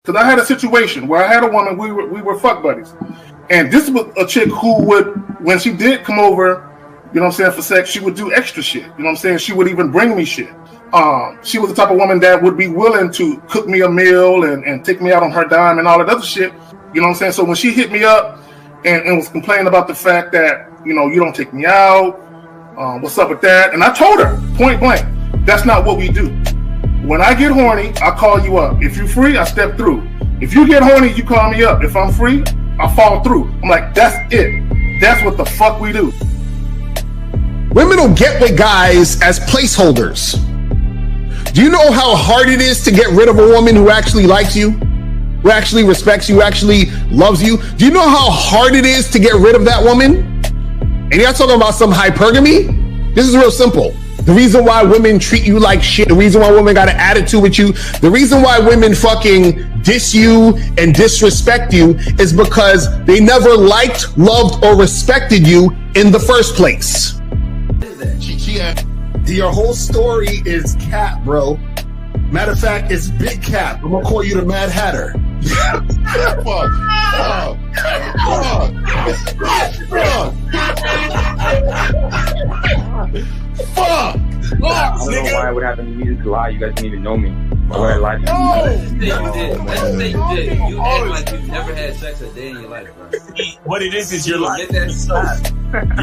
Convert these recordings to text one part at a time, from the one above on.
Because I had a situation where I had a woman, we were fuck buddies. And this was a chick who would, when she did come over, you know what I'm saying, for sex, she would do extra shit. You know what I'm saying? She would even bring me shit. She was the type of woman that would be willing to cook me a meal and take me out on her dime and all that other shit. You know what I'm saying? So when she hit me up and was complaining about the fact that, you know, you don't take me out, what's up with that? And I told her, point blank, that's not what we do. When I get horny, I call you up. If you're free, I step through. If you get horny, you call me up. If I'm free, I fall through. I'm like, that's it. That's what the fuck we do. Women will get with guys as placeholders. Do you know how hard it is to get rid of a woman who actually likes you? Who actually respects you, actually loves you? Do you know how hard it is to get rid of that woman? And you're not talking about some hypergamy? This is real simple. The reason why women treat you like shit, the reason why women got an attitude with you, the reason why women fucking diss you and disrespect you is because they never liked, loved, or respected you in the first place. Your whole story is cap, bro. Matter of fact, it's big cap. I'm gonna call you the Mad Hatter. Fuck! I don't know why it would happen to me to lie. You guys didn't even know me. Why would I lie to you? Let's say you did. You act like you've never had sex a day in your life, bro. What it is you're lying to yourself.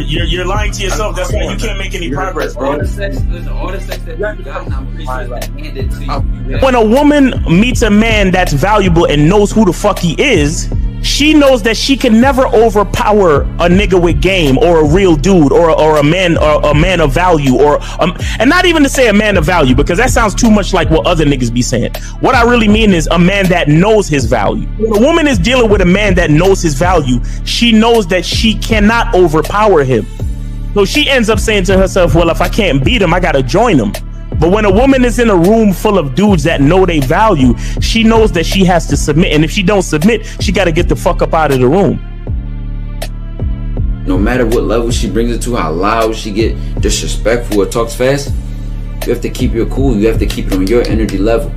You're lying to yourself. That's why you can't make any progress, bro. All the sex that you got, I'm pretty sure it's been handed to you. When a woman meets a man that's valuable and knows who the fuck he is, she knows that she can never overpower a nigga with game or a real dude or a man of value and not even to say a man of value, because that sounds too much like what other niggas be saying. What I really mean is a man that knows his value. When a woman is dealing with a man that knows his value, she knows that she cannot overpower him. So she ends up saying to herself, well, if I can't beat him, I gotta join him. But when a woman is in a room full of dudes that know they value, she knows that she has to submit. And if she don't submit, she got to get the fuck up out of the room. No matter what level she brings it to, how loud she get, disrespectful or talks fast, you have to keep your cool. You have to keep it on your energy level.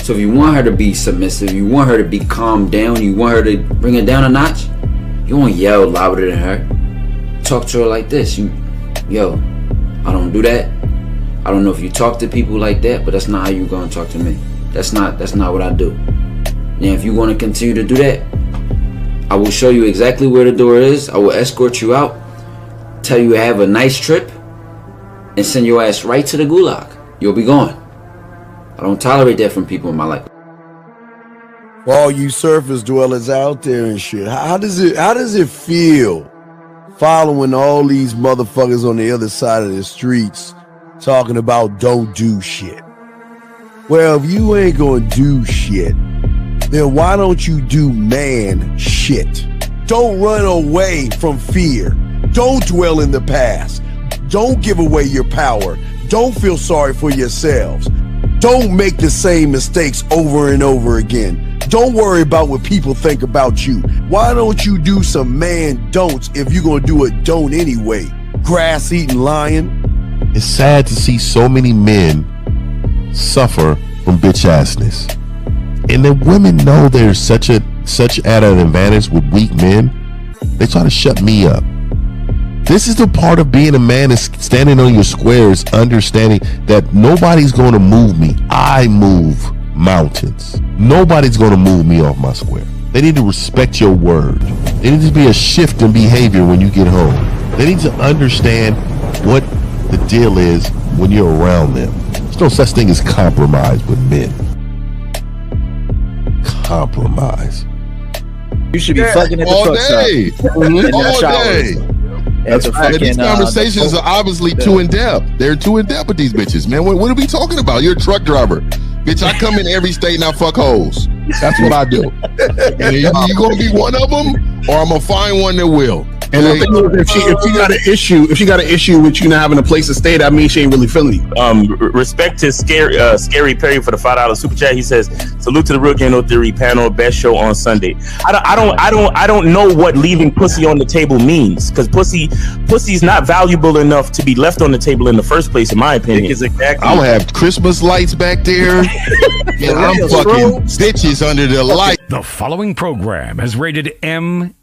So if you want her to be submissive, you want her to be calmed down, you want her to bring it down a notch, you won't yell louder than her. Talk to her like this. Yo, I don't do that. I don't know if you talk to people like that, but that's not how you're gonna talk to me. That's not what I do. And if you want to continue to do that, I will show you exactly where the door is. I will escort you out, tell you have a nice trip, and send your ass right to the gulag. You'll be gone. I don't tolerate that from people in my life. For all you surface dwellers out there and shit, how does it feel following all these motherfuckers on the other side of the streets talking about don't do shit? Well, if you ain't gonna do shit, then why don't you do man shit? Don't run away from fear. Don't dwell in the past. Don't give away your power. Don't feel sorry for yourselves. Don't make the same mistakes over and over again. Don't worry about what people think about you. Why don't you do some man don'ts if you're gonna do a don't anyway? Grass eating lion. It's sad to see so many men suffer from bitch assness, and then women know there's such at an advantage with weak men. They try to shut me up. This is the part of being a man, is standing on your squares, understanding that nobody's going to move me. I move mountains. Nobody's going to move me off my square. They need to respect your word. There needs to be a shift in behavior when you get home. They need to understand what the deal is when you're around them. There's no such thing as compromise with men. Compromise. You should be fucking at the all truck day. stop. All day. That's right. These conversations are obviously too in depth. They're too in depth with these bitches, man. What are we talking about? You're a truck driver. Bitch, I come in every state and I fuck hoes. That's what I do. And you gonna be one of them, or I'm gonna find one that will. And the thing is, if she got an issue with you not having a place to stay, that means she ain't really feeling you. Respect to Scary Perry for the $5 super chat. He says, salute to the Real Game No Theory panel, best show on Sunday. I don't know what leaving pussy on the table means, because pussy's not valuable enough to be left on the table in the first place, in my opinion. Exactly. I'll have Christmas lights back there. And I'm fucking bitches face under the light. The following program is rated MAN.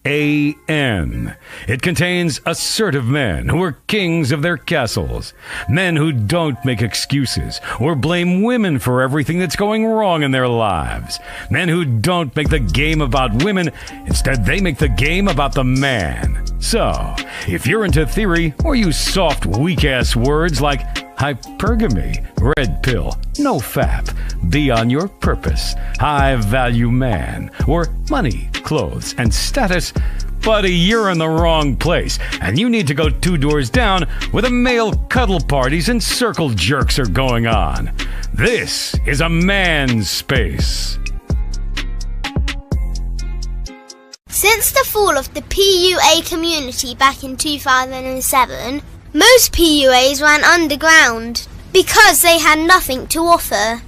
It contains assertive men who are kings of their castles. Men who don't make excuses or blame women for everything that's going wrong in their lives. Men who don't make the game about women. Instead, they make the game about the man. So, if you're into theory or use soft, weak-ass words like hypergamy, red pill, no fap, be on your purpose, high value man, or money, clothes, and status, buddy, you're in the wrong place, and you need to go 2 doors down where the male cuddle parties and circle jerks are going on. This is a man's space. Since the fall of the PUA community back in 2007, most PUAs ran underground because they had nothing to offer.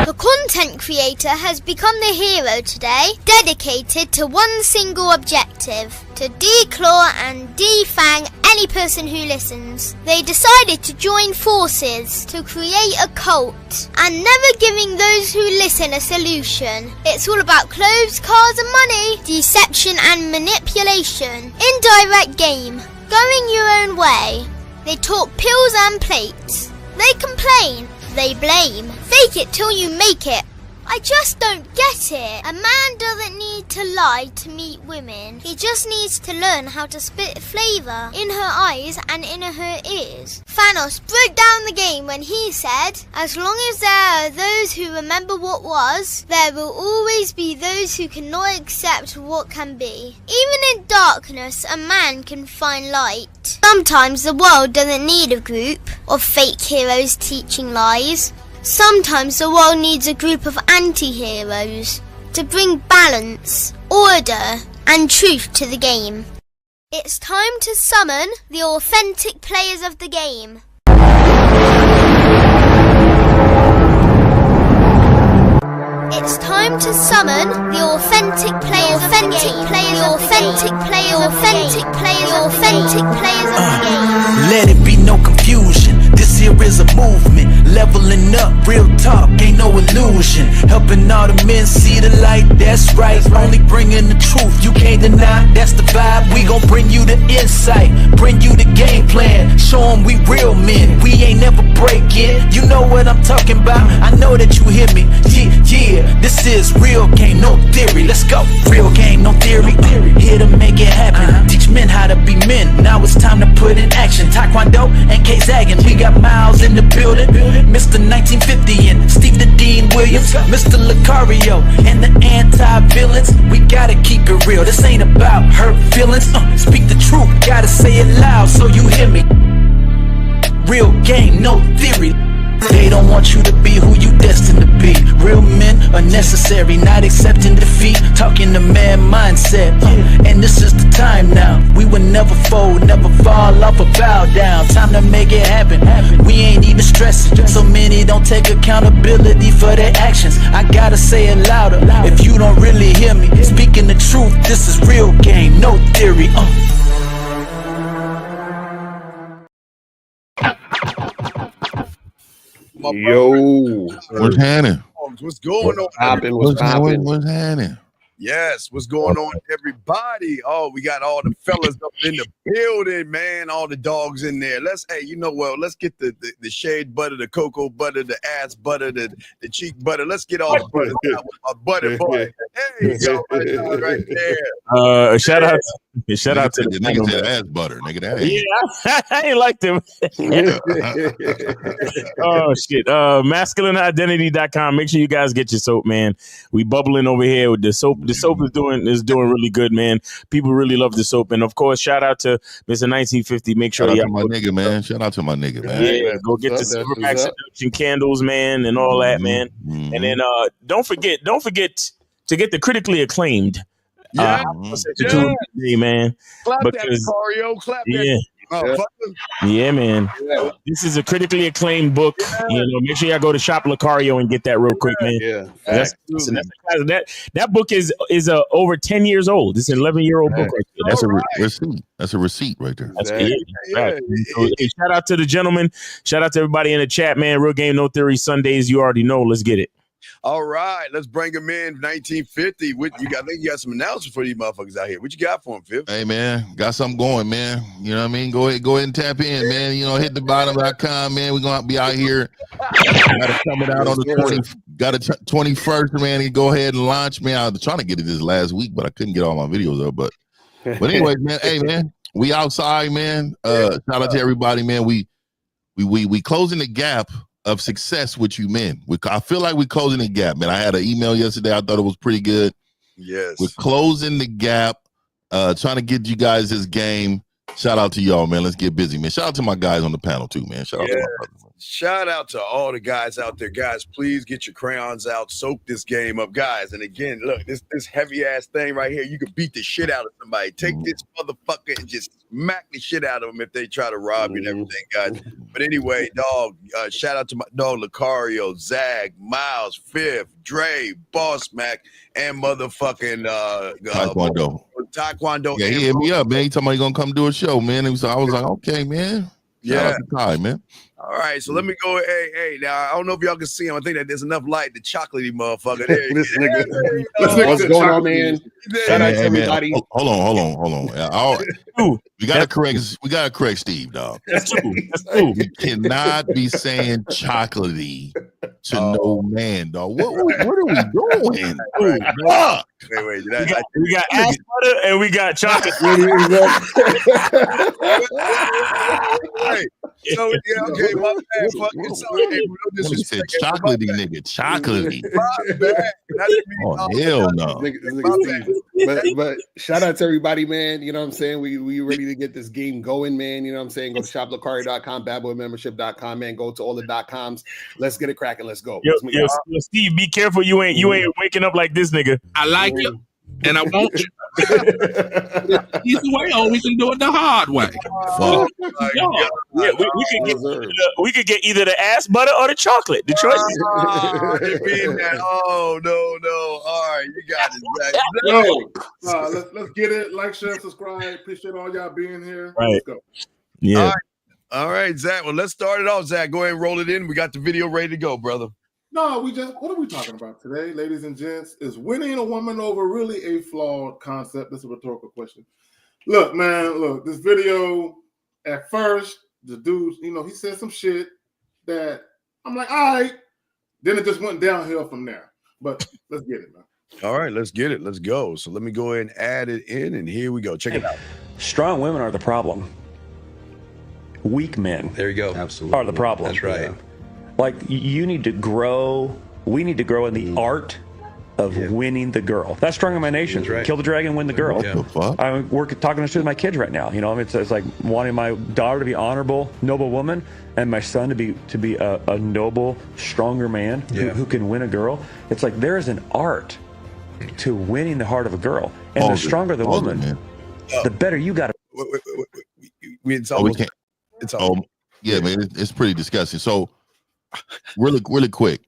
The content creator has become the hero today, dedicated to one single objective: to declaw and defang any person who listens. They decided to join forces to create a cult, and never giving those who listen a solution. It's all about clothes, cars and money, deception and manipulation, indirect game, going your own way. They talk pills and plates. They complain. They blame. Fake it till you make it. I just don't get it. A man doesn't need to lie to meet women. He just needs to learn how to spit flavour in her eyes and in her ears. Thanos broke down the game when he said, as long as there are those who remember what was, there will always be those who cannot accept what can be. Even in darkness, a man can find light. Sometimes the world doesn't need a group of fake heroes teaching lies. Sometimes the world needs a group of anti-heroes to bring balance, order, and truth to the game. It's time to summon the authentic players of the game. It's time to summon the authentic players of the game. The authentic players of the game. Let it be no confusion. This here is a movement. Leveling up, real talk, ain't no illusion. Helping all the men see the light, that's right. Only bringing the truth, you can't deny, that's the vibe. We gon' bring you the insight, bring you the game plan. Show them we real men, we ain't never breaking. You know what I'm talking about, I know that you hear me. Yeah, this is real game, no theory. Let's go, real game, no theory. Here to make it happen, teach men how to be men. Now it's time to put in action. Taekwondo and K-Zagging, we got Miles in the building. Mr. 1950 and Steve the Dean Williams, Mr. Lucario and the anti-villains. We gotta keep it real, this ain't about hurt feelings. Speak the truth, gotta say it loud so you hear me. Real game, no theory. They don't want you to be who you destined to be. Real men are necessary, not accepting defeat. Talking the man mindset, and this is the time now. We will never fold, never fall off or bow down. Time to make it happen. We ain't even stressing. So many don't take accountability for their actions. I gotta say it louder if you don't really hear me. Speaking the truth, this is real game, no theory. Yo, what's happening? What's going on? What's happening? Yes, what's going on, everybody? Oh, we got all the fellas up in the building, man. All the dogs in there. Hey, you know what? Let's get the shade butter, the cocoa butter, the ass butter, the cheek butter. Let's get all the butter out with my butter boy. Hey, yo, right there. Shout out to the nigga said ass butter, nigga. That ain't. Yeah, I ain't like them. Oh shit. Masculineidentity.com. Make sure you guys get your soap, man. We bubbling over here with the soap. The soap is doing really good, man. People really love the soap. And of course, shout out to Mr. 1950. Make sure shout out to my nigga, man. Shout out to my nigga, man. Yeah, go get the Silverback Seduction candles, man, and all that, man. Mm-hmm. And then don't forget to get the critically acclaimed. Yeah, man. Clap because, that, Mario. Clap that. Yeah, man. This is a critically acclaimed book. You know, make sure y'all go to Shop Lucario and get that real quick, man. Yeah, that book is over 10 years old. It's an 11-year-old book right there. That's a receipt. That's a receipt right there. That's So, hey, shout out to the gentlemen. Shout out to everybody in the chat, man. Real Game No Theory Sundays. You already know. Let's get it. All right, let's bring him in. 1950. I think you got some announcements for these motherfuckers out here. What you got for him, Phil? Hey, man, got something going, man. You know what I mean? Go ahead and tap in, man. You know, hit the bottom.com, man. We're going to be out here. Got it coming out on the 21st, man. And go ahead and launch, man. I was trying to get it this last week, but I couldn't get all my videos up. But anyway, man, hey, man, we outside, man. Shout out to everybody, man. We closing the gap of success with you men. I feel like we're closing the gap, man. I had an email yesterday. I thought it was pretty good. Yes. We're closing the gap, trying to get you guys this game. Shout out to y'all, man. Let's get busy, man. Shout out to my guys on the panel, too, man. Shout out to my brothers. Shout out to all the guys out there. Guys, please get your crayons out. Soak this game up, guys. And again, look, this heavy-ass thing right here, you can beat the shit out of somebody. Take this motherfucker and just smack the shit out of them if they try to rob you and everything, guys. But anyway, dog, shout out to my dog, Lucario, Zag, Miles, Fifth, Dre, Boss Mac, and motherfucking Taekwondo. Yeah, he hit me up, man. He told me he's going to come do a show, man. I was like, okay, man. Shout out to Kai, man. All right, so let me go. Hey, now I don't know if y'all can see him. I think that there's enough light. The chocolatey motherfucker. There this nigga. What's going on, man? Shout out to everybody. Hold on. We gotta correct Steve, dog. That's true. You cannot be saying chocolatey to no man, dog. What are we doing? Wait. We got ass butter and we got chocolate. Right. So yeah, okay. My bad. He said chocolatey, nigga. Chocolatey. Oh hell no. But shout out to everybody, man. You know what I'm saying? We ready to get this game going, man. You know what I'm saying? Go to shoplucario.com, badboymembership.com, man. Go to all the .coms. Let's get it cracking. Let's go. Yo, Steve, be careful. You ain't waking up like this, nigga. I like it, and I want you. Easy way, or we can do it the hard way. We could get either the ass butter or the chocolate. The choice. Oh no! All right, you got it. Let's get it. Like, share, subscribe. Appreciate all y'all being here. Right. Let's go. Yeah. All right, Zach. Well, let's start it off. Zach, go ahead and roll it in. We got the video ready to go, brother. No, what are we talking about today, ladies and gents? Is winning a woman over really a flawed concept? This is a rhetorical question. Look, man, this video, at first, the dude, he said some shit that I'm like, all right. Then it just went downhill from there. But let's get it, man. All right, let's get it. Let's go. So let me go ahead and add it in, and here we go. Check it out. Strong women are the problem. Weak men. There you go. Absolutely. Are the problem. That's right. Yeah. Like, you need to grow. We need to grow in the art of winning the girl. That's Strong in My Nation. That's right. Kill the dragon, win the girl. Yeah. I'm talking this with my kids right now. It's like wanting my daughter to be honorable, noble woman, and my son to be a noble, stronger man who can win a girl. It's like there is an art to winning the heart of a girl, and the stronger the woman, the better you got to. It's almost. Yeah, man, it's pretty disgusting. So, really quick,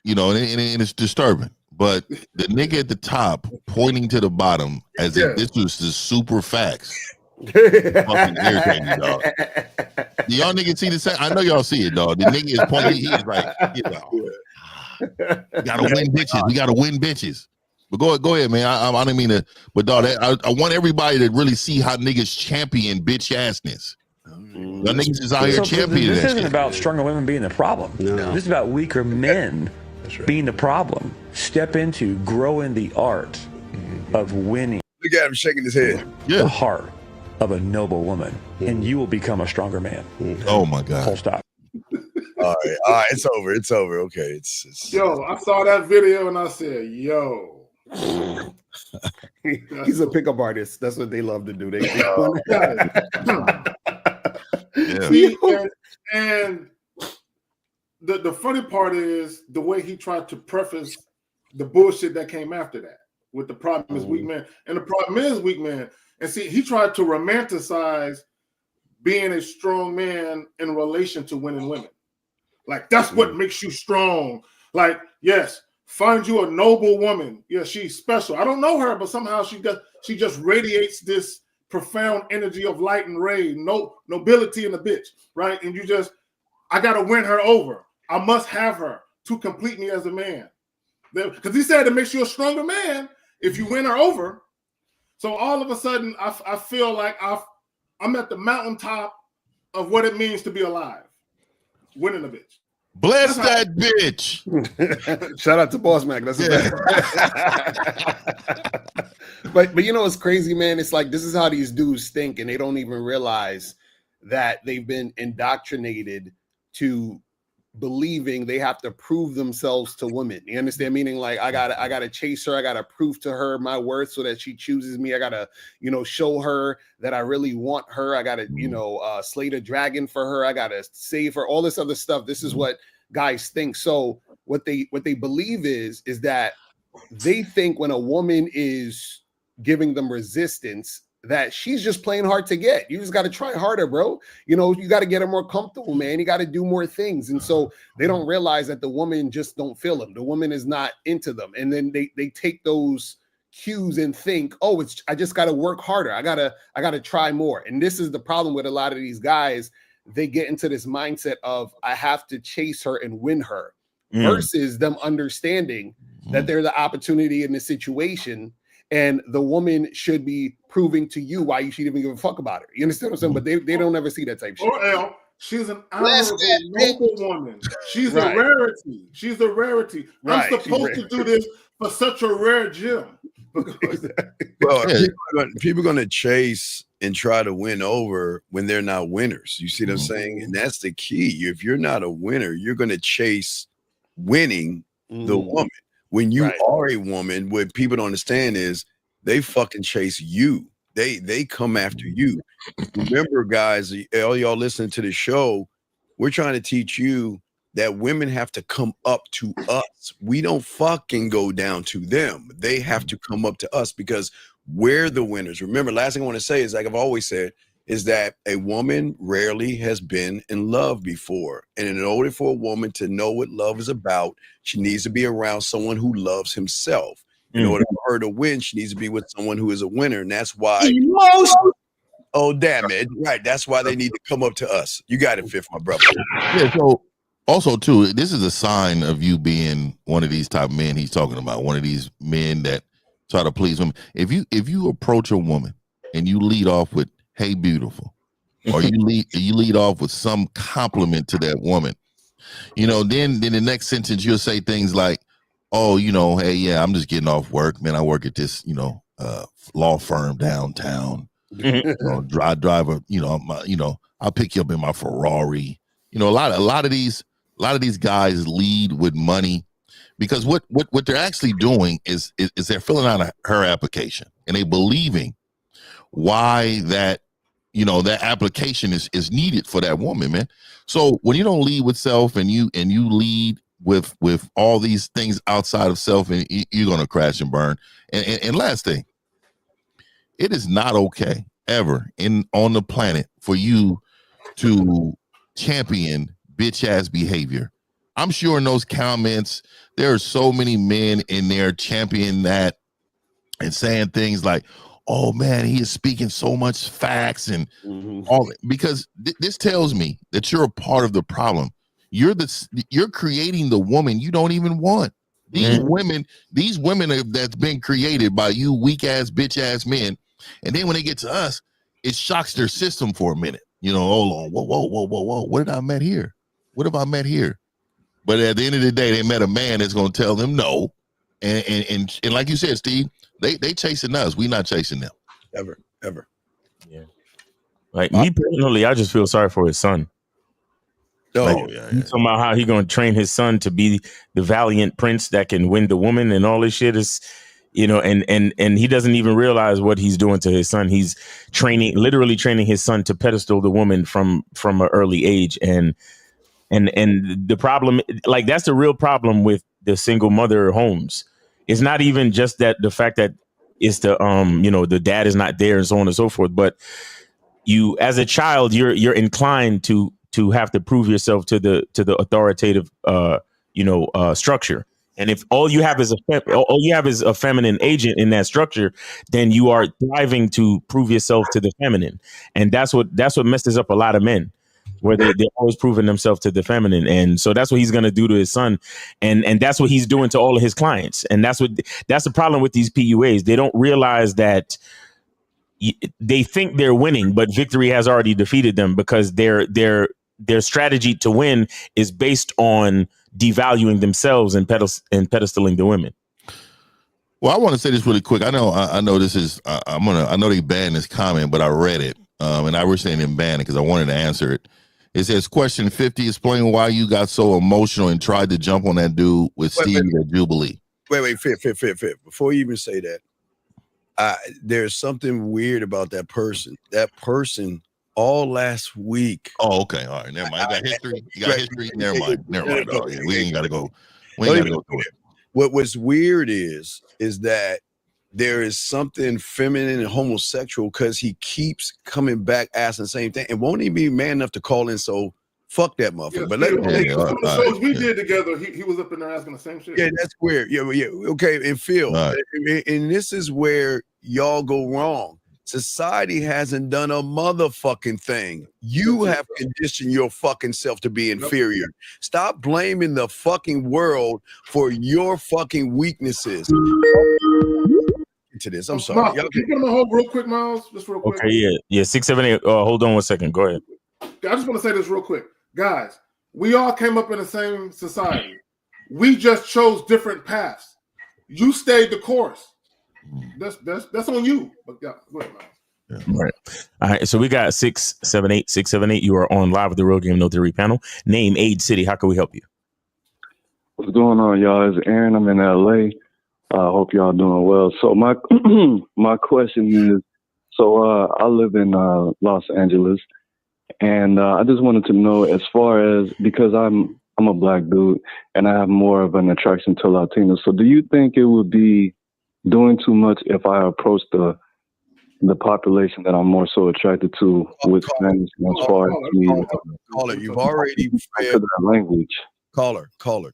and it's disturbing. But the nigga at the top pointing to the bottom as if this was the super facts. Fucking irritating, dog. Do y'all niggas see the same? I know y'all see it, dog. The nigga is pointing. He's like, we gotta win bitches. We gotta win bitches. But go ahead, man. I didn't mean to. But dog, I want everybody to really see how niggas champion bitch assness. The niggas is out here championing. This isn't about stronger women being the problem. No. This is about weaker men being the problem. Step into growing the art of winning. Look at him shaking his head. The heart of a noble woman, and you will become a stronger man. Oh my God. Full stop. All right. It's over. Okay. Yo, I saw that video and I said, yo. He's a pickup artist. That's what they love to do. And the funny part is the way he tried to preface the bullshit that came after that with the problem is weak men. And the problem is weak men. And see, he tried to romanticize being a strong man in relation to winning women. Like, that's what makes you strong. Like, yes, find you a noble woman. Yeah, she's special. I don't know her, but somehow she just radiates this profound energy of light and ray, nobility in the bitch, right? And I gotta win her over. I must have her to complete me as a man. Because he said it makes you a stronger man if you win her over. So all of a sudden, I feel like I'm at the mountaintop of what it means to be alive. Winning a bitch. Bless that bitch. Shout out to Boss Mac. That's but you know what's crazy, man? It's like this is how these dudes think, and they don't even realize that they've been indoctrinated to believing they have to prove themselves to women. You understand? Meaning, like, I gotta chase her, I gotta prove to her my worth so that she chooses me. I gotta, show her that I really want her. I gotta, slay the dragon for her. I gotta save her. All this other stuff. This is what guys think. So what they believe is that they think when a woman is giving them resistance, that she's just playing hard to get. You just got to try harder, bro. You got to get her more comfortable, man. You got to do more things. And so they don't realize that the woman just don't feel them. The woman is not into them. And then they take those cues and think, oh, I just got to work harder. I gotta try more. And this is the problem with a lot of these guys. They get into this mindset of, I have to chase her and win her, versus them understanding that there's the opportunity in the situation. And the woman should be proving to you why you should even give a fuck about her. You understand what I'm saying? But they don't ever see that type shit. Or she's an honorable, noble woman. She's a rarity. She's a rarity. Right. I'm supposed to do this for such a rare gem. Well, people are going to chase and try to win over when they're not winners. You see what I'm saying? And that's the key. If you're not a winner, you're going to chase winning the woman. When you are a woman, what people don't understand is they fucking chase you. They come after you. Remember, guys, all y'all listening to the show, we're trying to teach you that women have to come up to us. We don't fucking go down to them. They have to come up to us because we're the winners. Remember, last thing I want to say is, like I've always said, is that a woman rarely has been in love before. And in order for a woman to know what love is about, she needs to be around someone who loves himself. In order for her to win, she needs to be with someone who is a winner. And that's why... Oh, damn it. Right. That's why they need to come up to us. You got it, Fifth, my brother. Yeah, so also, too, this is a sign of you being one of these type of men he's talking about, one of these men that try to please women. If you approach a woman and you lead off with, hey, beautiful, or you lead off with some compliment to that woman, then the next sentence you'll say things like, oh, hey, yeah, I'm just getting off work, man. I work at this, law firm downtown. I drive I'll pick you up in my Ferrari. A lot of these guys lead with money because what they're actually doing is they're filling out her application and they believing why that that application is needed for that woman, man. So when you don't lead with self and you lead with all these things outside of self, and you're gonna crash and burn. And last thing, it is not okay ever on the planet for you to champion bitch ass behavior. I'm sure in those comments there are so many men in there championing that and saying things like, oh man, he is speaking so much facts and all because this tells me that you're a part of the problem. You're creating the woman you don't even want. These women that's been created by you weak ass bitch ass men, and then when they get to us, it shocks their system for a minute. Hold on, whoa, what did I met here? What have I met here? But at the end of the day, they met a man that's going to tell them no, and like you said, Steve, they chasing us. We not chasing them. Ever. Yeah. Like me personally, I just feel sorry for his son. He's talking about how he going to train his son to be the valiant prince that can win the woman and all this shit is, and he doesn't even realize what he's doing to his son. He's literally training his son to pedestal the woman from an early age. And the problem, like that's the real problem with the single mother homes. It's not even just that the fact that it's the dad is not there and so on and so forth, but you as a child, you're inclined to have to prove yourself to the authoritative structure. And if all you have is a feminine agent in that structure, then you are thriving to prove yourself to the feminine. And that's what messes up a lot of men, where they're always proving themselves to the feminine. And so that's what he's going to do to his son. And that's what he's doing to all of his clients. And that's the problem with these PUAs. They don't realize that they think they're winning, but victory has already defeated them, because their strategy to win is based on devaluing themselves and pedestaling the women. Well, I want to say this really quick. I know this is I know they banned this comment, but I read it, and I wish they didn't ban it because I wanted to answer it. It says, question 50, explain why you got so emotional and tried to jump on that dude with Steve at Jubilee. Wait, Fit. Before you even say that, there's something weird about that person. That person all last week. Oh, okay. All right. Never mind. You got history. Never mind. Oh, yeah, we ain't got to go. We ain't got to go through it. What was weird is that there is something feminine and homosexual, because he keeps coming back asking the same thing, and won't he be man enough to call in? So fuck that motherfucker. But the shows we did together, he was up in there asking the same shit. Yeah, that's weird. Yeah. Okay, and Phil, and this is where y'all go wrong. Society hasn't done a motherfucking thing. You have conditioned your fucking self to be inferior. Stop blaming the fucking world for your fucking weaknesses. To this, I'm sorry. Miles, can you put him on hold real quick, Miles? Just real quick. Okay, yeah, 678. Hold on 1 second. Go ahead. I just want to say this real quick, guys. We all came up in the same society. We just chose different paths. You stayed the course. That's on you. But yeah, go ahead, Miles. Yeah. All right. So we got 678. 678. You are on live with the Real Game No Theory panel. Name, age, city. How can we help you? What's going on, y'all? It's Aaron. I'm in LA. I hope y'all doing well. So my my question is, I live in Los Angeles, and I just wanted to know, as far as, because I'm a black dude and I have more of an attraction to Latinos. So do you think it would be doing too much if I approach the population that I'm more so attracted to with Spanish, as far as me? Caller, you've already failed that language. Caller,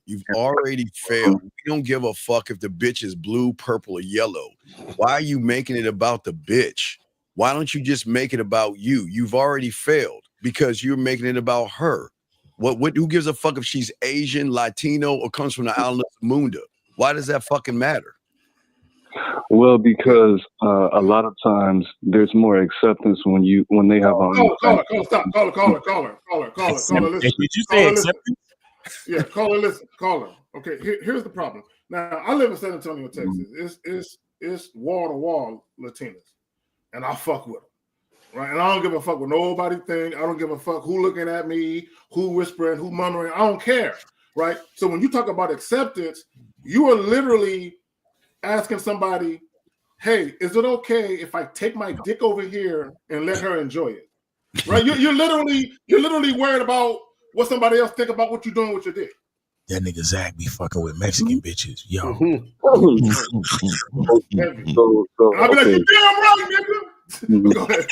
you've already failed. We don't give a fuck if the bitch is blue, purple, or yellow. Why are you making it about the bitch? Why don't you just make it about you? You've already failed because you're making it about her. Who gives a fuck if she's Asian, Latino, or comes from the island of Munda? Why does that fucking matter? Well, because a lot of times there's more acceptance when they have Caller, listen. Did you say acceptance? Yeah, caller, listen, caller. Okay, here's the problem. Now, I live in San Antonio, Texas. It's wall to wall Latinas, and I fuck with them, right? And I don't give a fuck what nobody think. I don't give a fuck who looking at me, who whispering, who murmuring. I don't care, right? So when you talk about acceptance, you are literally asking somebody, "Hey, is it okay if I take my dick over here and let her enjoy it?" Right? You're literally worried about what somebody else think about what you're doing with your dick. That nigga Zach be fucking with Mexican bitches. Yo. I'll be like, you damn right, nigga. Go ahead.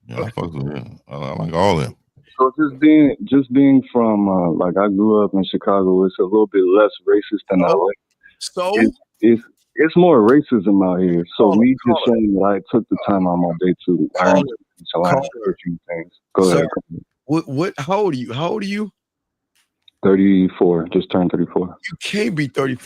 Yeah, I fuck with him. I like all of them. So just being from like, I grew up in Chicago, it's a little bit less racist than LA. So it's more racism out here. So me just saying that I took the time on my day to learn a few things. Go ahead. What? How old are you? 34. Just turned 34. You can't be 30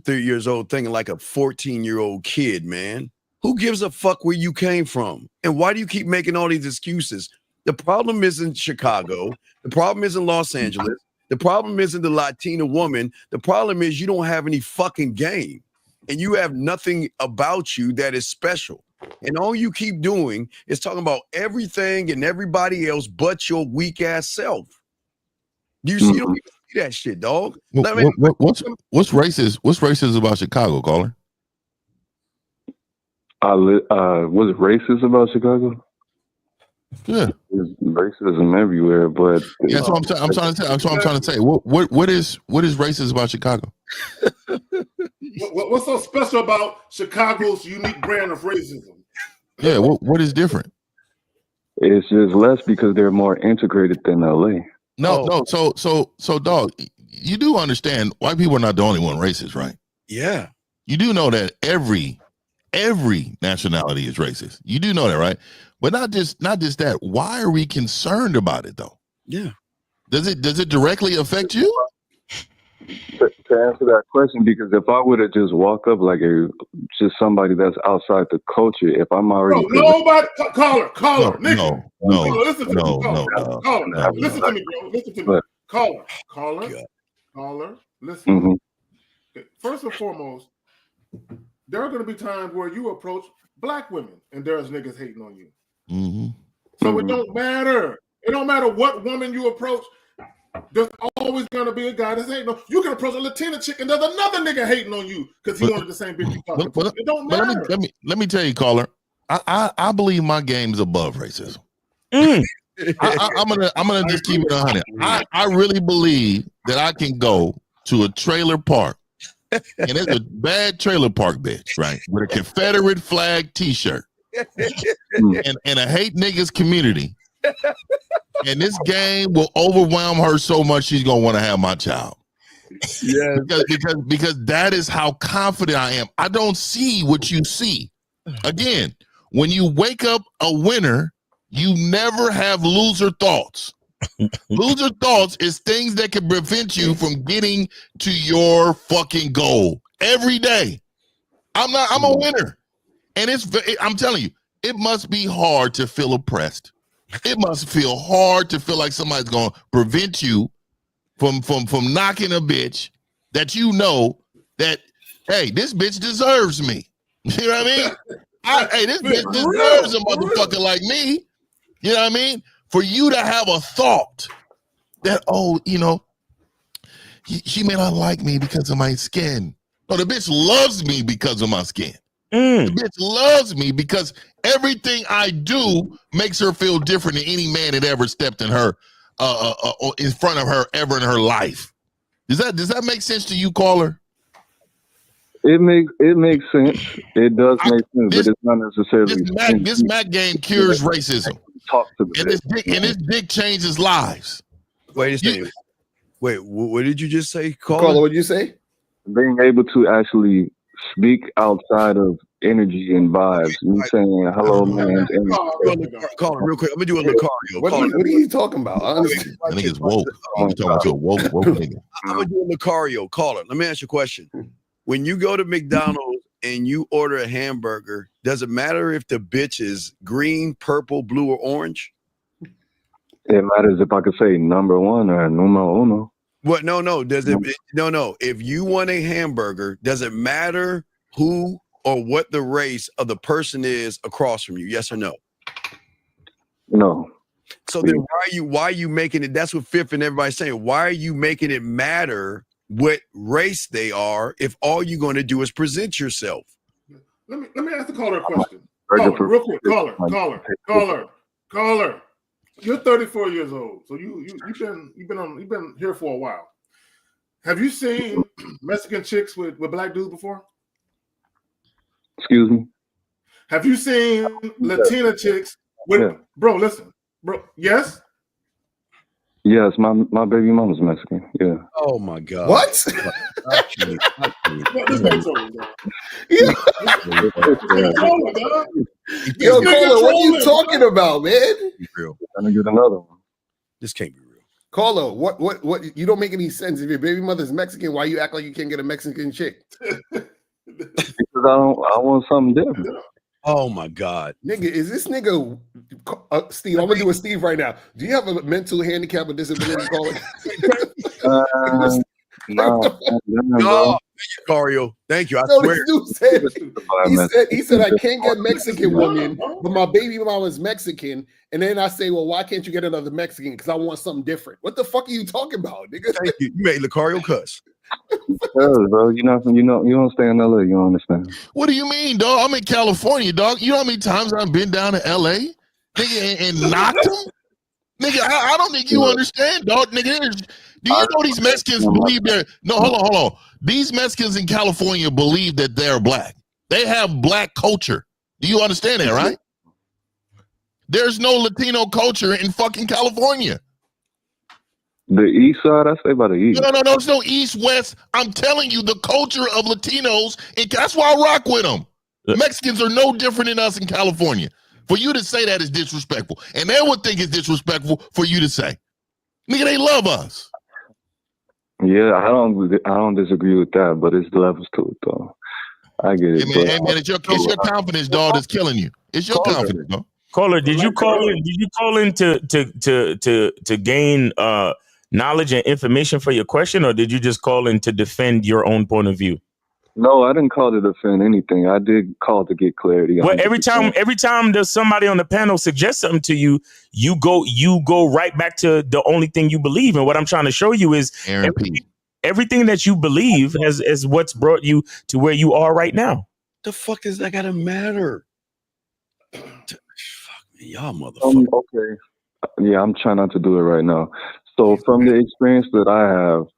years old thinking like a 14-year-old kid, man. Who gives a fuck where you came from? And why do you keep making all these excuses? The problem isn't Chicago. The problem isn't Los Angeles. The problem isn't the Latina woman. The problem is you don't have any fucking game. And you have nothing about you that is special. And all you keep doing is talking about everything and everybody else but your weak ass self. You don't even see that shit, dog. What's racist? What's racist about Chicago, caller? Was it racist about Chicago? Yeah, there's racism everywhere, but yeah, that's what I'm trying to say. What is racist about Chicago? What's so special about Chicago's unique brand of racism? Yeah, what is different? It's just less because they're more integrated than LA. No. So, dog, you do understand white people are not the only one racist, right? Yeah. You do know that every nationality is racist. You do know that, right? But not just that. Why are we concerned about it though? Yeah. Does it directly affect you? To answer that question, because if I would have just walked up like just somebody that's outside the culture, if I'm already nobody caller, Nick. No. Listen to me, caller. Listen to me, bro. Listen to me, caller. Listen. Mm-hmm. Okay. First and foremost, there are going to be times where you approach black women and there's niggas hating on you. Mm-hmm. So it don't matter. It don't matter what woman you approach. There's always going to be a guy that's hating on you. You can approach a Latina chick and there's another nigga hating on you because he wanted the same bitch you talking to. It don't matter. Let me tell you, caller. I believe my game is above racism. I'm gonna just keep it 100. I really believe that I can go to a trailer park, and it's a bad trailer park bitch, right, with a Confederate flag T-shirt, and a hate niggas community, and this game will overwhelm her so much she's gonna want to have my child. Yeah, because that is how confident I am. I don't see what you see. Again, when you wake up a winner, you never have loser thoughts. Loser thoughts is things that can prevent you from getting to your fucking goal every day. I'm a winner. And I'm telling you, it must be hard to feel oppressed. It must feel hard to feel like somebody's going to prevent you from knocking a bitch that you know that, hey, this bitch deserves me. You know what I mean? Hey, this bitch deserves a motherfucker like me. You know what I mean? For you to have a thought that, oh, you know, she may not like me because of my skin. No, the bitch loves me because of my skin. The bitch loves me because everything I do makes her feel different than any man that ever stepped in her, in front of her ever in her life. Does that make sense to you, caller? It makes sense. It does make sense, but it's not necessarily. This Mac game cures racism. And this dick changes lives. Wait a second. Wait, what did you just say, Caller? What did you say? Being able to actually speak outside of energy and vibes. You saying hello, man. Call him real quick. I'm gonna do a Lucario. What are you talking about? Honestly, I think it's woke. I'm talking to a woke nigga. I'm gonna do a Lucario. Caller, let me ask you a question. When you go to McDonald's and you order a hamburger, does it matter if the bitch is green, purple, blue, or orange? It matters if I could say number one or numero uno. What? No. Does it? No. If you want a hamburger, does it matter who or what the race of the person is across from you? Yes or no? No. So then why are you making it? That's what Fifth and everybody's saying. Why are you making it matter what race they are if all you're going to do is present yourself? Let me ask the caller a question. Caller, real quick. Caller. You're 34 years old, so you've been here for a while. Have you seen Mexican chicks with black dudes before? Excuse me. Have you seen Latina chicks with bro? Listen, bro. Yes. Yes, my baby mama's Mexican. Yeah. Oh my God. What? Yo, Caller, what are you talking about, man? Trying to get another one. This can't be real. Caller, what? You don't make any sense. If your baby mother's Mexican, why you act like you can't get a Mexican chick? Because I want something different. Oh my God, nigga, is this nigga Steve? I'm gonna do a Steve right now. Do you have a mental handicap or disability? No, Cario. Thank you. I swear. He said I can't get Mexican woman, but my baby mama is Mexican. And then I say, well, why can't you get another Mexican? Because I want something different. What the fuck are you talking about, nigga? Thank you. You made Lucario cuss. Bro, you don't stay in LA. You don't understand. What do you mean, dog? I'm in California, dog. You know how many times I've been down to LA, nigga, and knocked them? Nigga, I don't think you understand, dog. Nigga, do you know these Mexicans believe they're hold on. These Mexicans in California believe that they're black. They have black culture. Do you understand that, right? There's no Latino culture in fucking California. The east side, I say by the east. No, there's no east, west. I'm telling you, the culture of Latinos, and that's why I rock with them. Mexicans are no different than us in California. For you to say that is disrespectful. And they would think it's disrespectful for you to say. Nigga, they love us. Yeah, I don't disagree with that, but it's levels to it though. I get it. Hey man, it's your confidence, dog, that's killing you. It's your confidence, dog. Caller, did you call in? Did you call in to gain knowledge and information for your question, or did you just call in to defend your own point of view? No, I didn't call to defend anything. I did call to get clarity. Well, every time there's somebody on the panel suggest something to you, you go right back to the only thing you believe. And what I'm trying to show you is everything that you believe is what's brought you to where you are right now. The fuck is that gotta matter? Fuck me, y'all motherfuckers. Okay. Yeah, I'm trying not to do it right now. So from the experience that I have,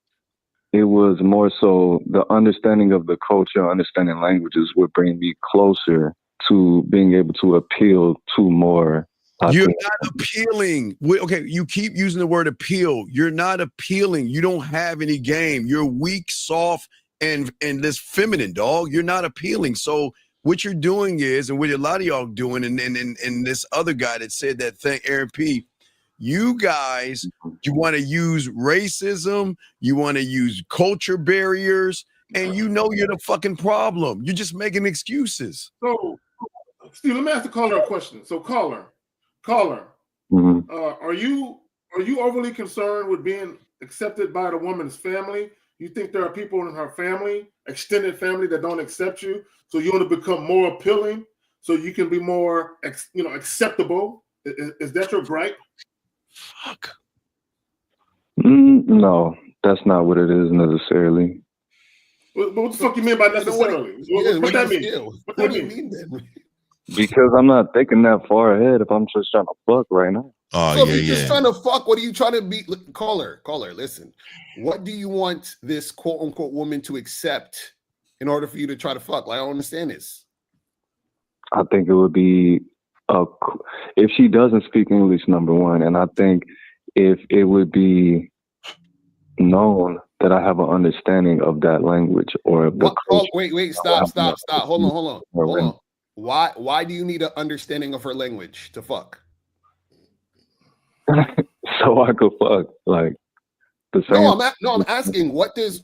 it was more so the understanding of the culture, understanding languages would bring me closer to being able to appeal to more. You're not appealing. Okay, you keep using the word appeal. You're not appealing. You don't have any game. You're weak, soft, and this feminine, dog. You're not appealing. So what you're doing is, and what a lot of y'all doing, and this other guy that said that thing, Aaron P., you guys, you want to use racism, you want to use culture barriers, and you know you're the fucking problem. You're just making excuses. So, Steve, let me ask the caller a question. So, caller, mm-hmm. Are you overly concerned with being accepted by the woman's family? You think there are people in her family, extended family, that don't accept you, so you want to become more appealing, so you can be more, acceptable? Is that your gripe? Fuck. No, that's not what it is necessarily. But what the fuck you mean by necessarily? What that mean? What do you mean then? Because I'm not thinking that far ahead if I'm just trying to fuck right now. So if you're just trying to fuck, what are you trying to be? Caller, listen. What do you want this quote unquote woman to accept in order for you to try to fuck? Like, I don't understand this. I think it would be if she doesn't speak English, number one, and I think if it would be known that I have an understanding of that language or the wait, stop. Hold on. Why do you need an understanding of her language to fuck? So I could fuck like the same. I'm asking what does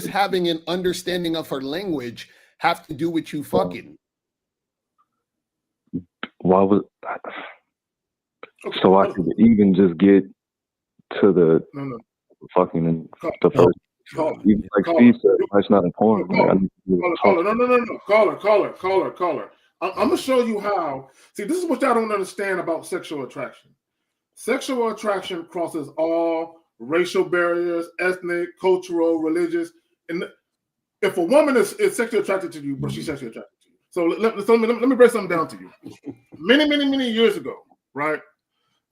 having an understanding of her language have to do with you fucking? Why was so I could even just get to the fucking and the first. Even like Steve said, that's not important. Caller. I'm gonna show you how. See, this is what y'all don't understand about sexual attraction. Sexual attraction crosses all racial barriers, ethnic, cultural, religious. And if a woman is sexually attracted to you, but she's sexually attracted to you. So let me break something down to you. Many years ago, right?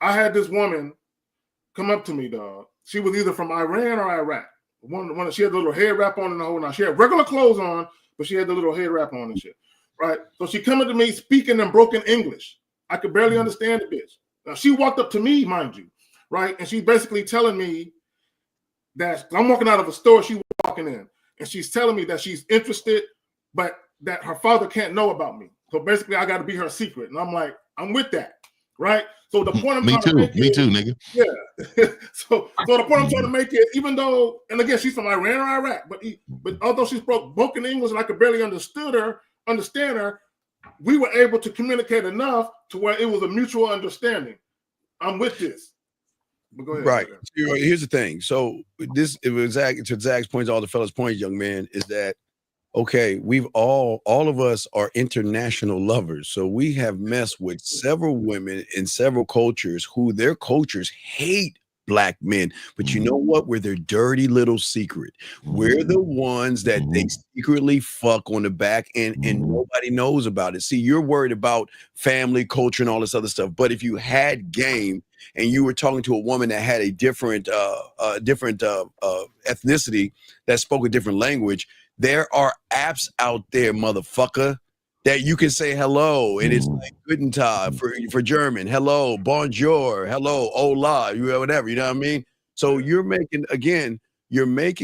I had this woman come up to me, dog. She was either from Iran or Iraq. One, she had the little head wrap on and the whole nine. She had regular clothes on, but she had the little head wrap on and shit. Right? So she coming to me speaking in broken English. I could barely understand the bitch. Now she walked up to me, mind you, right? And she's basically telling me that I'm walking out of a store, she walking in, and she's telling me that she's interested, but that her father can't know about me. So basically, I got to be her secret. And I'm like, I'm with that, right? So the point I'm trying to make me too, nigga. Yeah. so the point I'm trying to make is, even though, and again, she's from Iran or Iraq, but although she spoke broken English and I could barely understand her, we were able to communicate enough to where it was a mutual understanding. I'm with this. But go ahead. Right. Here's the thing. So it was to Zach's point, all the fellas' points, young man, is that okay, we've all of us are international lovers. So we have messed with several women in several cultures who their cultures hate Black men. But you know what? We're their dirty little secret. We're the ones that they secretly fuck on the back and nobody knows about it. See, you're worried about family, culture, and all this other stuff. But if you had game and you were talking to a woman that had a different ethnicity that spoke a different language, there are apps out there, motherfucker, that you can say hello, and it's like guten Tag for German, hello, bonjour, hello, hola, whatever, you know what I mean? So you're making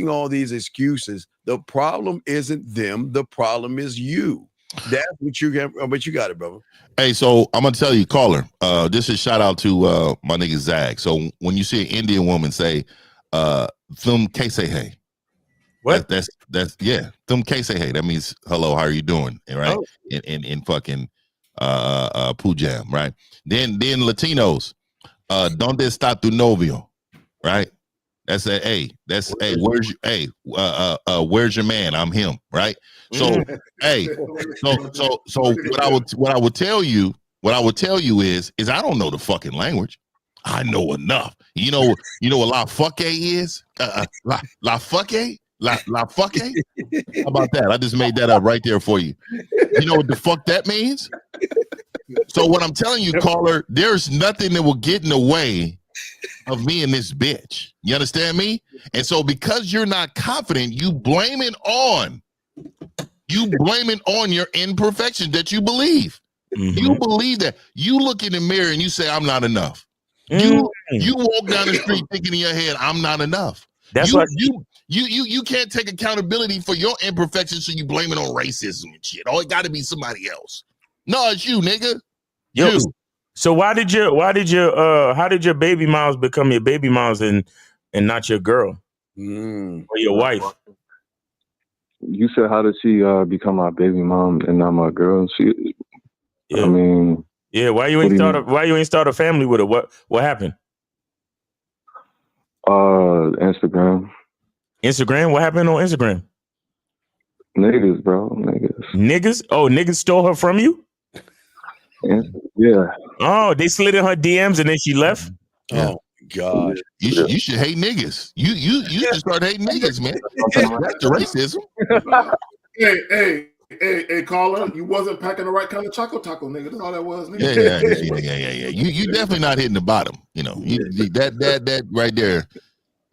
all these excuses. The problem isn't them, the problem is you. That's what you get, but you got it, brother. Hey, so I'm gonna tell you, caller. This is shout out to my nigga Zag. So when you see an Indian woman say, "Thum kaise hai," what? That's yeah, thum kaise hai. That means hello. How are you doing? Right? Oh. In fucking Pujam, right? Then Latinos, donde está tu novio? Right? That's a hey. That's hey. Where's where's your man? I'm him. Right. So hey. So what I would tell you is I don't know the fucking language. I know enough. You know what la fuck is? La fuck? La fuck? How about that? I just made that up right there for you. You know what the fuck that means? So what I'm telling you, caller, there's nothing that will get in the way of me and this bitch. You understand me? And so because you're not confident, you blame it on your imperfection that you believe. You believe that. You look in the mirror and you say, I'm not enough. You walk down the street thinking in your head, I'm not enough. You can't take accountability for your imperfections, so you blame it on racism and shit. Oh, it got to be somebody else. No, it's you, nigga. Yo, you. So how did your baby moms become your baby moms and not your girl or your wife? You said, how did she become my baby mom and not my girl? I mean, yeah. Why you ain't start a family with her? What happened? Instagram. Instagram? What happened on Instagram? Niggas, bro. Niggas? Oh, niggas stole her from you? Yeah. Oh, they slid in her DMs and then she left? Yeah. Oh God. You should hate niggas. You should start hating niggas, man. That's the racism. Hey, caller, you wasn't packing the right kind of chocolate taco, nigga. That's all that was, nigga. Yeah. You definitely not hitting the bottom. You know, that right there.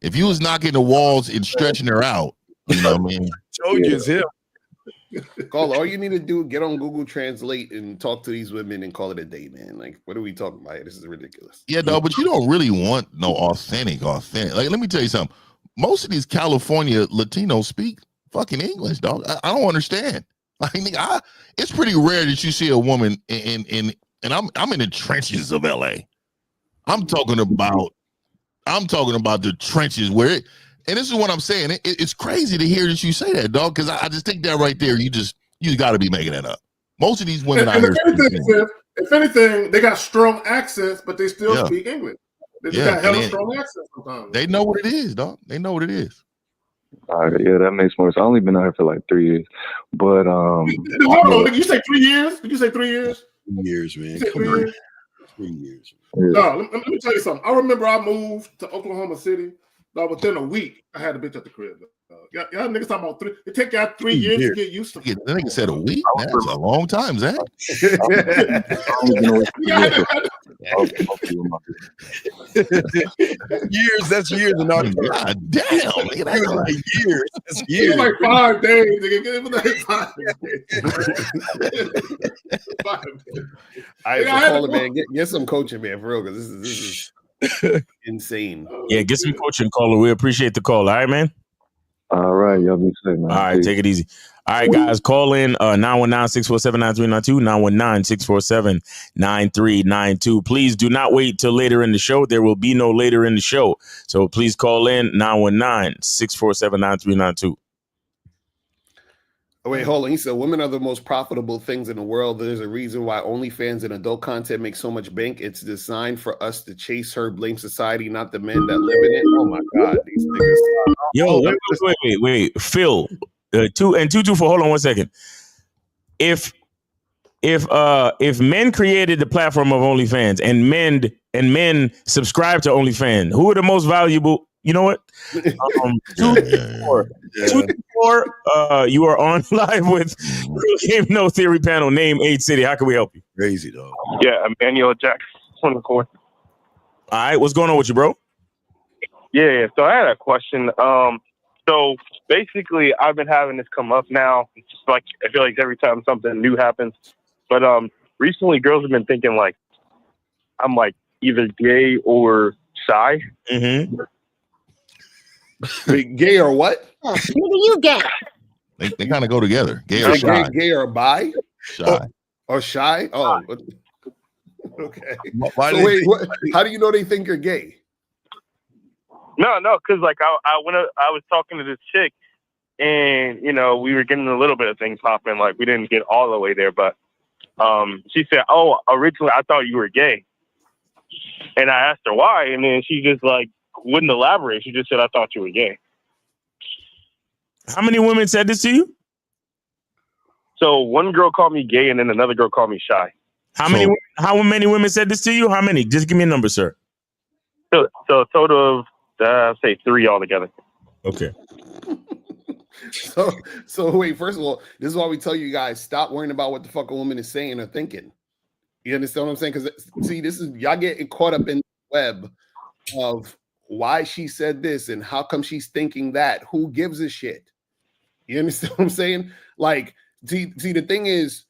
If you was knocking the walls and stretching her out, you know what I mean? Told you it's him. Caller, all you need to do, get on Google Translate and talk to these women and call it a day, man. Like, what are we talking about? This is ridiculous. Yeah, no, but you don't really want no authentic. Like, let me tell you something. Most of these California Latinos speak fucking English, dog. I don't understand. Like, it's pretty rare that you see a woman and I'm in the trenches of LA. I'm talking about the trenches where it. And this is what I'm saying. It's crazy to hear that you say that, dog, because I just think that right there, you got to be making that up. Most of these women out here. If anything, they got strong accents, but they still speak English. They just got hella strong accents sometimes. They know what it is, dog. They know what it is. Yeah, that makes more sense. I've only been out here for like 3 years. But hold on, did you say 3 years? Did you say 3 years? 3 years, man. 3 years? 3 years. No, let me tell you something. I remember I moved to Oklahoma City. Within a week, I had a bitch at the crib. Y'all niggas talking about 3. It take y'all 3 years to get used to. That nigga said a week. That's a long time, Zach. Years. That's years. And God damn, nigga, that's like years. That's years. It was like 5 days. Nigga. It was like 5 days. All right, call it, man. Get some coaching, man, for real, because this is insane. Yeah, get some coaching, caller. We appreciate the call. All right, man. All right, y'all be safe, man. All right, take it easy. All right, guys, call in 919-647-9392, 919-647-9392. Please do not wait till later in the show. There will be no later in the show. So please call in 919-647-9392. Oh, wait, hold on. He said women are the most profitable things in the world. There's a reason why OnlyFans and adult content make so much bank. It's designed for us to chase her, blame society, not the men that live in it. Oh my God, these niggas. Yo, wait. Phil, 224. Hold on 1 second. If men created the platform of OnlyFans and men subscribe to OnlyFans, who are the most valuable? You know what? 224. You are on live with Real Game No Theory panel. Name 8 City. How can we help you? Crazy though. Yeah, Emmanuel Jackson on the court. All right, what's going on with you, bro? Yeah. So I had a question. So basically, I've been having this come up now. It's just like I feel like every time something new happens. But recently, girls have been thinking like I'm like either gay or shy. Mm-hmm. Wait, gay or what? Maybe you gay. They kind of go together. Gay or shy. Gay or bi? Shy. Or shy? Oh, okay. Why So wait, how do you know they think you're gay? No, because like I was talking to this chick, and you know we were getting a little bit of things popping. Like we didn't get all the way there, but she said, "Oh, originally I thought you were gay," and I asked her why, and then she just like wouldn't elaborate. She just said, "I thought you were gay." How many women said this to you? So one girl called me gay, and then another girl called me shy. How many women said this to you? How many? Just give me a number, sir. So a total of say 3 altogether. Okay. So wait, first of all, this is why we tell you guys, stop worrying about what the fuck a woman is saying or thinking. You understand what I'm saying? Because see, this is y'all getting caught up in the web of why she said this and how come she's thinking that. Who gives a shit? You understand what I'm saying? Like, see, the thing is,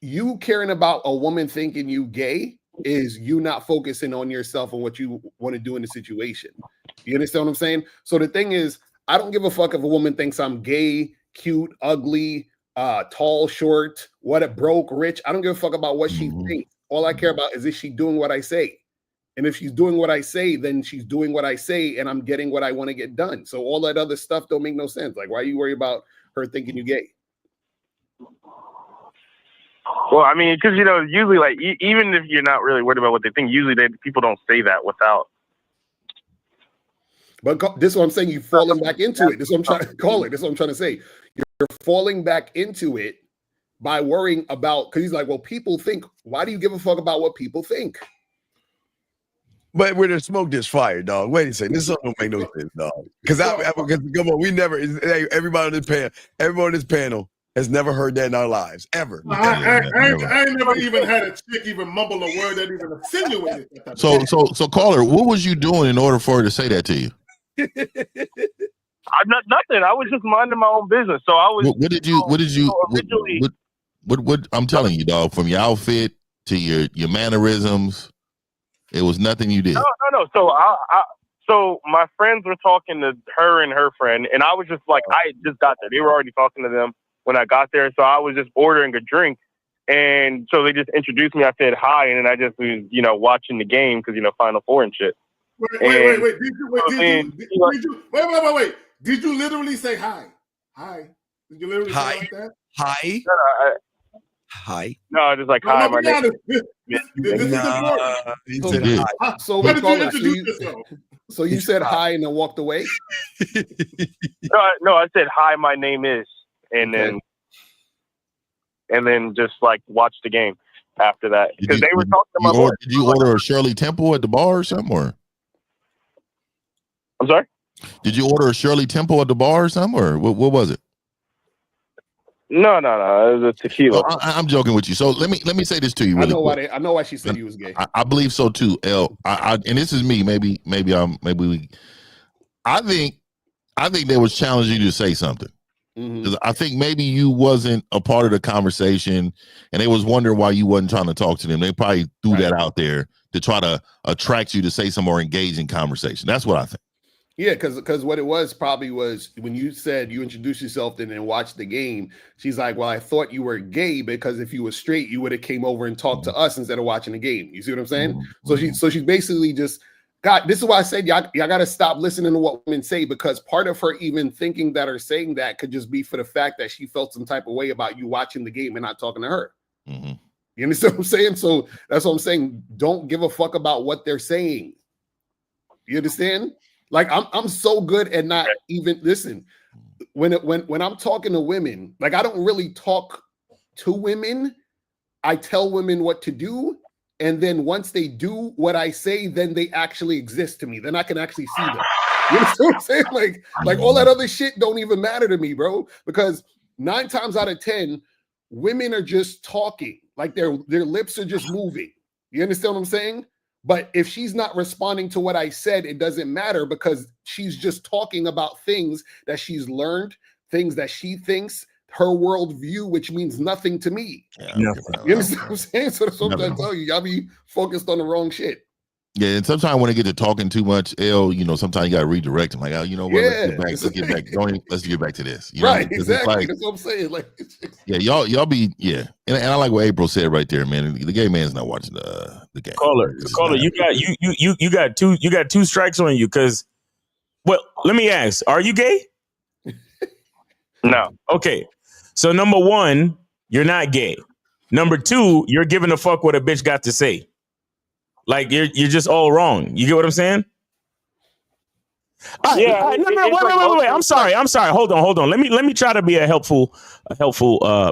you caring about a woman thinking you gay is you not focusing on yourself and what you want to do in the situation. You understand what I'm saying? So the thing is, I don't give a fuck if a woman thinks I'm gay, cute, ugly, tall, short, broke, rich. I don't give a fuck about what she thinks. All I care about is she doing what I say. And if she's doing what I say, then she's doing what I say, and I'm getting what I want to get done. So all that other stuff don't make no sense. Like, why are you worried about her thinking you gay? Well, I mean, because, you know, usually, like, even if you're not really worried about what they think, usually people don't say that without. But this is what I'm saying. You're falling back into it. This is what I'm trying to call it. This is what I'm trying to say. You're falling back into it by worrying about, because he's like, well, people think, why do you give a fuck about what people think? But where there's smoke, there's fire, dog. Wait a second. This song don't make no sense, dog. Because come on, we never. Everybody on this panel has never heard that in our lives ever. I ain't never even had a chick even mumble a word that even insinuated that. So caller, what was you doing in order for her to say that to you? Nothing. I was just minding my own business. So I was. What I'm telling you, dog, from your outfit to your mannerisms. It was nothing you did. No. So my friends were talking to her and her friend, and I was just like, I just got there. They were already talking to them when I got there, so I was just ordering a drink, and so they just introduced me. I said hi, and then I just was, you know, watching the game because, you know, Final Four and shit. Wait. Wait. Did you literally say hi? Hi. Did you literally say like that? Hi. Hi. No, just like hi. My name. This is important. So you said hi and then walked away? No, I said hi. My name is, and then just like watch the game after that because they were talking to my boy. Did you order a Shirley Temple at the bar or something? Or? I'm sorry. Did you order a Shirley Temple at the bar or something? Or what was it? No. It was a tequila. I'm joking with you. So let me say this to you. Really I know why she said he was gay. I believe so too, L. And this is me. I think they was challenging you to say something. Mm-hmm. I think maybe you wasn't a part of the conversation, and they was wondering why you wasn't trying to talk to them. They probably threw that out there to try to attract you to say some more engaging conversation. That's what I think. Yeah, because what it was probably was when you said you introduced yourself and then watched the game, she's like, well, I thought you were gay because if you were straight, you would have came over and talked to us instead of watching the game. You see what I'm saying? So she's basically just, God, this is why I said y'all got to stop listening to what women say, because part of her even thinking that or saying that could just be for the fact that she felt some type of way about you watching the game and not talking to her. Mm-hmm. You understand what I'm saying? So that's what I'm saying. Don't give a fuck about what they're saying. You understand? Like I'm so good at not even listen. When I'm talking to women, like I don't really talk to women. I tell women what to do, and then once they do what I say, then they actually exist to me. Then I can actually see them. You know what I'm saying? Like all that other shit don't even matter to me, bro. Because 9 times out of 10, women are just talking. Like their lips are just moving. You understand what I'm saying? But if she's not responding to what I said, it doesn't matter because she's just talking about things that she's learned, things that she thinks, her worldview, which means nothing to me. Yeah, you understand what I'm saying? So that's what I'm trying to tell you. Y'all be focused on the wrong shit. Yeah, and sometimes when they get to talking too much, sometimes you gotta redirect them. Like, oh, you know what? Let's get back. Let's get back to this. You Right, know? exactly. Like, that's what I'm saying. Like, yeah, y'all be and I like what April said right there, man. The gay man's not watching the game. Caller, you got two strikes on you because. Well, let me ask: are you gay? No. Okay, so number one, you're not gay. Number two, you're giving a fuck what a bitch got to say. Like you're just all wrong. You get what I'm saying? Yeah. No, wait. I'm sorry. Hold on. Let me try to be a helpful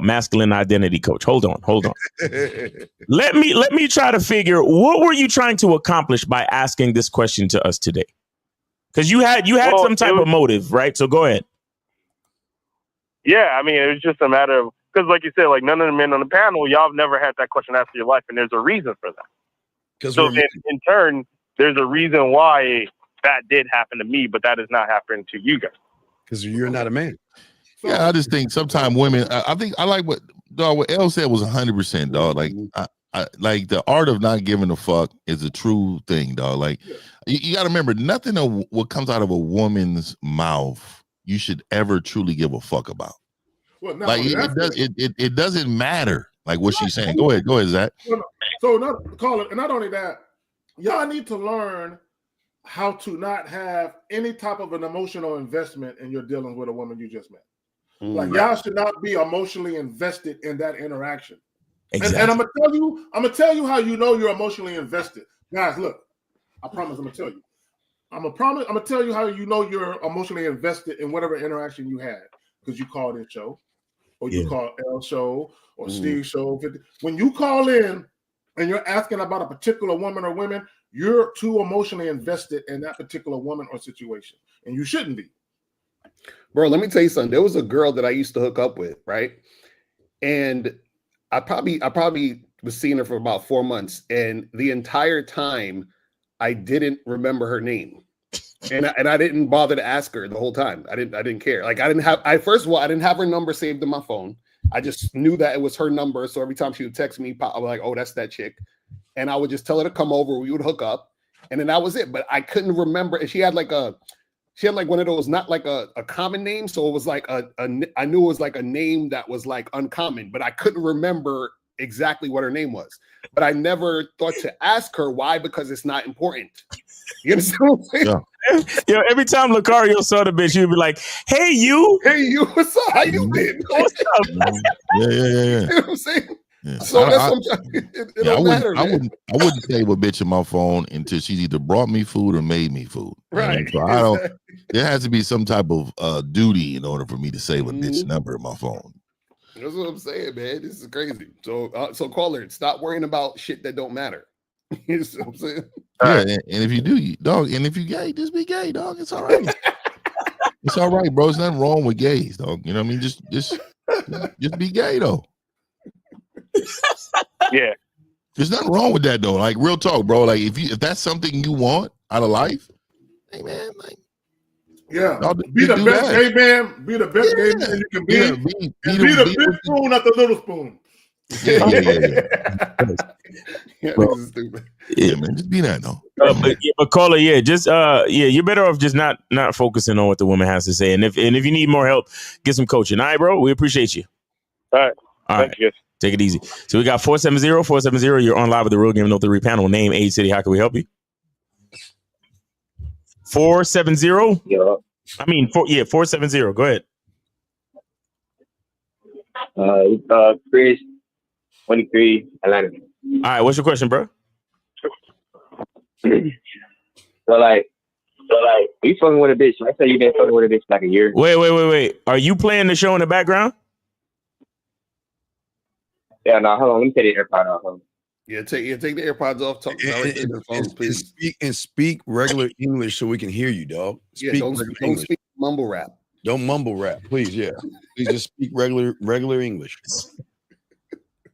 masculine identity coach. Hold on. Let me try to figure what were you trying to accomplish by asking this question to us today? Because you had some type of motive, right? So go ahead. Yeah, I mean, it was just a matter of because, like you said, like none of the men on the panel, y'all have never had that question asked in your life, and there's a reason for that. So in turn, there's a reason why that did happen to me, but that is not happening to you guys. Because you're not a man. Yeah, I just think sometimes women. I think I like what Elle said was 100%, dog. Like I like the art of not giving a fuck is a true thing, dog. Like you got to remember, nothing of what comes out of a woman's mouth you should ever truly give a fuck about. Well, like it doesn't matter like what she's saying. Go ahead, Zach. So not call it, and not only that, y'all need to learn how to not have any type of an emotional investment in your dealings with a woman you just met. Like y'all should not be emotionally invested in that interaction. Exactly. And I'm gonna tell you how you know you're emotionally invested. Guys, look, I promise I'm gonna tell you. I'm gonna tell you how you know you're emotionally invested in whatever interaction you had because you called in show, or you called L show, or Steve show. When you call in and you're asking about a particular woman or women, you're too emotionally invested in that particular woman or situation, and you shouldn't be. Bro, let me tell you something. There was a girl that I used to hook up with, right? And I probably was seeing her for about 4 months, and the entire time I didn't remember her name, and I didn't bother to ask her the whole time. I didn't care. Like first of all, I didn't have her number saved in my phone. I just knew that it was her number, so every time she would text me, I was like, "Oh, that's that chick," and I would just tell her to come over. We would hook up, and then that was it. But I couldn't remember. And she had like one of those, not like a common name, so it was like I knew it was like a name that was like uncommon, but I couldn't remember exactly what her name was. But I never thought to ask her why, because it's not important. You understand what I'm saying? Yeah. Yo, every time Lucario saw the bitch, he'd be like, "Hey you, what's up? How you been? What's up?" Yeah. You know what I'm saying? Yeah. So it don't matter. I wouldn't save a bitch in my phone until she's either brought me food or made me food. Right. So I don't. There has to be some type of duty in order for me to save a bitch number in my phone. That's what I'm saying, man. This is crazy. So caller, stop worrying about shit that don't matter. You know what I'm saying? Yeah, and if you do, dog, and if you gay, just be gay, dog. It's all right. It's all right, bro. There's nothing wrong with gays, dog. You know what I mean? Just be gay, though. Yeah. There's nothing wrong with that, though. Like, real talk, bro. Like, if that's something you want out of life, hey, man, like, yeah, be the best gay man. Be the best gay man you can be. Yeah, be the big spoon at the little spoon. Yeah, stupid. Yeah, man, just be that though. But caller, you're better off just not focusing on what the woman has to say. And if you need more help, get some coaching. All right, bro. We appreciate you. All right. Thank you. Take it easy. So we got 470-470. You're on live with the Real Game No 3 panel. Name, age, city. How can we help you? 470. Yeah. I mean, 470. Go ahead. Chris, 23, Atlanta. All right, what's your question, bro? So you fucking with a bitch. I say you've been fucking with a bitch like a year. Wait. Are you playing the show in the background? Yeah, no, hold on. Let me take the AirPod off. Yeah, take the AirPods off. Talk the phone, please. Speak regular English so we can hear you, dog. Don't speak mumble rap. Don't mumble rap, please. Yeah, please just speak regular English.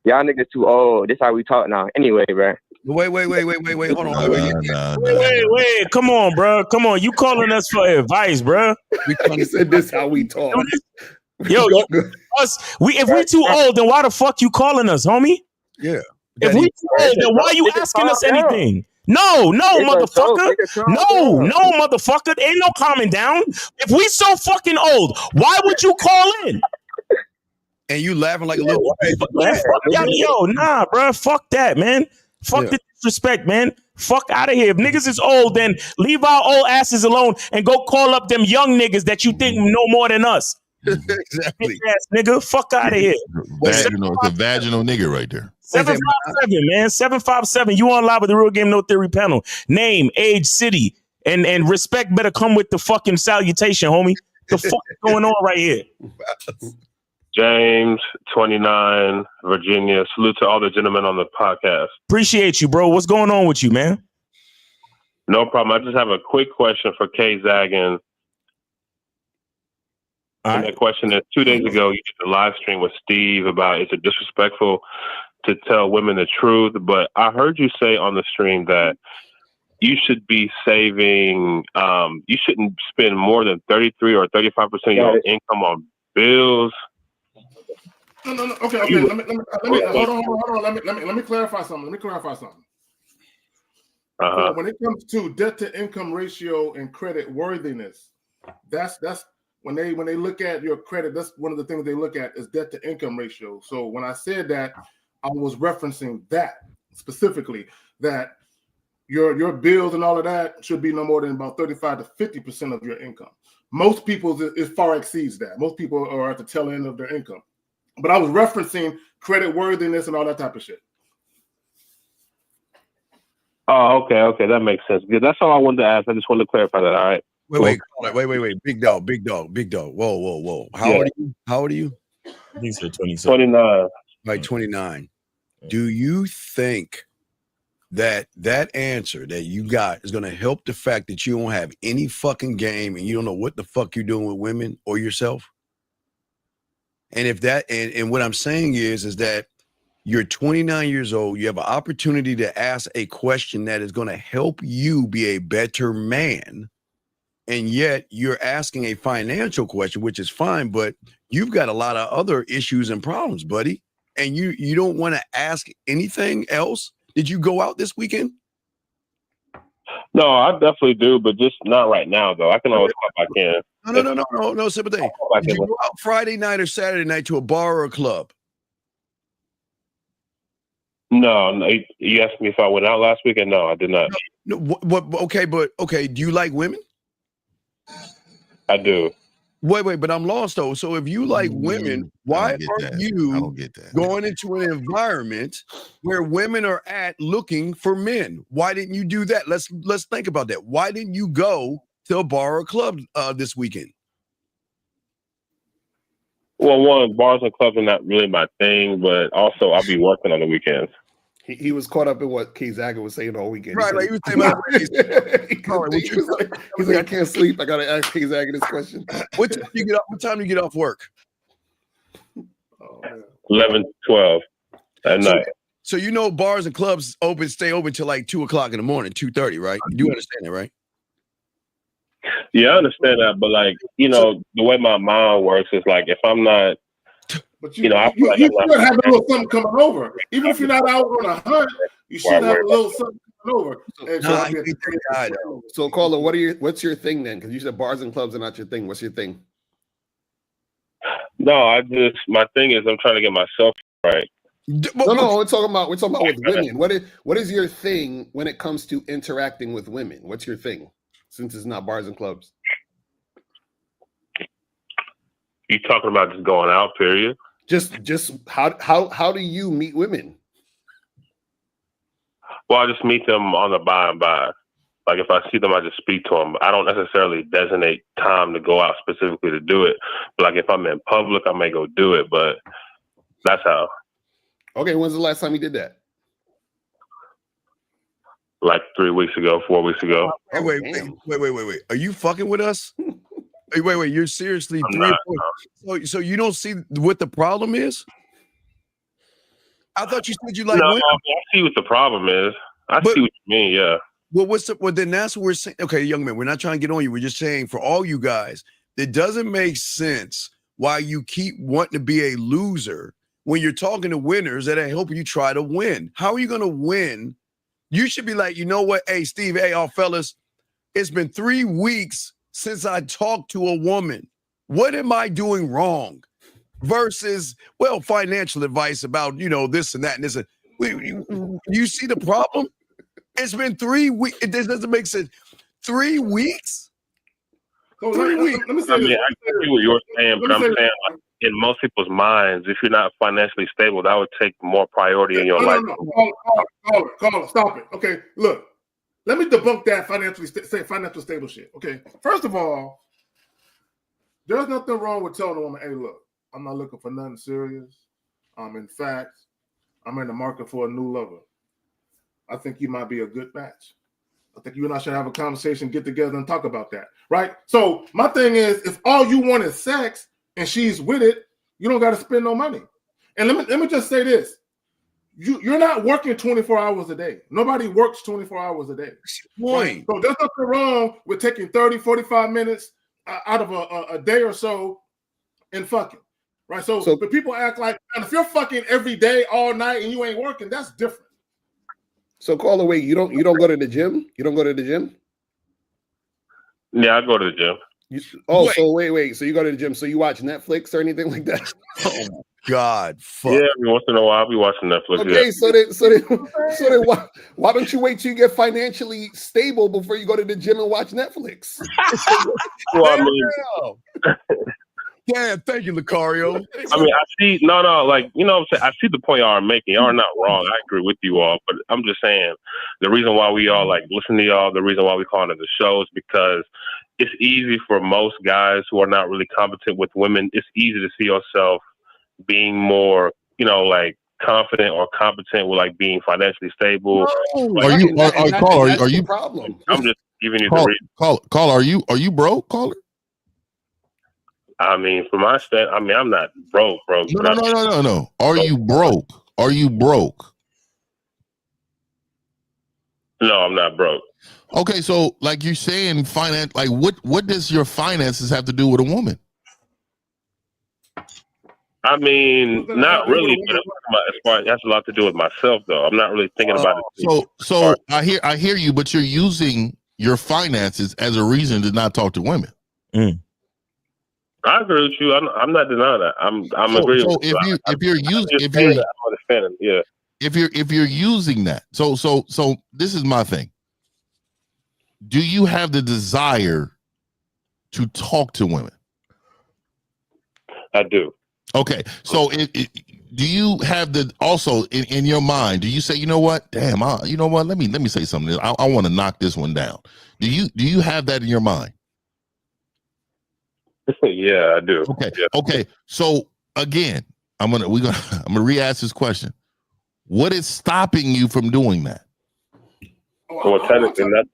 Y'all niggas too old. This how we talk now. Anyway, bro. Wait. Hold on. Wait. Come on, bro. Come on. You calling us for advice, bro? He said this how we talk. Yo, if we too old, then why the fuck you calling us, homie? Yeah. If we too old, then why you asking us anything? No, motherfucker. No, motherfucker. Ain't no calming down. If we so fucking old, why would you call in? And you laughing like a little baby. Yo, nah, bro. Fuck that, man. Fuck the disrespect, man. Fuck out of here. If niggas is old, then leave our old asses alone and go call up them young niggas that you think know more than us. Exactly. Ass nigga, fuck out of here. It's a vaginal nigga right there. 757, man. 757. You on live with the Real Game No Theory panel. Name, age, city, and respect better come with the fucking salutation, homie. The fuck is going on right here? James, 29, Virginia. Salute to all the gentlemen on the podcast. Appreciate you, bro. What's going on with you, man? No problem. I just have a quick question for K Zaggin. And that question is, 2 days ago, you did a live stream with Steve about is it disrespectful to tell women the truth? But I heard you say on the stream that you should be saving, you shouldn't spend more than 33 or 35% of your income on bills. No. Okay. Let me hold on. Let me clarify something. So when it comes to debt to income ratio and credit worthiness, that's when they look at your credit, that's one of the things they look at is debt to income ratio. So when I said that, I was referencing that specifically, that your bills and all of that should be no more than about 35 to 50% of your income. Most people, it far exceeds that. Most people are at the tail end of their income. But I was referencing credit worthiness and all that type of shit. Oh, okay. That makes sense. Good. That's all I wanted to ask. I just wanted to clarify that. All right. Wait. Big dog. Whoa. How old are you? He's 27. 29. Right, 29. Do you think that answer that you got is going to help the fact that you don't have any fucking game and you don't know what the fuck you're doing with women or yourself? And if that, and what I'm saying is that you're 29 years old, you have an opportunity to ask a question that is going to help you be a better man. And yet you're asking a financial question, which is fine, but you've got a lot of other issues and problems, buddy. And you don't want to ask anything else. Did you go out this weekend? No, I definitely do, but just not right now, though. I can always come back in. No, simple thing. Did you go out Friday night or Saturday night to a bar or a club? No. You asked me if I went out last weekend. No, I did not. No. Okay. Do you like women? I do. Wait, but I'm lost though. So if you like women, why aren't you going into an environment where women are at looking for men? Why didn't you do that? Let's think about that. Why didn't you go to a bar or club this weekend? Well, one, bars and clubs are not really my thing, but also I'll be working on the weekends. He was caught up in what K Zaggin was saying all weekend. Right. He was saying about he's like, I can't sleep. I gotta ask K Zaggin this question. What time do you get off work? 11, 12 at night. So you know bars and clubs stay open till like 2:00 in the morning, 2:30, right? You do understand that, right? Yeah, I understand that, but like, the way my mind works is like if I'm not, but I feel like you should have a little something coming over. Even if you're not out on a hunt, you should have a little something coming over. So Carla, what's your thing then? Because you said bars and clubs are not your thing. What's your thing? No, my thing is I'm trying to get myself right. No, we're talking about with women. What is your thing when it comes to interacting with women? What's your thing? Since it's not bars and clubs. You talking about just going out, period? Just how do you meet women? Well, I just meet them on the by and by. Like if I see them, I just speak to them. I don't necessarily designate time to go out specifically to do it. But like if I'm in public, I may go do it. But that's how. Okay, when's the last time you did that? Like 3 weeks ago, 4 weeks ago. Wait. Are you fucking with us? Wait. You're seriously 3 or 4. So you don't see what the problem is? I thought you said you like women. I see what the problem is. I see what you mean. Yeah. Well, well, then that's what we're saying. Okay, young man, we're not trying to get on you. We're just saying for all you guys, it doesn't make sense why you keep wanting to be a loser when you're talking to winners that I hope you try to win. How are you going to win? You should be like, you know what? Hey, Steve, hey, all fellas, it's been 3 weeks since I talked to a woman. What am I doing wrong? Versus, well, financial advice about, this and that and this. You see the problem? It's been 3 weeks. This doesn't make sense. 3 weeks? 3 weeks. I mean, I see what you're saying, but I'm saying, like, in most people's minds, if you're not financially stable, that would take more priority in your life. Caller, stop it. Okay, look, let me debunk that financial stable shit. Okay, first of all, there's nothing wrong with telling a woman, hey, look, I'm not looking for nothing serious. In fact, I'm in the market for a new lover. I think you might be a good match. I think you and I should have a conversation, get together and talk about that, right? So my thing is, if all you want is sex and she's with it, you don't got to spend no money. And let me just say this. You're not working 24 hours a day. Nobody works 24 hours a day. Right? So there's nothing wrong with taking 30, 45 minutes out of a day or so and fucking, right? So but people act like, and if you're fucking every day, all night, and you ain't working, that's different. So, caller, wait, you don't go to the gym? You don't go to the gym? Yeah, I go to the gym. So wait. So you go to the gym? So you watch Netflix or anything like that? Oh my God! Fuck. Yeah, every once in a while I'll be watching Netflix. Okay, yeah. so then, why don't you wait till you get financially stable before you go to the gym and watch Netflix? Well, I mean, yeah, thank you, Lucario. I mean, I see, like, you know what I'm saying? I see the point y'all are making. Y'all are not wrong. I agree with you all, but I'm just saying the reason why we all like listen to y'all, the reason why we call it the show is because it's easy for most guys who are not really competent with women. It's easy to see yourself being more, like confident or competent with like being financially stable. No. Are you problem? I'm just giving you the reason. Call. Are you broke, caller? I mean, from my stand, I mean, I'm not broke. No. Are you broke? Are you broke? No, I'm not broke. Okay, so like you're saying, finance. Like, what does your finances have to do with a woman? I mean, not really, but as far that's a lot to do with myself, though. I'm not really thinking about it. So I hear you, but you're using your finances as a reason to not talk to women. I agree with you. I'm not denying that. I'm agreeing. So with you. if you're using that, so this is my thing. Do you have the desire to talk to women? I do. Okay, so do you have the also in your mind? Do you say, you know what? Damn, you know what? Let me say something. I want to knock this one down. Do you have that in your mind? Yeah, I do. Okay. Yeah. Okay. So again, I'm gonna re-ask this question. What is stopping you from doing that? Well, technically nothing.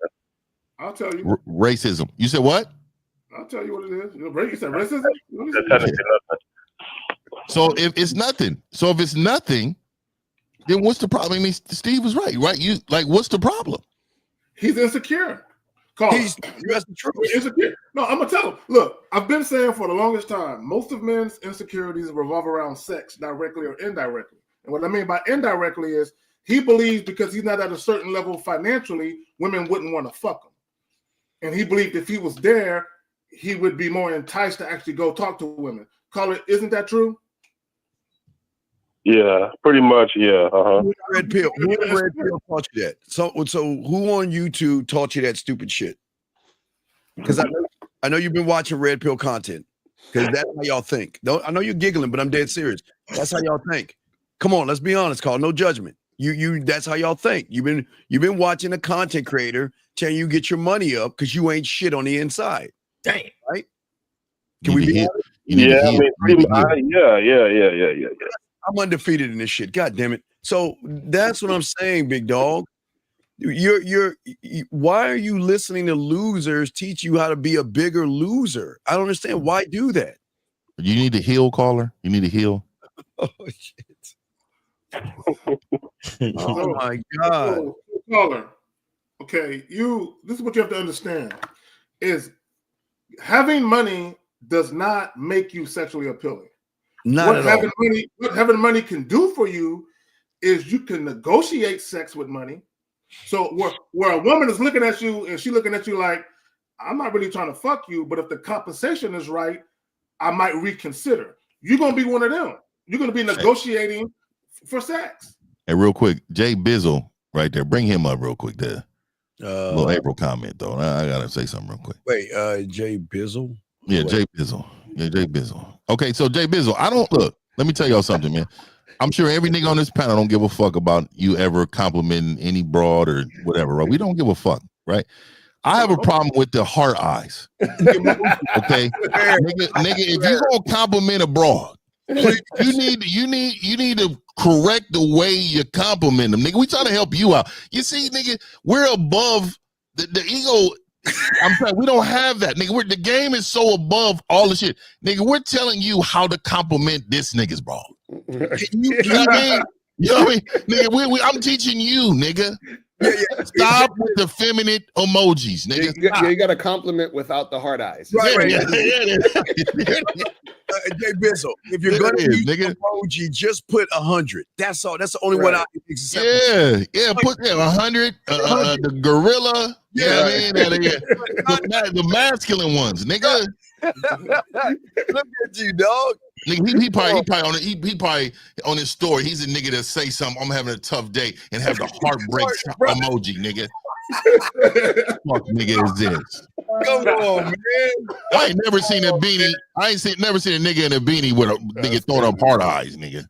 I'll tell you. Racism. You said what? I'll tell you what it is. You said racism? Technically nothing. So if it's nothing, then what's the problem? I mean, Steve was right? You like, what's the problem? He's insecure. That's the truth. Insecure. No, I'm gonna tell him. Look, I've been saying for the longest time, most of men's insecurities revolve around sex, directly or indirectly. And what I mean by indirectly is he believes because he's not at a certain level financially, women wouldn't want to fuck him. And he believed if he was there, he would be more enticed to actually go talk to women. Caller, isn't that true? Yeah, pretty much. Yeah. Red pill. Who red pill taught you that? So who on YouTube taught you that stupid shit? Because I know you've been watching red pill content. Because that's how y'all think. I know you're giggling, but I'm dead serious. That's how y'all think. Come on, let's be honest, Carl. No judgment. You that's how y'all think. You've been watching a content creator telling you get your money up because you ain't shit on the inside. Damn. Right? Can we be honest? Yeah, yeah. I'm undefeated in this shit. God damn it. So that's what I'm saying, big dog. Why are you listening to losers teach you how to be a bigger loser? I don't understand. Why do that? You need to heal, caller. You need to heal. Oh shit. Oh my God. caller. Okay, this is what you have to understand: is having money does not make you sexually appealing. Not at all. What having money can do for you is you can negotiate sex with money. So where a woman is looking at you and she's looking at you like, I'm not really trying to fuck you, but if the compensation is right, I might reconsider. You're gonna be one of them. You're gonna be negotiating for sex. Hey, real quick, Jay Bizzle right there. Bring him up real quick there. Little April comment though. I gotta say something real quick. Wait, Jay Bizzle? Yeah, Jay Bizzle. Yeah, Jay Bizzle. Okay, so Jay Bizzle, let me tell y'all something, man. I'm sure every nigga on this panel don't give a fuck about you ever complimenting any broad or whatever, right? We don't give a fuck, right? I have a problem with the heart eyes. Okay, nigga, if you gonna compliment a broad, you need to correct the way you compliment them, nigga. We trying to help you out. You see, nigga, we're above the ego. I'm saying we don't have that, nigga. The game is so above all the shit, nigga. We're telling you how to compliment this nigga's broad. You know what I mean? You know what I mean, nigga? I'm teaching you, nigga. Stop with the feminine emojis, nigga. You got to compliment without the hard eyes. Right. Jay Bizzle, if you're going to use emoji, just put 100. That's all. That's the only one I can accept. Yeah. Put 100. The gorilla. Yeah, the masculine ones, nigga. Look at you, dog. Nigga, he probably on his story. He's a nigga that say something. I'm having a tough day and have the heartbreak emoji, nigga. Fuck nigga is this? Come on, man. I ain't never seen a beanie. Never seen a nigga in a beanie with a nigga throwing up hard eyes, nigga.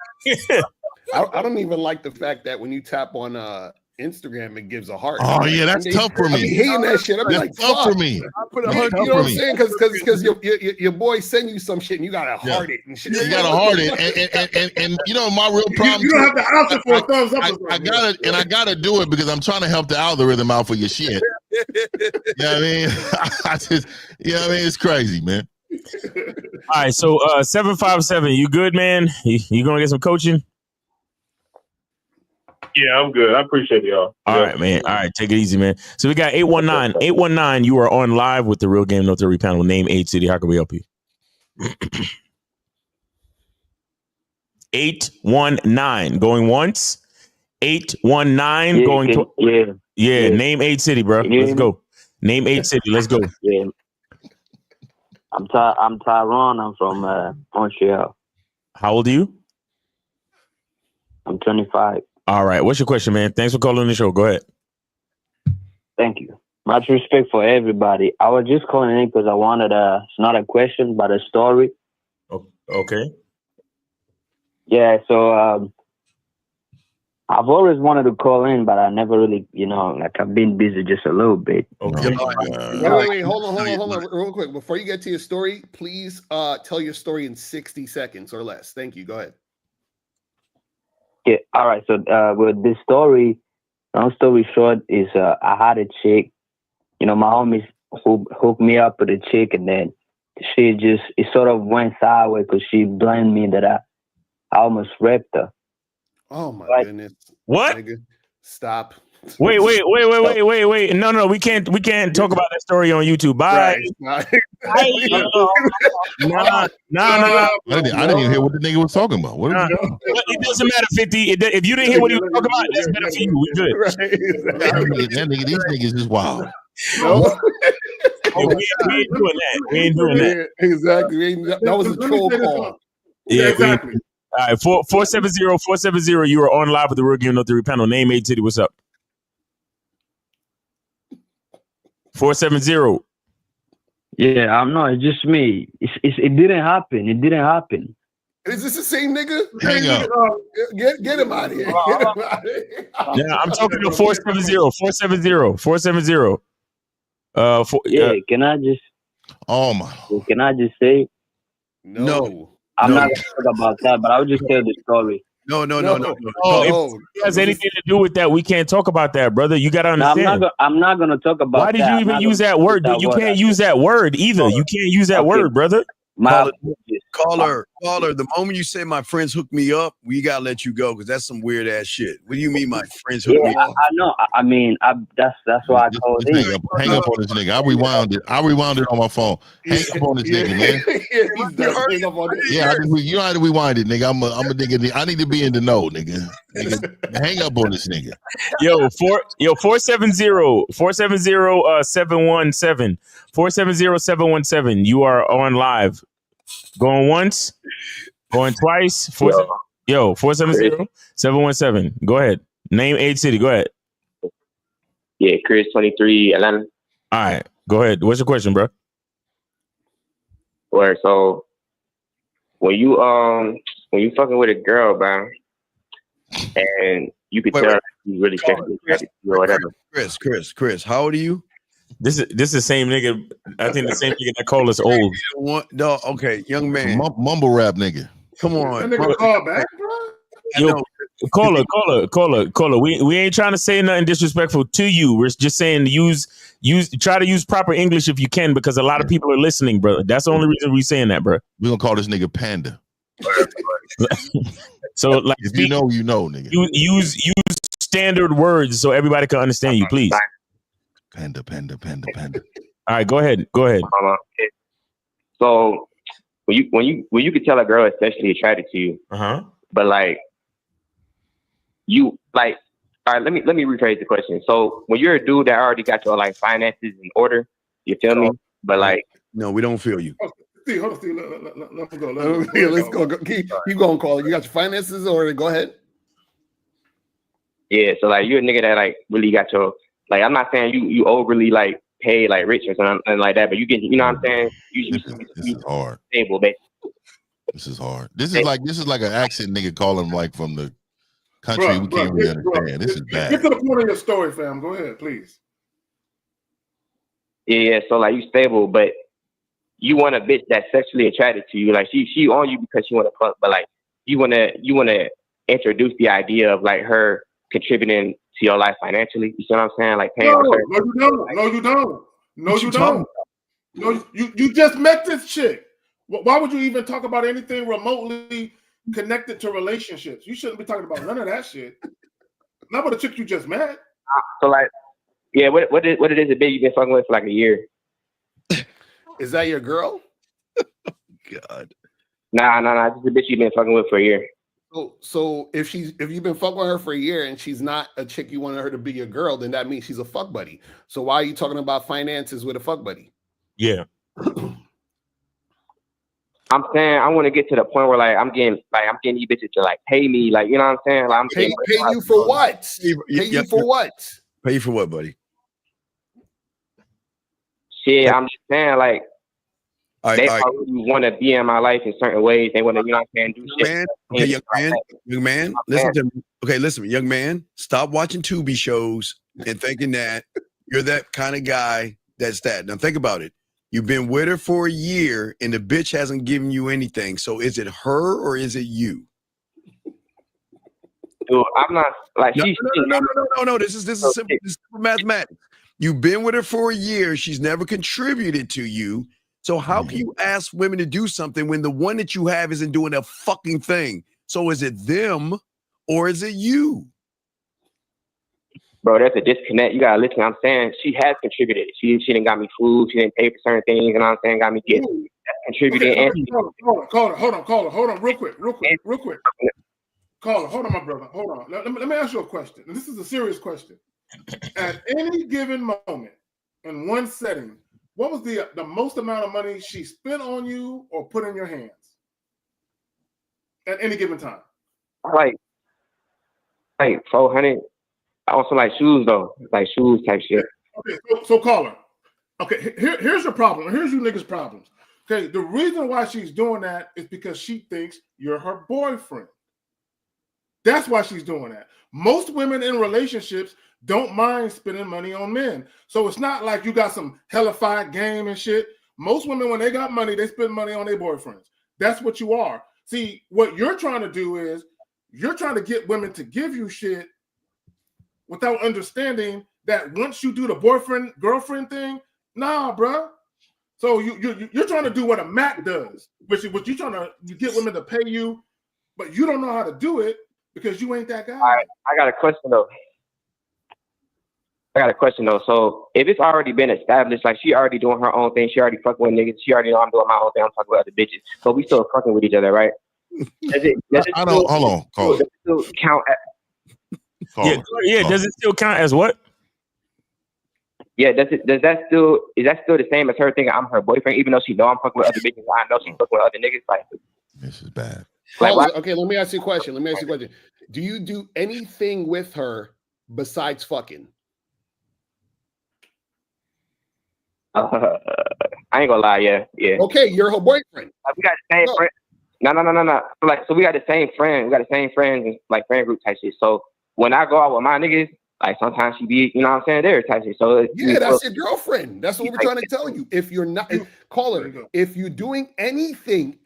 I don't even like the fact that when you tap on Instagram, it gives a heart. Oh yeah, that's tough for me. I be hating that shit. I'm like, tough for me. I put 100. You know what I'm saying? Because your boy send you some shit and you gotta heart it and shit. You gotta heart it, and you know my real problem. You don't have the option for a thumbs up. I gotta do it because I'm trying to help the algorithm out for your shit. You know what I mean? It's crazy, man. All right, so 757, you good, man? You gonna get some coaching? Yeah, I'm good. I appreciate y'all. All right, man. All right, take it easy, man. So we got 819. 819, you are on live with the Real Game No Theory panel. Name 8 City. How can we help you? 819. Going once. 819 going to yeah. Name 8 City, bro. Let's go. Name 8 City. Let's go. Yeah. I'm Tyrone. I'm from Montreal. How old are you? I'm 25. All right. What's your question, man? Thanks for calling the show. Go ahead. Thank you. Much respect for everybody. I was just calling in because I wanted it's not a question, but a story. Okay. Yeah. So I've always wanted to call in, but I never really, I've been busy just a little bit. Okay. Wait. Hold on. Real quick. Before you get to your story, please tell your story in 60 seconds or less. Thank you. Go ahead. Yeah, all right. So with this story, long story short, is I had a chick. My homies hooked me up with a chick, and then it sort of went sideways because she blamed me that I almost raped her. Oh my goodness! What? Nigga, stop. Wait. No, we can't talk about that story on YouTube. Bye. Right. Nah. I didn't even hear what the nigga was talking about. What it doesn't matter, 50. If you didn't hear what he was talking about, that's better for you. We good. Right. These niggas is wild. No. We ain't doing that. We ain't doing that. Exactly. That was a troll call. Yeah, exactly. All right, 470, you are on live with the Real Game No Theory panel. Name 8 City. What's up? 470. Yeah, I'm not. It's just me. It didn't happen. It didn't happen. Is this the same nigga? Hang up. Get him out of here. Get him out of here. Yeah, I'm talking to 470. Can I just? Oh my. Can I just say? No. I'm not going to talk about that, but I'll just tell the story. No. If it has anything to do with that, we can't talk about that, brother. You got to understand. I'm not going to talk about that. Why did you even use that word? You can't use that word either. You can't use that word, brother. Caller, Caller, the moment you say my friends hook me up, we gotta let you go because that's some weird ass shit. What do you mean my friends hook me up? I know. I mean, that's why I called in. Hang up on this nigga. I rewound it on my phone. Hang up on this nigga, man. He's done. Hang up on it. Yeah, you know how to rewind it, nigga. I'm a nigga. I need to be in the know, nigga. Hang up on this nigga. Yo, 470-717. 470-717. You are on live. Going once, going twice. 470-717. Go ahead. Name, age, city. Go ahead. Yeah, Chris, 23, Atlanta. All right, go ahead. What's your question, bro? Where so when you fucking with a girl, bro, and you could tell you really sexually attracted to you or whatever. Chris, how old are you? This is the same nigga. I think the same nigga that called us old. No, okay, young man. Mumble rap nigga. Come on. That nigga call back, bro. Yo, caller. We ain't trying to say nothing disrespectful to you. We're just saying try to use proper English if you can, because a lot of people are listening, brother. That's the only reason we saying that, bro. We gonna call this nigga Panda. So, like, if you know, nigga. Use standard words so everybody can understand you, please. Panda. All right, go ahead. So when you could tell a girl is sexually attracted to you, but like you like, all right, let me rephrase the question. So when you're a dude that already got your like finances in order, you feel me? But like, no, we don't feel you. Steve, hold on, Steve. Let me go. Let's go. Keep going, caller. You got your finances in order. Go ahead. Yeah, so like you're a nigga that like really got your, like, I'm not saying you overly like pay like rich or something like that, but you get, you know what I'm saying? This is hard. Stable, basically. This is hard. This is like an accent nigga calling like from the country we can't really understand. This is bad. Get to the point of your story, fam. Go ahead, please. Yeah, so like you stable, but you want a bitch that's sexually attracted to you. Like she on you because she want to fuck, but like you wanna introduce the idea of like her contributing to your life financially. You see what I'm saying? Like paying for her. No, you don't. No, you just met this chick. Why would you even talk about anything remotely connected to relationships? You shouldn't be talking about none of that shit. Not with a chick you just met. So like, yeah, what it is a bitch you've been fucking with for like a year? Is that your girl? God. Nah. This is a bitch you've been fucking with for a year. So if you've been fucking with her for a year and she's not a chick you wanted her to be your girl, then that means she's a fuck buddy. So why are you talking about finances with a fuck buddy? Yeah. I'm saying I want to get to the point where like I'm getting these bitches to like pay me, like, you know what I'm saying? Like pay you for what? Pay you for what? Pay you for what, buddy? Shit, I'm just saying like they probably want to be in my life in certain ways. They want to, you know what I'm saying, do shit. Okay, young man, listen to me. Okay, listen, young man, stop watching Tubi shows and thinking that you're that kind of guy that's that. Now think about it. You've been with her for a year and the bitch hasn't given you anything. So is it her or is it you? Dude, I'm not like No. This is simple mathematics. You've been with her for a year. She's never contributed to you. So how can you ask women to do something when the one that you have isn't doing a fucking thing? So is it them or is it you? Bro, that's a disconnect. You gotta listen. I'm saying she has contributed. She didn't got me food. She didn't pay for certain things. You know what I'm saying? Got me get contributed. Okay, hold on, real quick. Caller, hold on, my brother. Hold on. Let me ask you a question. And this is a serious question. At any given moment, in one setting, what was the most amount of money she spent on you or put in your hands at any given time? Like 400. Also like shoes though, like shoes type shit. Okay, so caller. Okay, here's your problem. Here's you niggas' problems. Okay, the reason why she's doing that is because she thinks you're her boyfriend. That's why she's doing that. Most women in relationships don't mind spending money on men. So it's not like you got some hellified game and shit. Most women, when they got money, they spend money on their boyfriends. That's what you are. See, what you're trying to do is you're trying to get women to give you shit without understanding that once you do the boyfriend, girlfriend thing, nah, bruh. So you're trying to do what a Mac does, which you're trying to get women to pay you, but you don't know how to do it because you ain't that guy. All right, I got a question though. So if it's already been established, like she already doing her own thing, she already fucking with niggas, she already know I'm doing my own thing, I'm talking with other bitches, but we still fucking with each other, right? Does it hold on, Cole. Does it still count? Yeah. Does it still count as what? Yeah, is that still the same as her thinking I'm her boyfriend, even though she know I'm fucking with other bitches? I know she's fucking with other niggas. Like, this is bad. Like, okay, let me ask you a question. Do you do anything with her besides fucking? I ain't gonna lie, yeah. Okay, you're her boyfriend. Like, we got the same friend. No. Like, so we got the same friend. We got the same friends, like friend group type shit. So when I go out with my niggas, like sometimes she be, you know what I'm saying, there type shit. So yeah, that's your girlfriend. That's what we're trying to tell you. If you're not, caller, if you're doing anything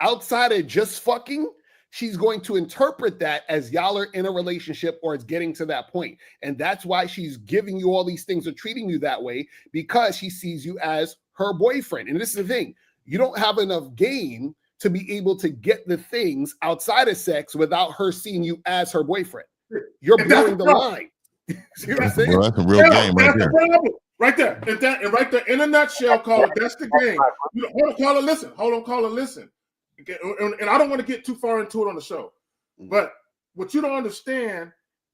outside of just fucking, she's going to interpret that as y'all are in a relationship or it's getting to that point. And that's why she's giving you all these things or treating you that way, because she sees you as her boyfriend. And this is the thing. You don't have enough game to be able to get the things outside of sex without her seeing you as her boyfriend. You're blurring the line. See what I'm saying? Well, that's a real game right there. Right there. Right there. In a nutshell, caller, that's the game. Hold on, caller, listen. And I don't want to get too far into it on the show. But what you don't understand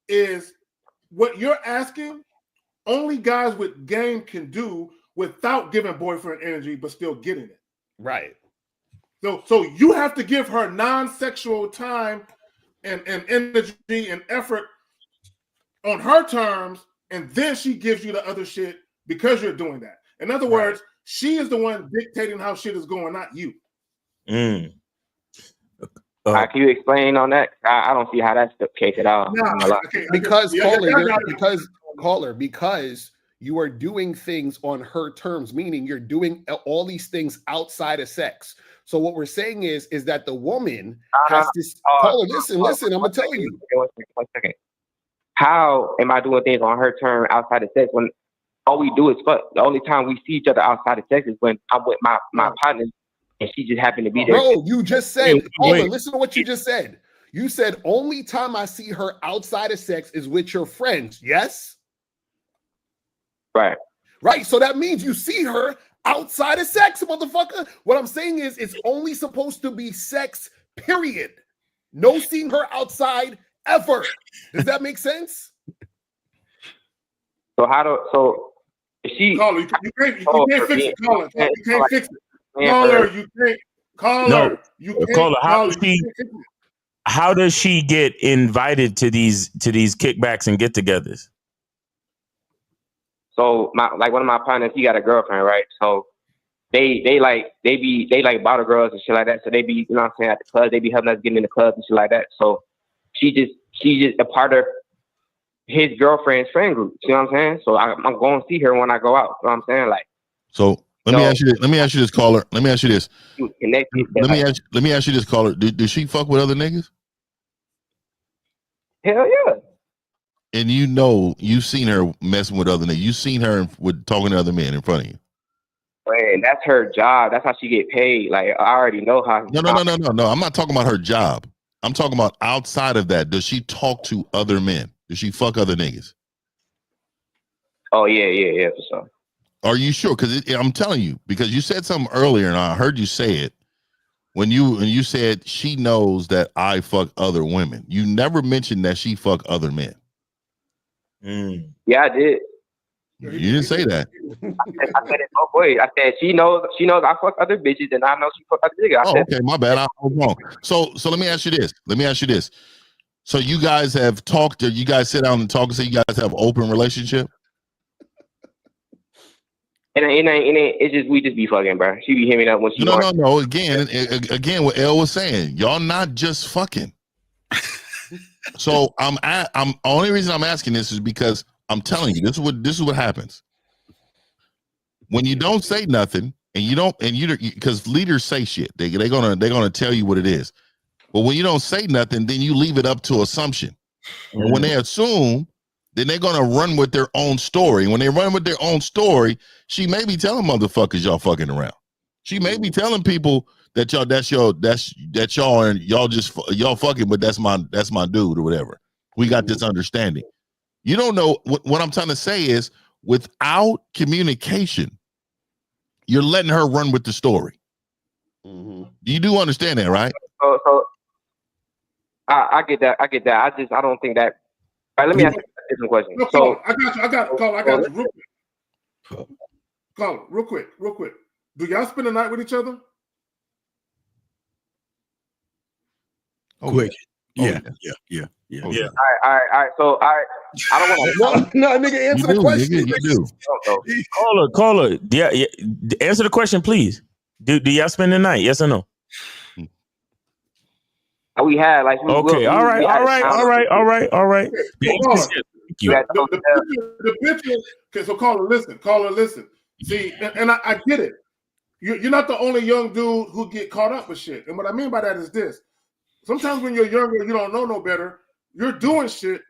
is what you're asking, only guys with game can do without giving boyfriend energy, but still getting it. Right. So you have to give her non-sexual time and energy and effort on her terms, and then she gives you the other shit because you're doing that. In other words, she is the one dictating how shit is going, not you. Can you explain on that? I don't see how that's the case at all. Because you are doing things on her terms, meaning you're doing all these things outside of sex. So what we're saying is that the woman has to caller. Listen. I'm gonna tell you. One second. How am I doing things on her term outside of sex when all we do is fuck? The only time we see each other outside of sex is when I'm with my partner and she just happened to be there. Bro, you just said. Listen to what you just said. You said only time I see her outside of sex is with your friends. Yes. Right. So that means you see her outside of sex, motherfucker. What I'm saying is it's only supposed to be sex, period. No seeing her outside ever. Does that make sense? So she caller, you can't fix it, caller. You can't fix it. Caller, you can't. Caller, you can't. Caller, how does she get invited to these kickbacks and get-togethers? So one of my partners, he got a girlfriend, right? So they like bottle girls and shit like that. So they be, you know what I'm saying, at the club, they be helping us get in the clubs and shit like that. So she's just a part of his girlfriend's friend group. You know what I'm saying? So I'm going to see her when I go out. You know what I'm saying? Like, so let me ask you this, caller. Let me ask you this. Let me ask you this, caller. Does she fuck with other niggas? Hell yeah. And you've seen her messing with other niggas. You've seen her with talking to other men in front of you. Man, that's her job. That's how she get paid. Like, I already know how. No. I'm not talking about her job. I'm talking about outside of that. Does she talk to other men? Does she fuck other niggas? Oh yeah, for sure. Are you sure? Because I'm telling you, because you said something earlier, and I heard you say it when you said she knows that I fuck other women. You never mentioned that she fuck other men. Yeah, I did. You didn't say that. I said it both ways. I said she knows I fuck other bitches, and I know she fuck other niggas. Okay, my bad. I was wrong. So let me ask you this. So you guys have talked, or you guys sit down and talk and say you guys have open relationship? It's just we just be fucking, bro. She be hitting me up when she No. Again, what Elle was saying, y'all not just fucking. So I'm only reason I'm asking this is because I'm telling you, this is what happens when you don't say nothing, because leaders say shit. They're gonna tell you what it is. But when you don't say nothing, then you leave it up to assumption. And when they assume, then they're gonna run with their own story. When they run with their own story, she may be telling motherfuckers y'all fucking around. She may be telling people that y'all and y'all fucking, but that's my dude or whatever. We got this understanding. You don't know what I'm trying to say is, without communication, you're letting her run with the story. You do understand that, right? So I get that. I don't think that. All right, let me ask you a different question. No, So I got you. Real quick. Do y'all spend the night with each other? Quick. Yeah. All right. So I don't want to. No, nigga, answer the question. You do. Caller. Yeah. Answer the question, please. Do y'all spend the night? Yes or no? We had like. Okay. All right. The picture. Okay, so caller, listen. See, and I get it. You're not the only young dude who get caught up with shit. And what I mean by that is this. Sometimes when you're younger, you don't know no better. You're doing shit,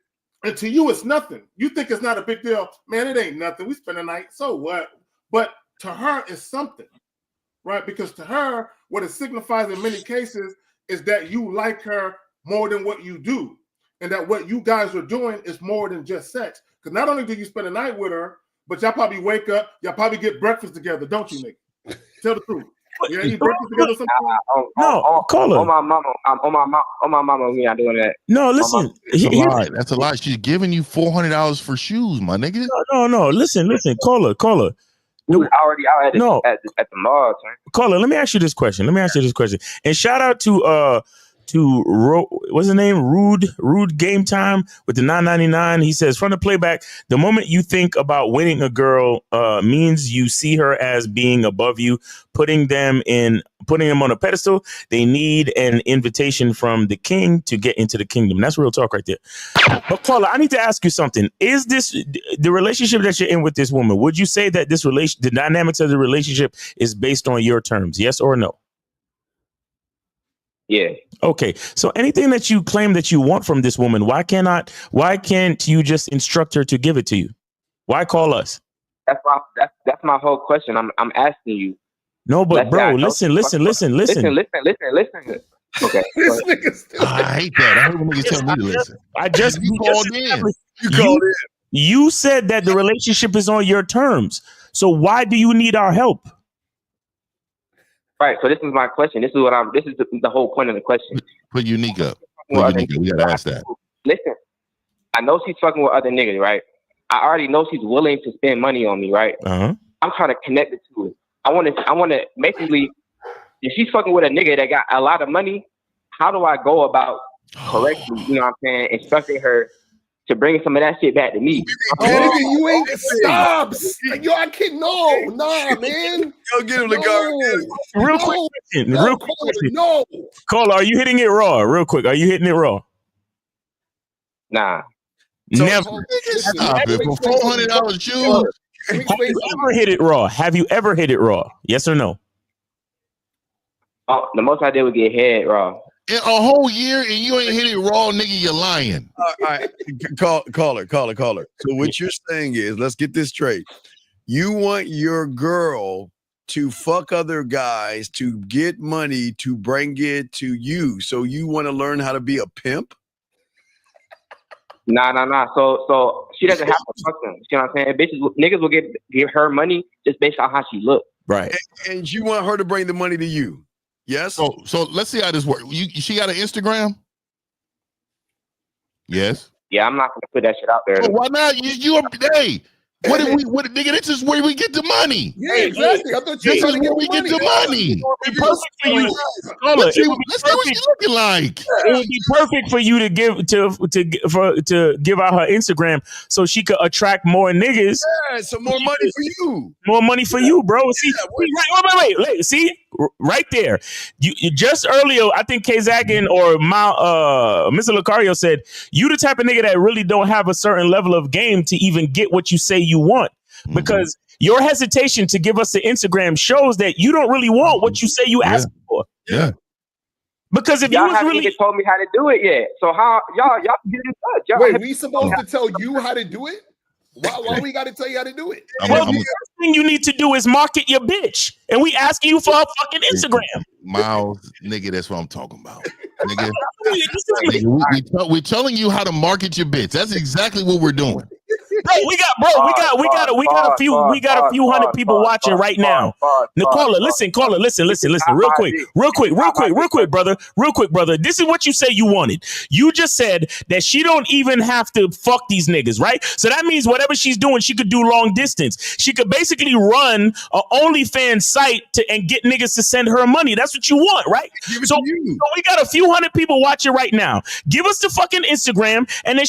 and to you, it's nothing. You think it's not a big deal. Man, it ain't nothing. We spend a night, so what? But to her, it's something, right? Because to her, what it signifies in many cases is that you like her more than what you do, and that what you guys are doing is more than just sex. Because not only do you spend a night with her, but y'all probably wake up, y'all probably get breakfast together, don't you, nigga? Tell the truth. Yeah, eat breakfast together sometimes. No, caller. On my mama, we not doing that. No, listen. That's a lie. She's giving you $400 for shoes, my nigga. No. Listen. Caller. We was already out at the mall, man. Caller, let me ask you this question. And shout out to what's his name? Rude Game Time with the $9.99. He says, from the playback, the moment you think about winning a girl means you see her as being above you, putting them on a pedestal. They need an invitation from the king to get into the kingdom. That's real talk right there. But caller, I need to ask you something. Is this the relationship that you're in with this woman? Would you say that the dynamics of the relationship is based on your terms? Yes or no? Yeah. Okay. So anything that you claim that you want from this woman, why can't you just instruct her to give it to you? Why call us? That's my whole question. I'm asking you. No, but bro, listen. Listen. Okay. I hate that. I hate when niggas tell me to listen. You called in. You said that the relationship is on your terms. So why do you need our help? Right. So this is my question. This is the whole point of the question. Put Unique up. We gotta ask that. Listen, I know she's fucking with other niggas, right? I already know she's willing to spend money on me, right? Uh-huh. I'm trying to connect it to it. I want to basically, if she's fucking with a nigga that got a lot of money, how do I go about correctly, you know what I'm saying, instructing her to bring some of that shit back to me? You ain't stops. Yo, I can't. Nah, man. Yo, get him the guard. Real quick question. No. Caller, are you hitting it raw? Real quick, are you hitting it raw? Nah. Never. Stop it. For $400 shoes. Have you ever hit it raw? Have you ever hit it raw? Yes or no? Oh, the most I did was get head raw. In a whole year and you ain't hit it raw, nigga, you're lying. All right. Caller. So what you're saying is, let's get this straight. You want your girl to fuck other guys to get money to bring it to you. So you want to learn how to be a pimp? Nah. So she doesn't have to fuck them. You know what I'm saying? Niggas will give her money just based on how she looks. Right. And you want her to bring the money to you. Yes. So let's see how this works. She got an Instagram? Yes. Yeah, I'm not gonna put that shit out there. Well, why not? What nigga? This is where we get the money. Yeah, exactly. I thought you were trying to get we get the money. Let's see what she's looking like. It would be perfect for you to give out her Instagram so she could attract more niggas. Yeah, so more money for you. More money for you, bro. See, wait. See, right there. You just earlier, I think K-Zaggin or Mr. Lucario said, you the type of nigga that really don't have a certain level of game to even get what you say you want. Because your hesitation to give us the Instagram shows that you don't really want what you say you ask for. Yeah. Because if y'all you was haven't really even told me how to do it yet, so how y'all get in touch? Y'all Wait, we supposed to tell you how to do it? Why we got to tell you how to do it? Well, the first thing you need to do is market your bitch, and we asking you for her fucking Instagram. Miles, nigga, that's what I'm talking about. Nigga, we're telling you how to market your bitch. That's exactly what we're doing. We got a few hundred people watching right now. Caller, listen, real quick, brother. This is what you say you wanted. You just said that she don't even have to fuck these niggas, right? So that means whatever she's doing, she could do long distance. She could basically run a OnlyFans site and get niggas to send her money. That's what you want, right? So we got a few hundred people watching right now. Give us the fucking Instagram, and then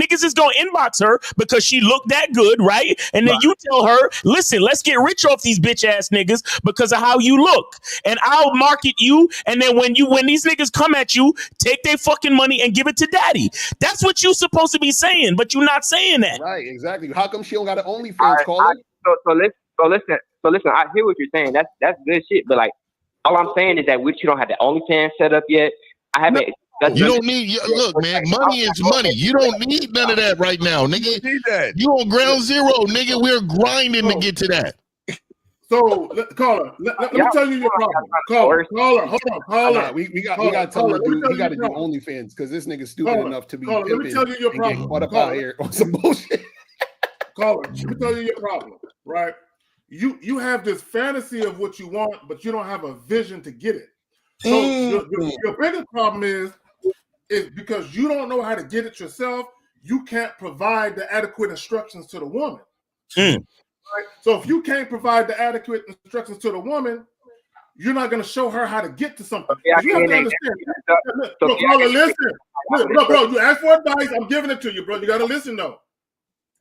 niggas is gonna inbox her because she looked that good, right? And then you tell her, listen, let's get rich off these bitch ass niggas because of how you look. And I'll market you. And then when these niggas come at you, take their fucking money and give it to daddy. That's what you're supposed to be saying, but you're not saying that. Right, exactly. How come she don't got an OnlyFans, caller? So listen. I hear what you're saying. That's good shit. But like, all I'm saying is that you don't have the OnlyFans set up yet. I haven't. You don't need. Look, man, money is money. You don't need none of that right now, nigga. You on ground zero, nigga. We're grinding to get to that. So, caller, let me tell you your problem. Caller, hold on, caller. We got to tell him he got to do OnlyFans because this nigga's stupid enough to be let me tell you your problem. Get caught up out here on some bullshit. Caller, let me tell you your problem, right? You have this fantasy of what you want, but you don't have a vision to get it. So your biggest problem is because you don't know how to get it yourself. You can't provide the adequate instructions to the woman. Right? So if you can't provide the adequate instructions to the woman, you're not going to show her how to get to something. You have to understand. Look, caller, listen. Look, bro, you ask for advice. I'm giving it to you, bro. You got to listen, though.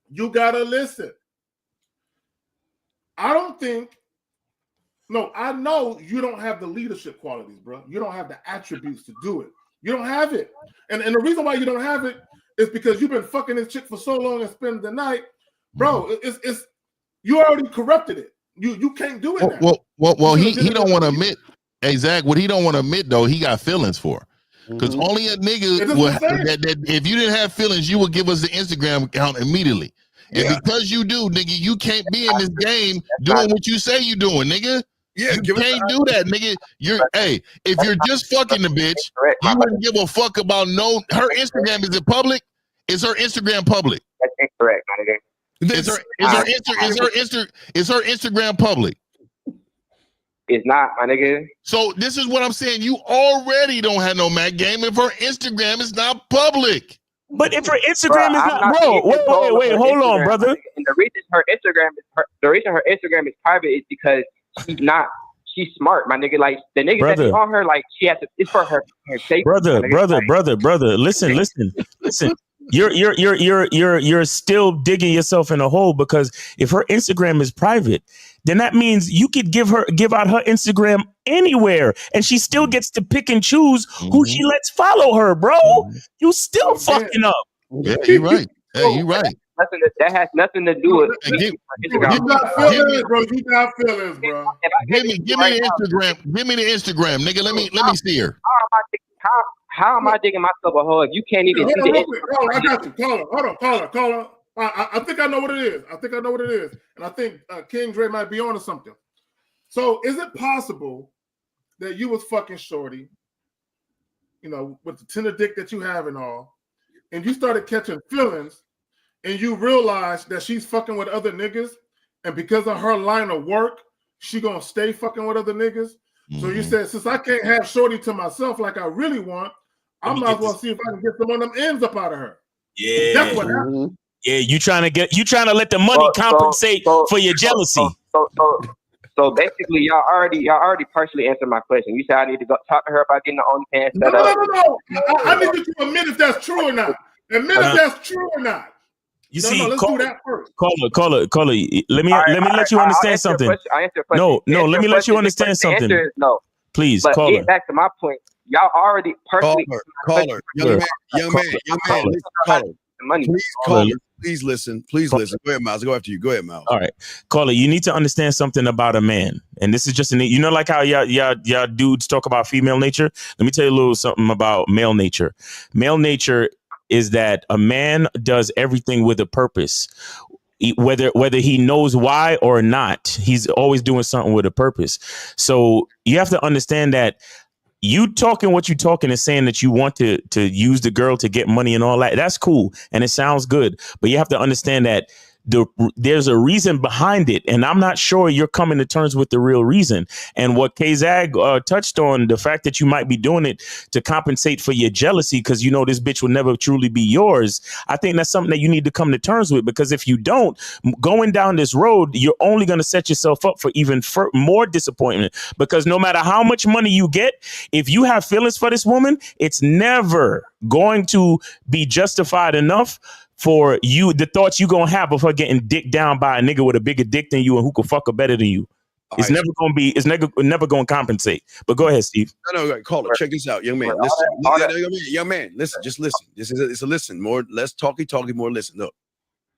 You got to listen. I know you don't have the leadership qualities, bro. You don't have the attributes to do it. You don't have it. And the reason why you don't have it is because you've been fucking this chick for so long and spending the night. Bro, it's you already corrupted it. You can't do it now. Well, he don't want to admit. Hey, Zach, what he don't want to admit, though, he got feelings for. Because only a nigga that if you didn't have feelings, you would give us the Instagram account immediately. And because you do, nigga, you can't be in this game doing what you say you doing, nigga. Yeah, you can't do that, nigga. If you're just fucking the bitch, you wouldn't give a fuck about her Instagram. Is it public? Is her Instagram public? That's incorrect, my nigga. Is her Instagram public? It's not, my nigga. So this is what I'm saying. You already don't have no Mac game if her Instagram is not public. But if her Instagram is not, bro, wait, hold on, brother. And the reason her Instagram is private is because she's smart, my nigga. Like the nigga that's on her, like she has to. It's for her safety. Brother. Listen. You're still digging yourself in a hole because if her Instagram is private, then that means you could give out her Instagram anywhere, and she still gets to pick and choose who she lets follow her, bro. You still fucking up. Yeah, you're right. Hey, you're right. That has nothing to do with. You got feelings, bro. You got feelings, bro. Give me the Instagram. Give me the Instagram, nigga. Let me see her. How am I digging myself a hole if you can't even see the Instagram? I got you. Caller. I think I know what it is. And I think King Dre might be onto something. So is it possible that you was fucking shorty, with the tender dick that you have and all, and you started catching feelings, and you realized that she's fucking with other niggas, and because of her line of work, she gonna stay fucking with other niggas? So you said, since I can't have shorty to myself like I really want, I might as well see if I can get some of them ends up out of her. Yeah, that's what happened. Yeah, you trying to let the money compensate for your jealousy. So basically, y'all already partially answered my question. You said I need to go talk to her about getting the OnlyFans set up. No. I need you to admit if that's true or not. If that's true or not. Let's do that first. Caller. Let me let you understand something. No, let me let you understand something. The answer is no. Please, but caller. Get back to my point. Y'all already partially Caller, young man, caller. money. Please, caller. Please listen. Please listen. Go ahead, Miles. Go after you. Go ahead, Miles. All right, caller. You need to understand something about a man, and this is just like how y'all dudes talk about female nature. Let me tell you a little something about male nature. Male nature is that a man does everything with a purpose. Whether he knows why or not, he's always doing something with a purpose. So you have to understand that you talking what you talking and saying that you want to use the girl to get money and all that. That's cool. And it sounds good. But you have to understand that there's a reason behind it. And I'm not sure you're coming to terms with the real reason. And what K-Zag touched on, the fact that you might be doing it to compensate for your jealousy because you know this bitch will never truly be yours. I think that's something that you need to come to terms with, because if you don't, going down this road, you're only going to set yourself up for even more disappointment, because no matter how much money you get, if you have feelings for this woman, it's never going to be justified enough for you, the thoughts you gonna have of her getting dicked down by a nigga with a bigger dick than you and who could fuck her better than you. It's never gonna be. It's never gonna compensate. But go ahead, Steve. No, call it. Check this out, young man. Listen, young man. Listen, just listen. It's a listen. More, less talky, more listen. Look,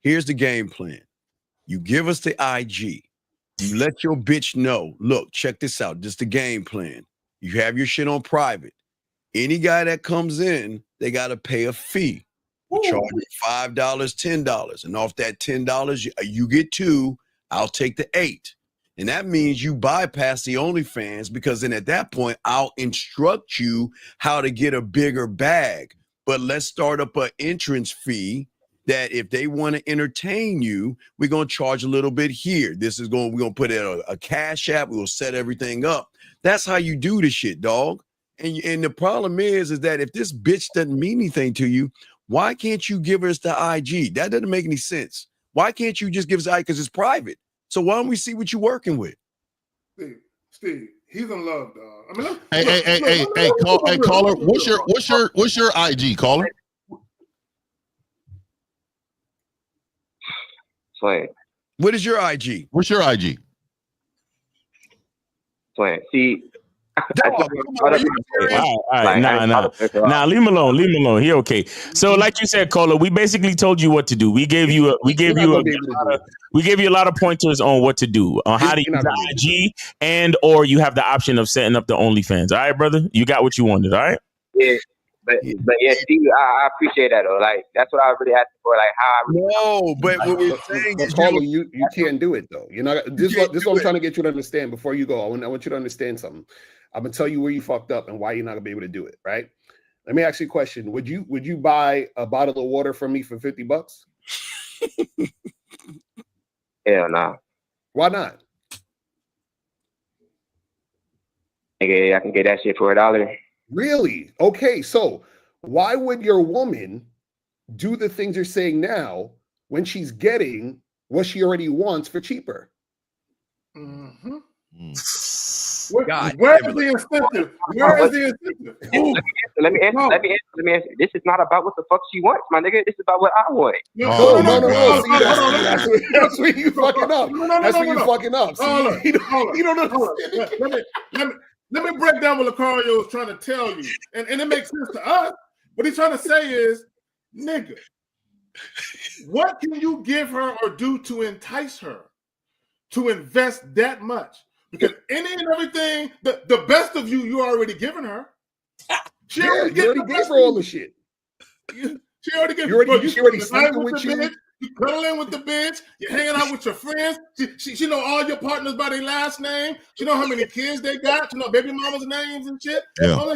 here's the game plan. You give us the IG. You let your bitch know. Look, check this out. This is the game plan. You have your shit on private. Any guy that comes in, they gotta pay a fee. Charge you $5, $10, and off that $10, you get 2. I'll take the 8, and that means you bypass the OnlyFans, because then at that point I'll instruct you how to get a bigger bag. But let's start up an entrance fee that if they want to entertain you, we're gonna charge a little bit here. We're gonna put it on a cash app. We'll set everything up. That's how you do this shit, dog. And the problem is that if this bitch doesn't mean anything to you, why can't you give us the IG? That doesn't make any sense. Why can't you just give us the IG? Because it's private. So why don't we see what you're working with? Steve, he's in love, dog. I mean, hey, caller. What's your IG, caller? Slant. What is your IG? What's your IG? Slant. See. All right. Nah, leave him alone. He okay. So, like you said, caller, we basically told you what to do. We gave you a lot of pointers on what to do, on how to use the IG, and or you have the option of setting up the OnlyFans. All right, brother, you got what you wanted. All right. Yeah. But yeah, Steve, I appreciate that though. Like that's what I really asked for. Like how but what we're saying is you can't do it though. You're not. This is what I'm trying to get you to understand. Before you go, I want you to understand something. I'm gonna tell you where you fucked up and why you're not gonna be able to do it. Right? Let me ask you a question. Would you buy a bottle of water from me for $50? Hell no. Why not? Nigga, I can get that shit for $1. Really? Okay, so why would your woman do the things you're saying now when she's getting what she already wants for cheaper? Mm-hmm. God, where is the incentive? Where is the incentive? Let me answer. This is not about what the fuck she wants, my nigga. This is about what I want. No. See, that's where you fucking up. That's where you fucking up. You don't understand. Let me break down what Lucario is trying to tell you. And it makes sense to us. What he's trying to say is, nigga, what can you give her or do to entice her to invest that much? Because any and everything, the best of you already given her. She already gave her all the shit. She already gave her. She already sleeping with you. You cuddling with the bitch. You're hanging out with your friends. She know all your partners by their last name. She know how many kids they got. She know baby mama's names and shit. Yeah.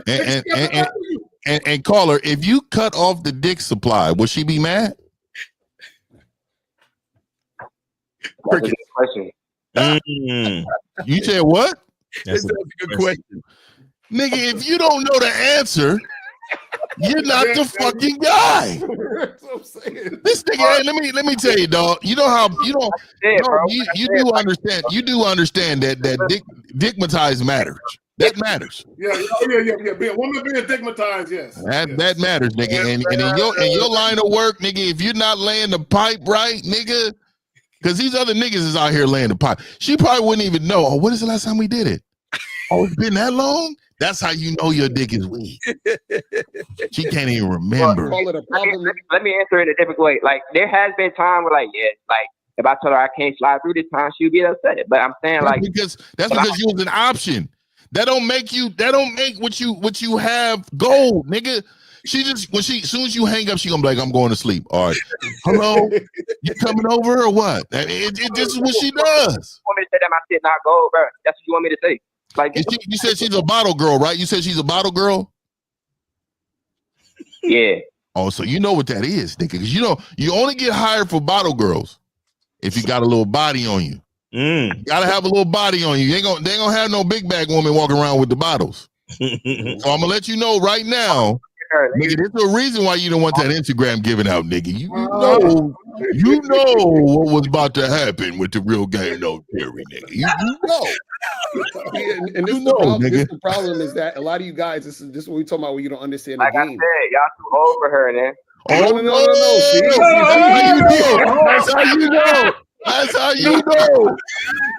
And caller, if you cut off the dick supply, would she be mad? That's a good question. You said what? That's a good question. Nigga, if you don't know the answer, you're not the fucking guy. That's what I'm saying. This nigga, hey, let me tell you, dog. You know how you do understand. You do understand that dickmatized matters. That matters. Yeah. Woman being stigmatized, yes. That matters, nigga. And in your line of work, nigga, if you're not laying the pipe right, nigga, because these other niggas is out here laying the pipe. She probably wouldn't even know. Oh, what is the last time we did it? Oh, it's been that long? That's how you know your dick is weak. She can't even remember. Call it a problem. Let me answer it a different way. Like there has been time where like if I told her I can't slide through this time, she'd be upset. But I'm saying like that's because you was an option. That don't make what you have gold, nigga. She just as soon as you hang up, she gonna be like, I'm going to sleep. All right. Hello, you coming over or what? This is what she does. You want me to say that my shit not gold, bro? That's what you want me to say. Like you said she's a bottle girl, right? You said she's a bottle girl? Yeah. Oh, so you know what that is, nigga. Because you only get hired for bottle girls if you got a little body on you. You gotta have a little body on you. They ain't gonna have no big bag woman walking around with the bottles. So I'm gonna let you know right now. Nigga, there's a reason why you don't want that Instagram given out, nigga. You know what was about to happen with the real game, no Terry, nigga. You know. And this, the problem is that a lot of you guys, this is what we talking about when you don't understand the like game. I said, y'all too old for her, man. No. See? That's how you know. That's how you know.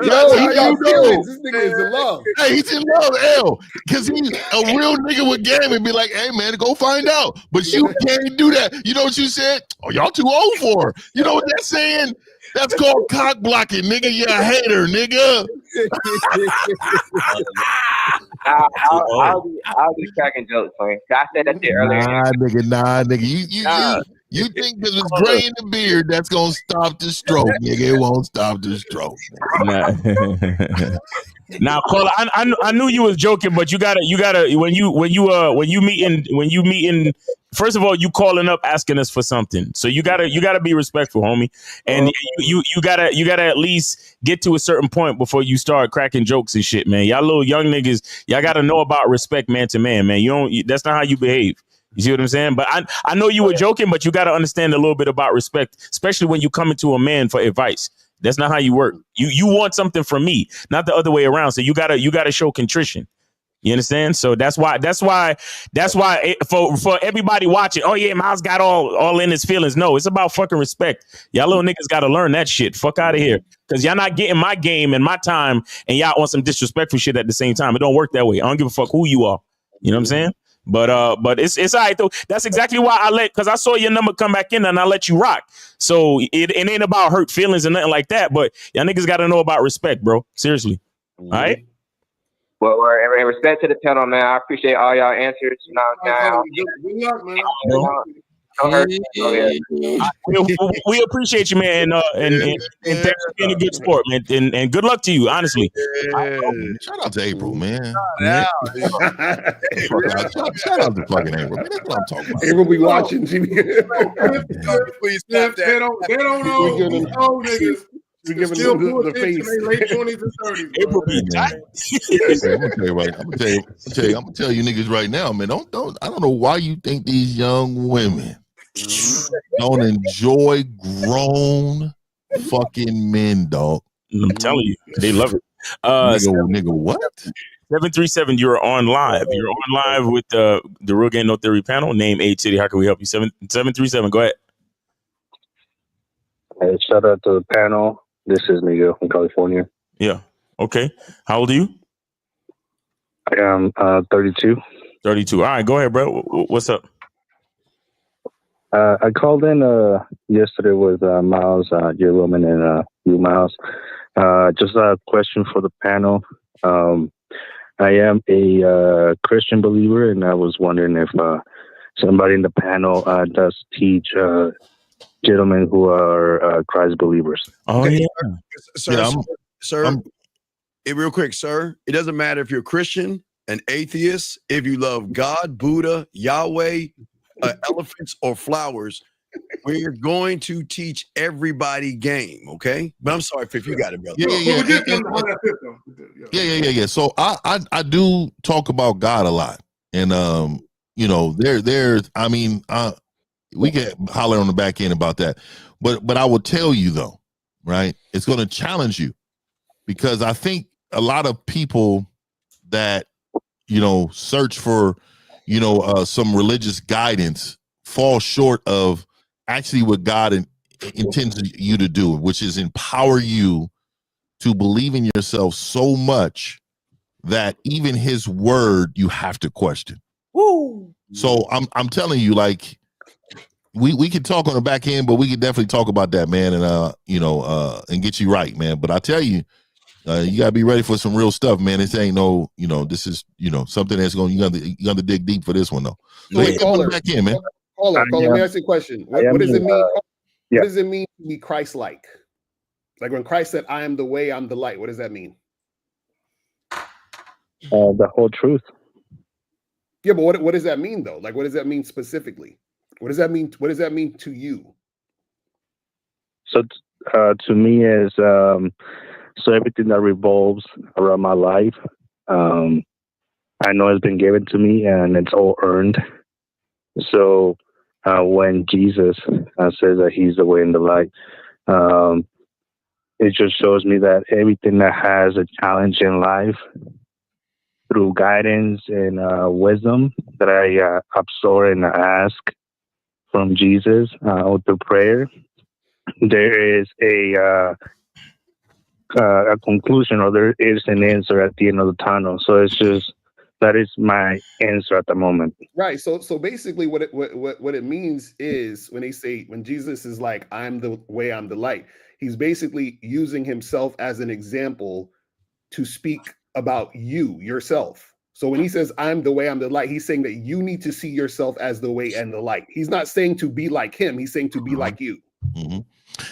Yo, he got feelings. This nigga is in love. Hey, he's in love, L. Because he's a real nigga with game and be like, hey, man, go find out. But you can't do that. You know what you said? Oh, y'all too old for her. You know what that's saying? That's called cock blocking, nigga. You're a hater, nigga. I'll be cracking jokes, man. I said that shit earlier. Nah, nigga. You think because it's gray in the beard, that's gonna stop the stroke, nigga? It won't stop the stroke. Now, Paula, I knew you was joking, but you gotta when you meeting. First of all, you calling up asking us for something, so you gotta be respectful, homie, and you gotta at least get to a certain point before you start cracking jokes and shit, man. Y'all little young niggas, y'all gotta know about respect, man to man, man. That's not how you behave. You see what I'm saying? But I know you were joking, but you got to understand a little bit about respect, especially when you come into a man for advice. That's not how you work. You want something from me, not the other way around. So you gotta show contrition. You understand? So that's why for everybody watching, oh yeah, Miles got all in his feelings. No, it's about fucking respect. Y'all little niggas got to learn that shit. Fuck out of here. Because y'all not getting my game and my time, and y'all on some disrespectful shit at the same time. It don't work that way. I don't give a fuck who you are. You know what I'm saying? But it's all right though. That's exactly why because I saw your number come back in and I let you rock. So it ain't about hurt feelings and nothing like that. But y'all niggas got to know about respect, bro. Seriously. All right. Well, in respect to the panel, man, I appreciate all y'all answers. You know what I'm saying? Good luck, man. We appreciate you, man, and thanks for being a good sport, man, and good luck to you, honestly. Shout out to April, man. Shout out to fucking April. Man, that's what I'm talking about. April be watching TV. Please stop that. They don't know niggas. We giving them the face. Late 20s and 30s. April be tight. I'm gonna tell you niggas right now, man. I don't know why you think these young women don't enjoy grown fucking men, dog. I'm telling you, they love it. Nigga, what? 737, you're on live. You're on live with the Real Game No Theory panel. Name, age, city. How can we help you? 737, go ahead. Hey, shout out to the panel. This is Miguel from California. Yeah. Okay. How old are you? I am 32. 32. All right, go ahead, bro. What's up? I called in yesterday with Miles, your woman, and you, Miles. Just a question for the panel. I am a Christian believer, and I was wondering if somebody in the panel does teach gentlemen who are Christ believers. Oh, yeah. Sir, real quick, sir. It doesn't matter if you're Christian, an atheist, if you love God, Buddha, Yahweh, elephants, or flowers. We're going to teach everybody game, okay? But I'm sorry if you got it, brother. Yeah. So I do talk about God a lot, and we can holler on the back end about that, but I will tell you though, right? It's going to challenge you because I think a lot of people that search for some religious guidance fall short of actually what God intends you to do, which is empower you to believe in yourself so much that even his word you have to question. Woo! So I'm telling you, like, we could talk on the back end, but we could definitely talk about that, man, and and get you right, man. But I tell you, you gotta be ready for some real stuff, man. This ain't no, this is something that's going. You got to dig deep for this one, though. So Wait, caller, back in, man. Caller, let me ask you a question. What does it mean? What does it mean to be Christ-like? Like when Christ said, "I am the way, I'm the light." What does that mean? The whole truth. Yeah, but what does that mean though? Like, what does that mean specifically? What does that mean? What does that mean to you? So to me is so everything that revolves around my life, I know has been given to me and it's all earned. So when Jesus says that he's the way and the light, it just shows me that everything that has a challenge in life, through guidance and wisdom that I absorb and ask from Jesus or through prayer, there is a conclusion, or there is an answer at the end of the tunnel. So it's just that is my answer at the moment. Right. So basically, what it means is when Jesus is like, "I'm the way, I'm the light," he's basically using himself as an example to speak about yourself. So when he says, "I'm the way, I'm the light," he's saying that you need to see yourself as the way and the light. He's not saying to be like him. He's saying to be like you.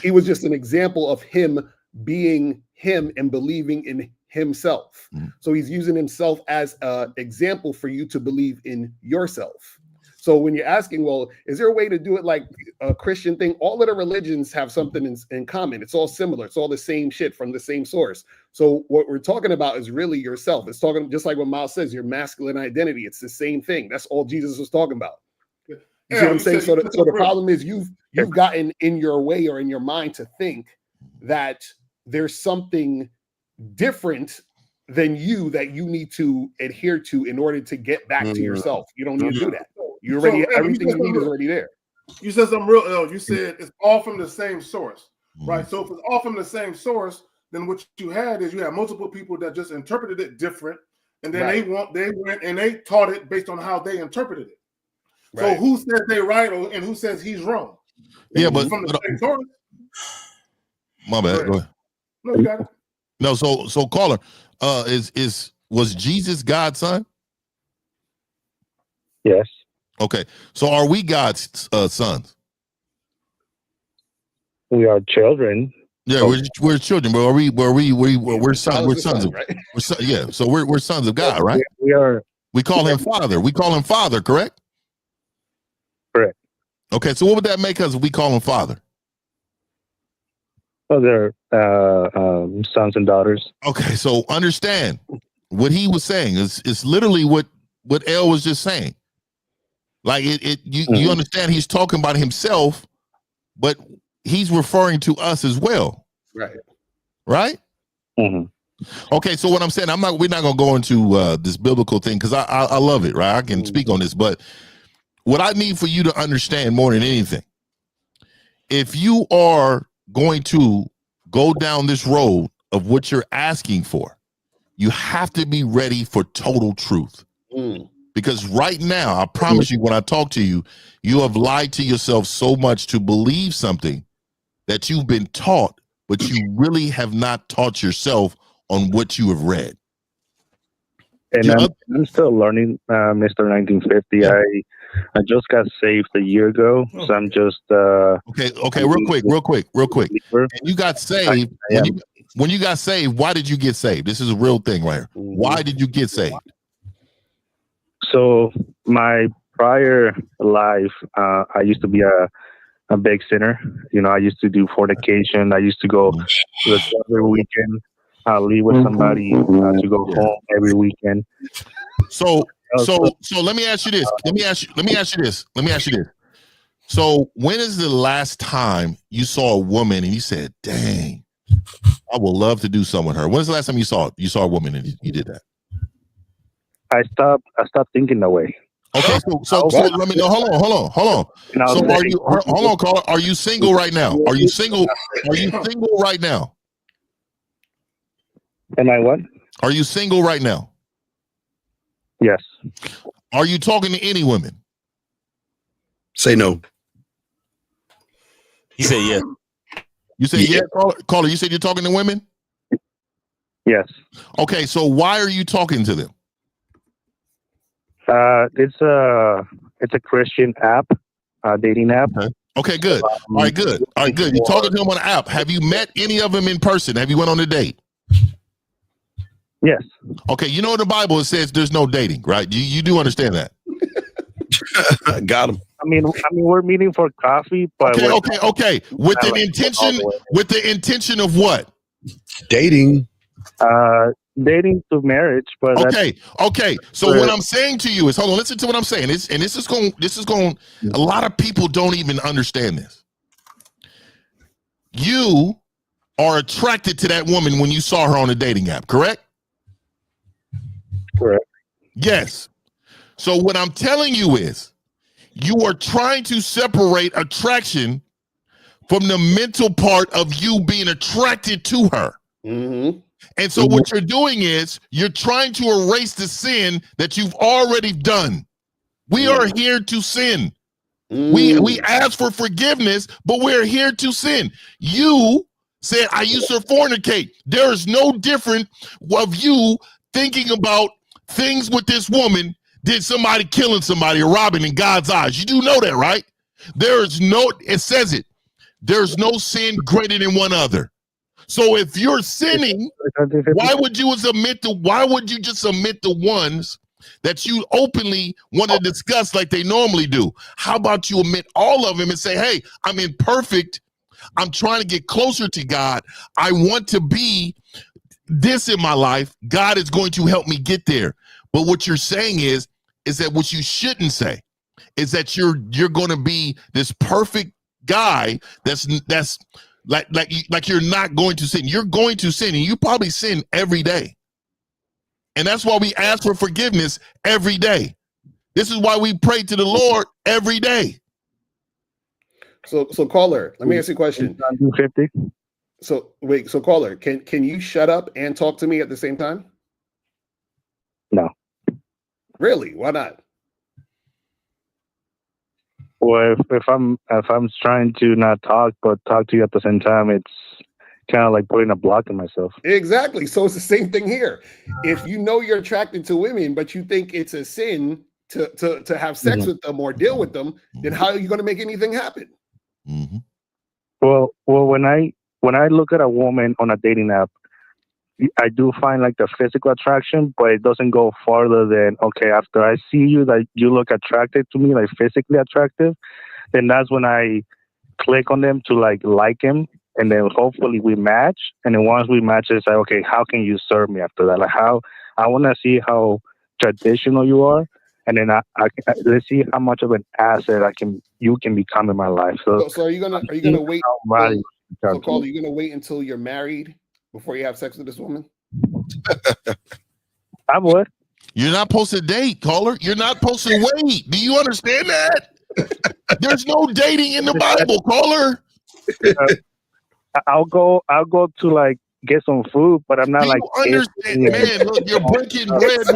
He was just an example of him being him and believing in himself. So he's using himself as an example for you to believe in yourself. So when you're asking, well, is there a way to do it like a Christian thing? All of the religions have something in common. It's all similar. It's all the same shit from the same source. So what we're talking about is really yourself. It's talking just like what Miles says, your masculine identity. It's the same thing. That's all Jesus was talking about. You see what I'm saying? So the problem is you've gotten in your way or in your mind to think that there's something different than you that you need to adhere to in order to get back to yourself. You don't need to do that. You already everything you need is already there. You said something real. You said it's all from the same source, right? So if it's all from the same source, then what you had is you had multiple people that just interpreted it different, and then they went and they taught it based on how they interpreted it. So who says they right and who says he's wrong? Yeah, but from the same source. My bad. Go ahead. No, you got it. No, so caller, was Jesus God's son? Yes. Okay, so are we God's sons? We are children. Yeah, we're children, but we're sons of, right? So we're sons of God, right? We are. We call him Father. We call him Father, correct? Correct. Okay, so what would that make us if we call him Father? Well, they're sons and daughters. Okay, so understand what he was saying is literally what El was just saying. Like you understand he's talking about himself, but he's referring to us as well. Right? Okay, so what I'm saying, we're not gonna go into this biblical thing because I love it, right? I can speak on this, but what I need for you to understand more than anything, if you are going to go down this road of what you're asking for, you have to be ready for total truth. Because right now, I promise you, when I talk to you, you have lied to yourself so much to believe something that you've been taught, but you really have not taught yourself on what you have read. And I'm still learning, Mr. 1950. Yeah. I just got saved a year ago, so I'm just okay. Real quick. And you got saved. When you got saved, why did you get saved? This is a real thing right here. Why did you get saved? So my prior life, I used to be a big sinner. You know, I used to do fornication. I used to go to the club every weekend. Leave with somebody to go home every weekend. So let me ask you this. Let me ask you this. So when is the last time you saw a woman and you said, "Dang, I would love to do something with her"? When's the last time you saw a woman and you did that? I stopped thinking that way. Okay, so let me know. Hold on. So caller? Are you single right now? Are you single right now? Am I what? Are you single right now? Yes. Are you talking to any women? Say no. He said yes. You said yeah, caller. You said you're talking to women? Yes. Okay, so why are you talking to them? It's a Christian app, dating app. Okay, good. All right, good. All right, good. You're talking to them on an app. Have you met any of them in person? Have you went on a date? Yes. Okay, you know in the Bible it says there's no dating, right? You do understand that? Got him. I mean, we're meeting for coffee, but okay. With an intention of what? Dating. Dating to marriage, but okay. So what I'm saying to you is, hold on, listen to what I'm saying. This is going. A lot of people don't even understand this. You are attracted to that woman when you saw her on a dating app, correct? Correct. Yes. So what I'm telling you is, you are trying to separate attraction from the mental part of you being attracted to her. Mm-hmm. And so what you're doing is you're trying to erase the sin that you've already done. We are here to sin. We ask for forgiveness, but we're here to sin. You said, I used to fornicate. There is no different of you thinking about things with this woman than somebody killing somebody or robbing in God's eyes. You do know that, right? It says it. There's no sin greater than one other. So if you're sinning, why would you just admit the ones that you openly want to discuss like they normally do? How about you admit all of them and say, hey, I'm imperfect. I'm trying to get closer to God. I want to be this in my life. God is going to help me get there. But what you're saying is that what you shouldn't say is that you're going to be this perfect guy that's like you're not going to sin. You're going to sin, and you probably sin every day. And that's why we ask for forgiveness every day. This is why we pray to the Lord every day. So caller, let me ask you a question. 50. So caller, can you shut up and talk to me at the same time? No. Really? Why not? Well, if I'm trying to not talk but talk to you at the same time, it's kind of like putting a block in myself. Exactly. So it's the same thing here. If you know you're attracted to women, but you think it's a sin to have sex with them or deal with them, then how are you going to make anything happen? Mm-hmm. Well, when I look at a woman on a dating app, I do find like the physical attraction, but it doesn't go farther than, okay, after I see you, that you look attracted to me, like physically attractive, then that's when I click on them to like him. And then hopefully we match. And then once we match, it's like, okay, how can you serve me after that? Like I want to see how traditional you are. And then let's see how much of an asset you can become in my life. So are you gonna wait? So Carl, are you gonna wait until you're married before you have sex with this woman? I would. You're not supposed to date, caller. You're not supposed to wait. Do you understand that? There's no dating in the Bible, caller. I'll go to like get some food, but I'm not like. Understand, man? Look, you're breaking bread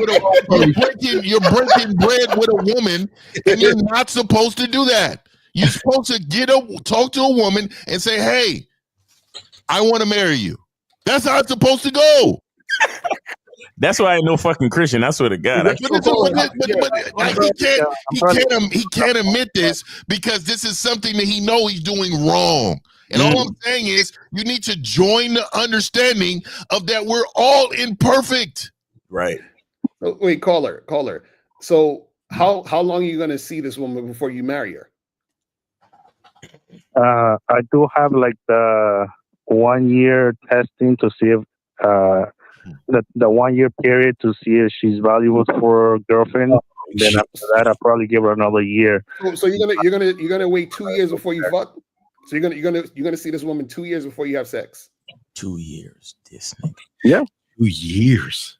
with a woman, and you're not supposed to do that. You're supposed to talk to a woman and say, "Hey, I want to marry you." That's how it's supposed to go. That's why I ain't no fucking Christian. I swear to God. He can't admit this because this is something that he know he's doing wrong. And all I'm saying is you need to join the understanding of that we're all imperfect. Right. Wait, caller. So how long are you going to see this woman before you marry her? I do have like the 1 year testing to see if the 1 year period to see if she's valuable for a girlfriend. Then after that, I'll probably give her another year. So you're gonna wait 2 years before you fuck. So you're gonna see this woman 2 years before you have sex. 2 years, this nigga. Yeah, 2 years.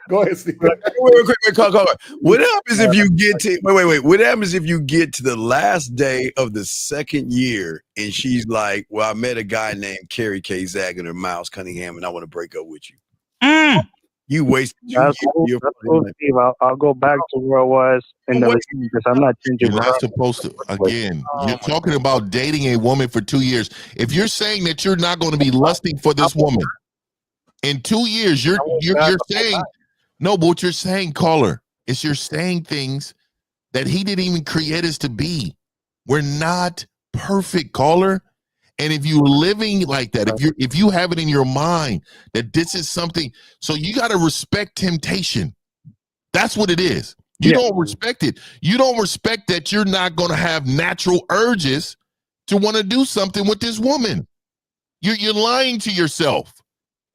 Go ahead, Steve. Wait, call. What happens if you get to wait? What happens if you get to the last day of the second year and she's like, "Well, I met a guy named Carrie K. Zag and her Miles Cunningham, and I want to break up with you." You wasted That's cool, Steve. I'll go back to where I was in the beginning because I'm not changing. You're not supposed to. Again, you're talking about dating a woman for 2 years. If you're saying that you're not going to be lusting for this woman in 2 years, you're saying no. But what you're saying, caller, is you're saying things that he didn't even create us to be. We're not perfect, caller. And if you're living like that, if you have it in your mind that this is something, so you got to respect temptation. That's what it is. You don't respect it. You don't respect that you're not going to have natural urges to want to do something with this woman. You're lying to yourself.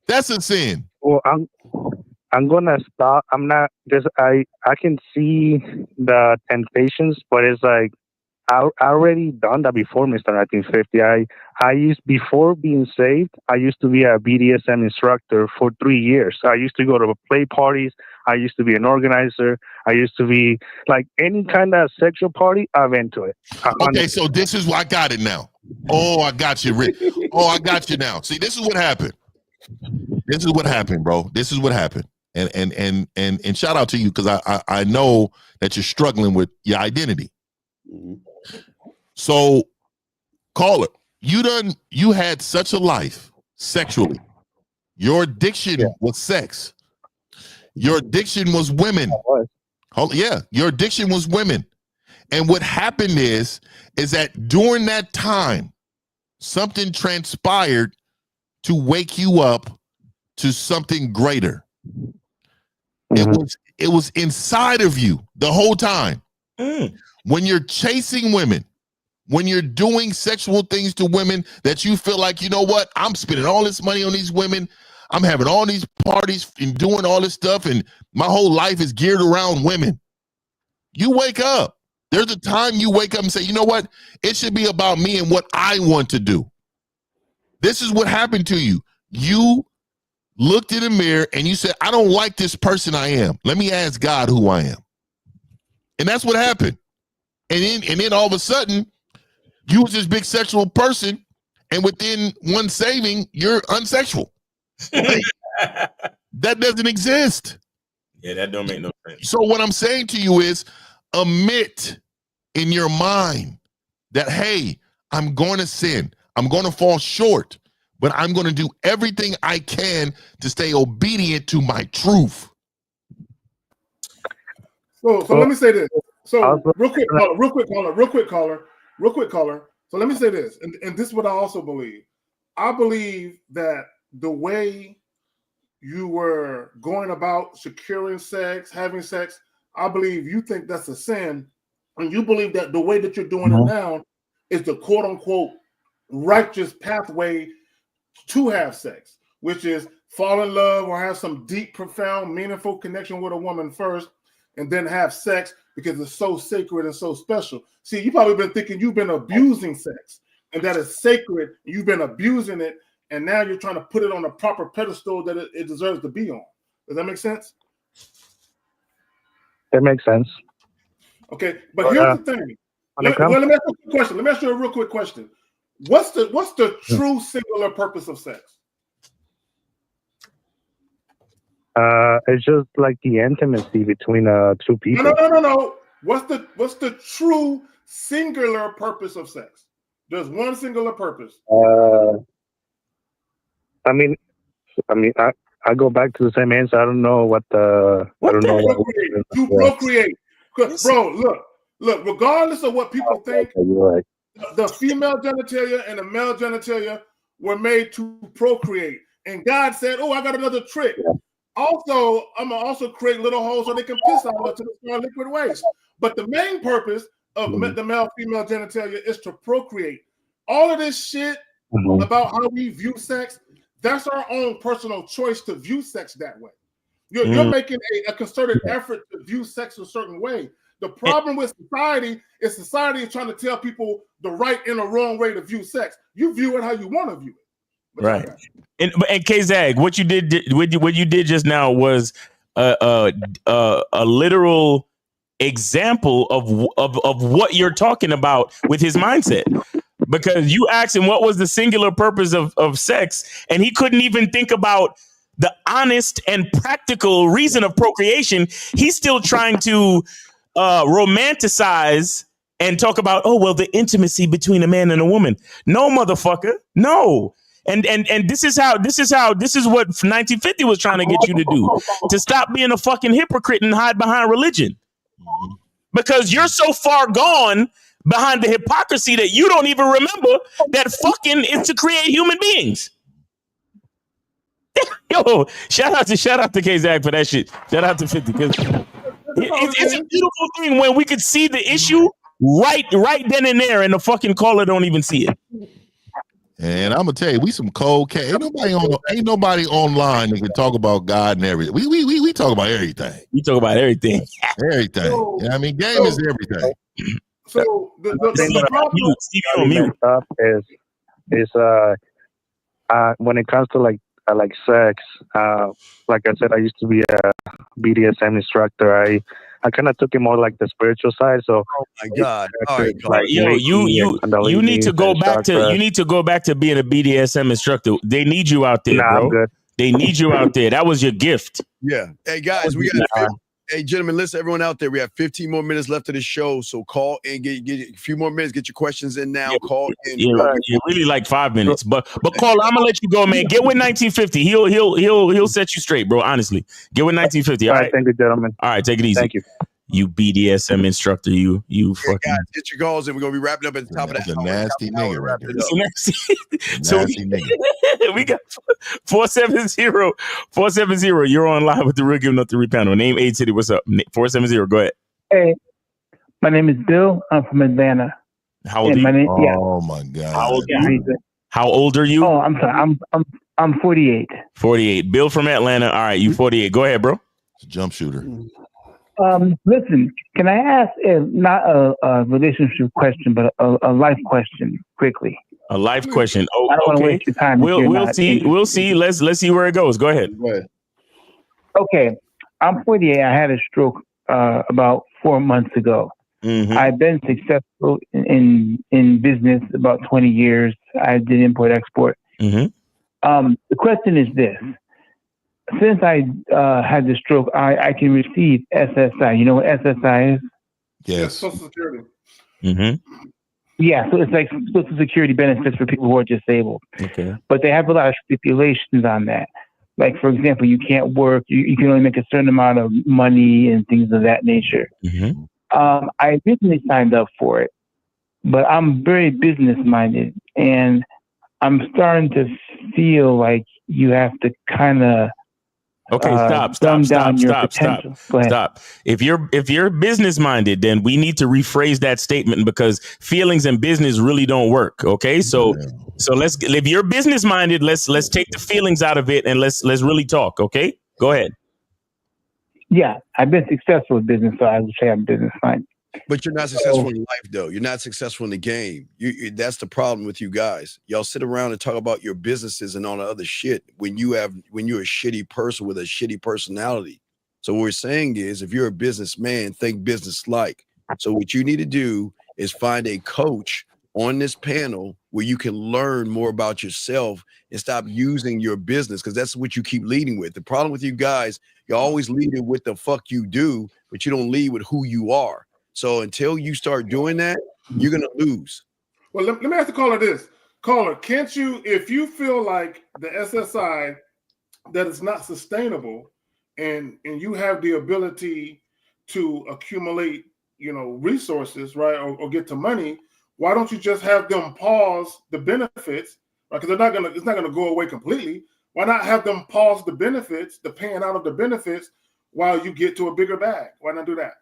That's a sin. Well, I'm gonna stop. I'm not just I can see the temptations, but it's like I already done that before, Mr. 1950. I used, before being saved, I used to be a BDSM instructor for 3 years. I used to go to play parties. I used to be an organizer. I used to be like any kind of sexual party. I went to it. Okay, so this is why I got it now. Oh, I got you, Rick. Oh, I got you now. See, this is what happened. This is what happened, bro. This is what happened. And shout out to you, because I know that you're struggling with your identity. So, caller, you had such a life sexually. Your addiction was sex. Your addiction was women. Your addiction was women. And what happened is that during that time, something transpired to wake you up to something greater. It was inside of you the whole time. When you're chasing women, when you're doing sexual things to women that you feel like, you know what, I'm spending all this money on these women, I'm having all these parties and doing all this stuff, and my whole life is geared around women. You wake up. There's a time you wake up and say, you know what, it should be about me and what I want to do. This is what happened to you. You looked in the mirror and you said, I don't like this person I am. Let me ask God who I am. And that's what happened. And then all of a sudden, you was this big sexual person, and within one saving, you're unsexual. Like, that doesn't exist. Yeah, that don't make no sense. So what I'm saying to you is, admit in your mind that, hey, I'm going to sin. I'm going to fall short, but I'm going to do everything I can to stay obedient to my truth. So let me say this. So real quick caller. So let me say this, and this is what I also believe. I believe that the way you were going about securing sex, having sex, I believe you think that's a sin, and you believe that the way that you're doing it now is the quote unquote righteous pathway to have sex, which is fall in love or have some deep, profound, meaningful connection with a woman first, and then have sex because it's so sacred and so special. See, you've probably been thinking you've been abusing sex and that it's sacred. You've been abusing it, and now you're trying to put it on a proper pedestal that it deserves to be on. Does that make sense? It makes sense. Okay, but here's the thing. Let me ask you a quick question. Let me ask you a real quick question. What's the true singular purpose of sex? It's just like the intimacy between two people. No. What's the true singular purpose of sex? There's one singular purpose. I mean, I go back to the same answer. I don't know what the. To procreate. Bro, look. Regardless of what people think, the female genitalia and the male genitalia were made to procreate. And God said, "Oh, I got another trick. Also, I'm gonna also create little holes so they can piss out to the liquid waste." But the main purpose of the male-female genitalia is to procreate. All of this shit about how we view sex, that's our own personal choice to view sex that way. You're making a concerted effort to view sex a certain way. The problem with society is trying to tell people the right and the wrong way to view sex. You view it how you want to view it. Right. And K-Zag, what you did just now was a literal example of what you're talking about with his mindset. Because you asked him what was the singular purpose of sex, and he couldn't even think about the honest and practical reason of procreation, he's still trying to romanticize and talk about, oh, well, the intimacy between a man and a woman. No, motherfucker. No. And this is what 1950 was trying to get you to do, to stop being a fucking hypocrite and hide behind religion. Because you're so far gone behind the hypocrisy that you don't even remember that fucking is to create human beings. Yo, shout out to K-Zach for that shit. Shout out to 50. It's a beautiful thing when we could see the issue right then and there, and the fucking caller don't even see it. And I'm gonna tell you, we some cold cat. Ain't nobody online that can talk about God and everything. We talk about everything. We talk about everything. Everything. So, I mean, game is everything. So the problem is when it comes to like sex, like I said, I used to be a BDSM instructor. I kind of took it more like the spiritual side. So, oh my God, all right, like, yo, you need to go back to being a BDSM instructor. They need you out there, bro. I'm good. They need you out there. That was your gift. Yeah. Hey guys, we got. Hey gentlemen, listen, everyone out there. We have 15 more minutes left of the show, so call and get a few more minutes. Get your questions in now. Call in. Yeah, really like 5 minutes, but call. I'm gonna let you go, man. Get with 1950. He'll set you straight, bro. Honestly, get with 1950. All right, thank you, gentlemen. All right, take it easy. Thank you. You BDSM instructor, you fucking guys, get your calls and we're gonna be wrapping up at the top of the hour. Nasty nigga right there. Nasty nigga. We got 470. You're on live with the Real Giving Up the Re panel. Name, age, city. What's up? 470. Go ahead. Hey, my name is Bill. I'm from Atlanta. How old are you? Oh my God. How old are you? Oh, I'm sorry. I'm 48. 48. Bill from Atlanta. All right, you 48. Go ahead, bro. It's a jump shooter. Listen, can I ask not a relationship question, but a life question quickly? A life question. Oh, I don't want to okay. waste your time. We'll see. We'll see. Let's see where it goes. Go ahead. Okay, I'm 48. I had a stroke about 4 months ago. Mm-hmm. I've been successful in business about 20 years. I did import export. Mm-hmm. The question is this. Since I had the stroke, I can receive SSI. You know what SSI is? Yes. Social Security. Mm-hmm. Yeah, so it's like Social Security benefits for people who are disabled. Okay. But they have a lot of stipulations on that. Like, for example, you can't work. You can only make a certain amount of money and things of that nature. Mm-hmm. I originally signed up for it, but I'm very business-minded. And I'm starting to feel like you have to kind of Okay, stop. If you're business minded, then we need to rephrase that statement because feelings and business really don't work. Okay, so let's, if you're business minded, let's take the feelings out of it and let's really talk. Okay, go ahead. Yeah, I've been successful in business, so I would say I'm business minded. But you're not successful in life, though. You're not successful in the game. That's the problem with you guys. Y'all sit around and talk about your businesses and all the other shit when you're a shitty person with a shitty personality. So what we're saying is, if you're a businessman, think business-like. So what you need to do is find a coach on this panel where you can learn more about yourself and stop using your business, because that's what you keep leading with. The problem with you guys, you always lead it with the fuck you do, but you don't lead with who you are. So until you start doing that, you're going to lose. Well, let me ask the caller this. Caller, can't you, if you feel like the SSI, that is not sustainable and you have the ability to accumulate, resources, right, or get to money, why don't you just have them pause the benefits, right? Because it's not gonna go away completely. Why not have them pause the benefits, the paying out of the benefits, while you get to a bigger bag? Why not do that?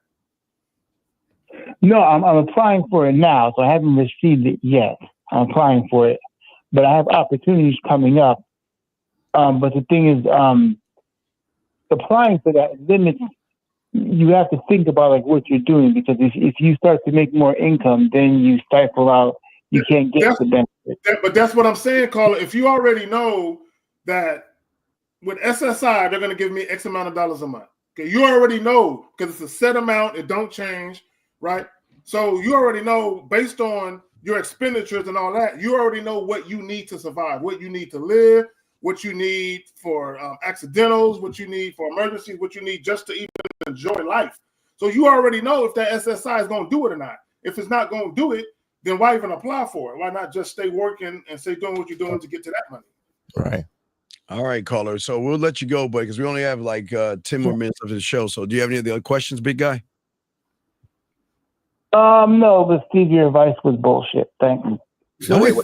No, I'm applying for it now, so I haven't received it yet. I'm applying for it, but I have opportunities coming up. But the thing is, applying for that limits. You have to think about like what you're doing, because if you start to make more income, then you stifle out. You can't get the benefit. But that's what I'm saying, caller. If you already know that with SSI they're going to give me X amount of dollars a month, okay, you already know because it's a set amount. It don't change. Right. So you already know based on your expenditures and all that, you already know what you need to survive, what you need to live, what you need for accidentals, what you need for emergencies, what you need just to even enjoy life. So you already know if that SSI is going to do it or not. If it's not going to do it, then why even apply for it? Why not just stay working and stay doing what you're doing to get to that money? Right. All right, caller. So we'll let you go, boy, because we only have like 10 more minutes of the show. So do you have any other questions, big guy? No, but Steve, your advice was bullshit. Thank you. No, wait.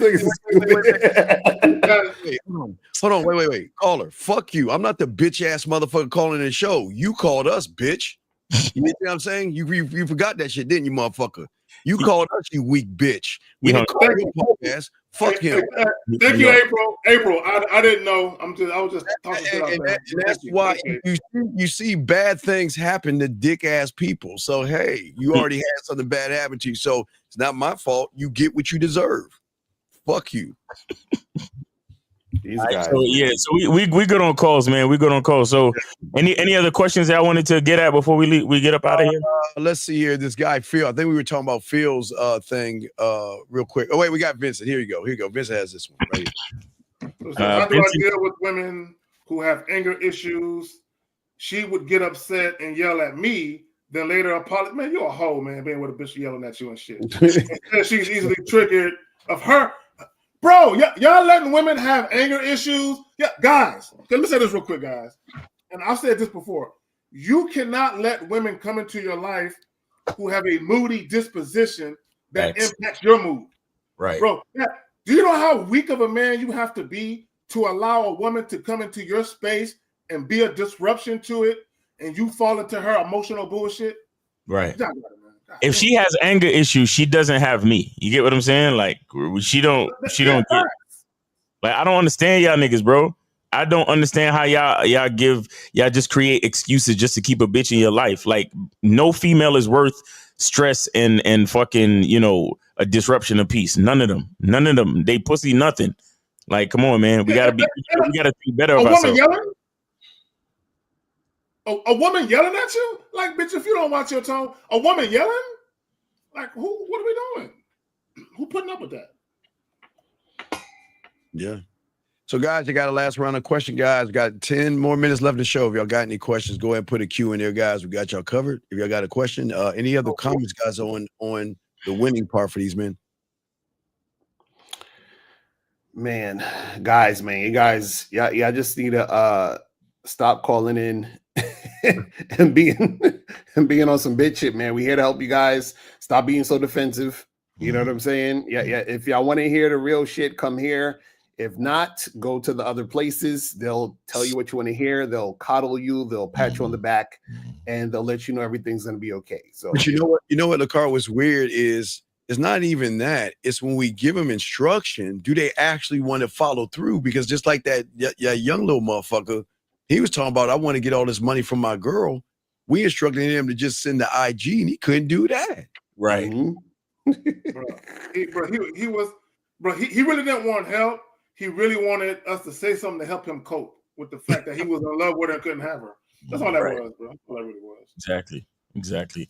Hold on, wait. Caller, fuck you. I'm not the bitch ass motherfucker calling the show. You called us, bitch. You know what I'm saying? You forgot that shit, didn't you, motherfucker? You called us, you weak bitch. We didn't call your podcast. Fuck him. Thank you, April. I didn't know. I was just talking shit out there. And that's why you see bad things happen to dick ass people. So hey, you already had something bad happen to you. So it's not my fault. You get what you deserve. Fuck you. These guys, so we good on calls, man. We good on calls. So any other questions that I wanted to get at before we leave, we get up out of here? Let's see here. This guy Phil. I think we were talking about Phil's thing real quick. Oh wait, we got Vincent. Here you go. Vincent has this one right here. How do I deal with women who have anger issues? She would get upset and yell at me, then later apologize. Man, you're a hoe, man, being with a bitch yelling at you and shit. And she's easily triggered of her. Bro, y'all letting women have anger issues? Yeah, guys, let me say this real quick, guys. And I've said this before. You cannot let women come into your life who have a moody disposition that impacts your mood. Right. Bro, do you know how weak of a man you have to be to allow a woman to come into your space and be a disruption to it and you fall into her emotional bullshit? Right. If she has anger issues, she doesn't have me. You get what I'm saying? Like she don't get, like I don't understand y'all niggas, bro. I don't understand how y'all just create excuses just to keep a bitch in your life. Like no female is worth stress and fucking, a disruption of peace. None of them. They pussy nothing. Like, come on, man. We gotta think better of ourselves. A woman yelling at you? Like, bitch, if you don't watch your tone, a woman yelling? Like, what are we doing? Who putting up with that? Yeah. So, guys, you got a last round of question, guys. We got 10 more minutes left in the show. If y'all got any questions, go ahead and put a Q in there, guys. We got y'all covered. If y'all got a question, any other comments, guys, on the winning part for these men? Man, guys, y'all just need to stop calling in and being on some bitch shit, man. We here to help you guys. Stop being so defensive. You know what I'm saying? Yeah. If y'all want to hear the real shit, come here. If not, go to the other places. They'll tell you what you want to hear. They'll coddle you. They'll pat you on the back, and they'll let you know everything's gonna be okay. So, but you know what, LaCar, what's weird is it's not even that. It's when we give them instruction, do they actually want to follow through? Because just like that young little motherfucker, he was talking about, I want to get all this money from my girl. We instructed him to just send the IG, and he couldn't do that. Right. He really didn't want help. He really wanted us to say something to help him cope with the fact that he was in love with her and couldn't have her. That's all that was, bro. That's all that really was. Exactly.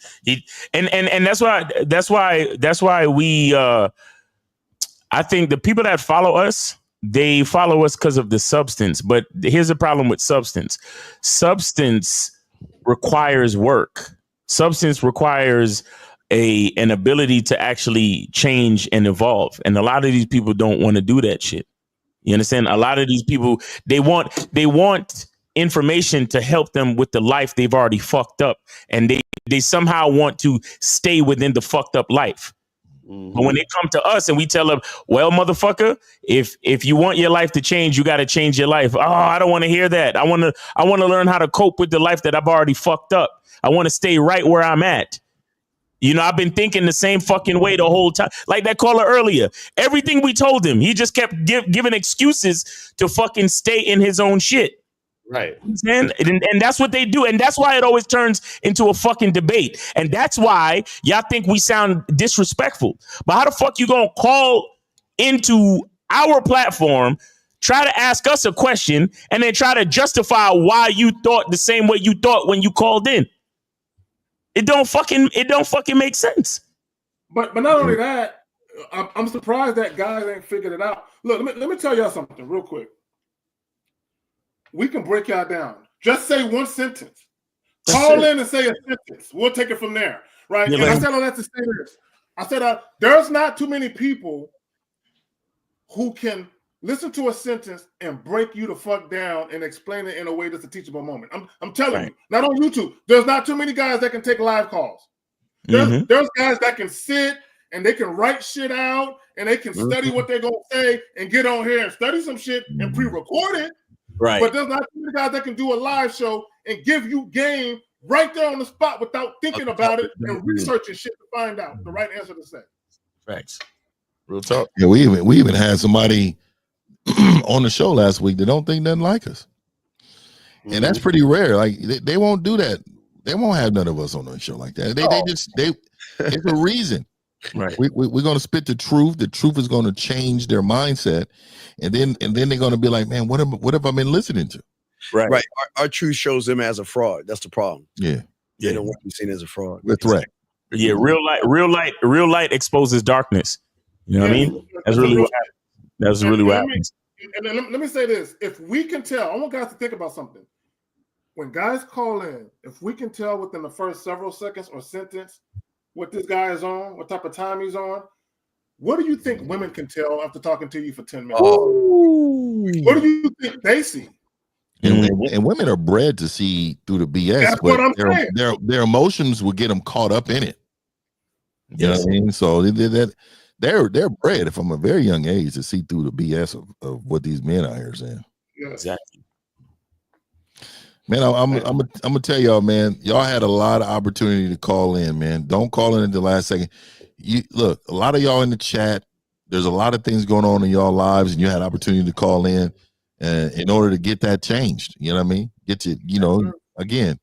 And that's why we I think the people that follow us, they follow us because of the substance. But here's the problem with substance. Substance requires work. Substance requires an ability to actually change and evolve. And a lot of these people don't want to do that shit. You understand? A lot of these people, they want information to help them with the life they've already fucked up. And they somehow want to stay within the fucked up life. But when they come to us and we tell them, well, motherfucker, if you want your life to change, you got to change your life. Oh, I don't want to hear that. I want to learn how to cope with the life that I've already fucked up. I want to stay right where I'm at. I've been thinking the same fucking way the whole time. Like that caller earlier, everything we told him, he just kept giving excuses to fucking stay in his own shit. Right. And that's what they do. And that's why it always turns into a fucking debate. And that's why y'all think we sound disrespectful. But how the fuck you gonna call into our platform, try to ask us a question, and then try to justify why you thought the same way you thought when you called in? It don't fucking make sense. But not only that, I'm surprised that guys ain't figured it out. Look, let me tell y'all something real quick. we can break y'all down. Just say one sentence. Call in and say a sentence. We'll take it from there, right? Yeah, and I said all that to say this. I said there's not too many people who can listen to a sentence and break you the fuck down and explain it in a way that's a teachable moment. I'm telling you, not on YouTube. There's not too many guys that can take live calls. There's guys that can sit and they can write shit out and they can study what they're gonna say and get on here and study some shit and pre-record it. Right. But there's not too many guys that can do a live show and give you game right there on the spot without thinking about it and researching shit to find out the right answer to say. Facts. Real talk. Yeah, we even had somebody on the show last week that don't think nothing like us, and that's pretty rare. Like they won't do that. They won't have none of us on the show like that. They it's a reason. Right. We're gonna spit the truth. The truth is gonna change their mindset, and then they're gonna be like, man, what have I been listening to? Right. Our truth shows them as a fraud. That's the problem. Yeah. They don't want to be seen as a fraud. A threat. Yeah, real light exposes darkness. You know what I mean? That's really what happens. That's really what happens. And then let me say this. If we can tell, I want guys to think about something. When guys call in, if we can tell within the first several seconds or sentence what this guy is on, what type of time he's on, what do you think women can tell after talking to you for 10 minutes? What do you think they see? And women are bred to see through the BS. That's what I'm saying. Their emotions will get them caught up in it. You know what I mean? So they're bred from a very young age to see through the BS of what these men out here saying. Yeah. Exactly. Man, I'm gonna tell y'all, man. Y'all had a lot of opportunity to call in, man. Don't call in at the last second. You look, a lot of y'all in the chat. There's a lot of things going on in y'all lives, and you had opportunity to call in, in order to get that changed. You know what I mean? Get you, again,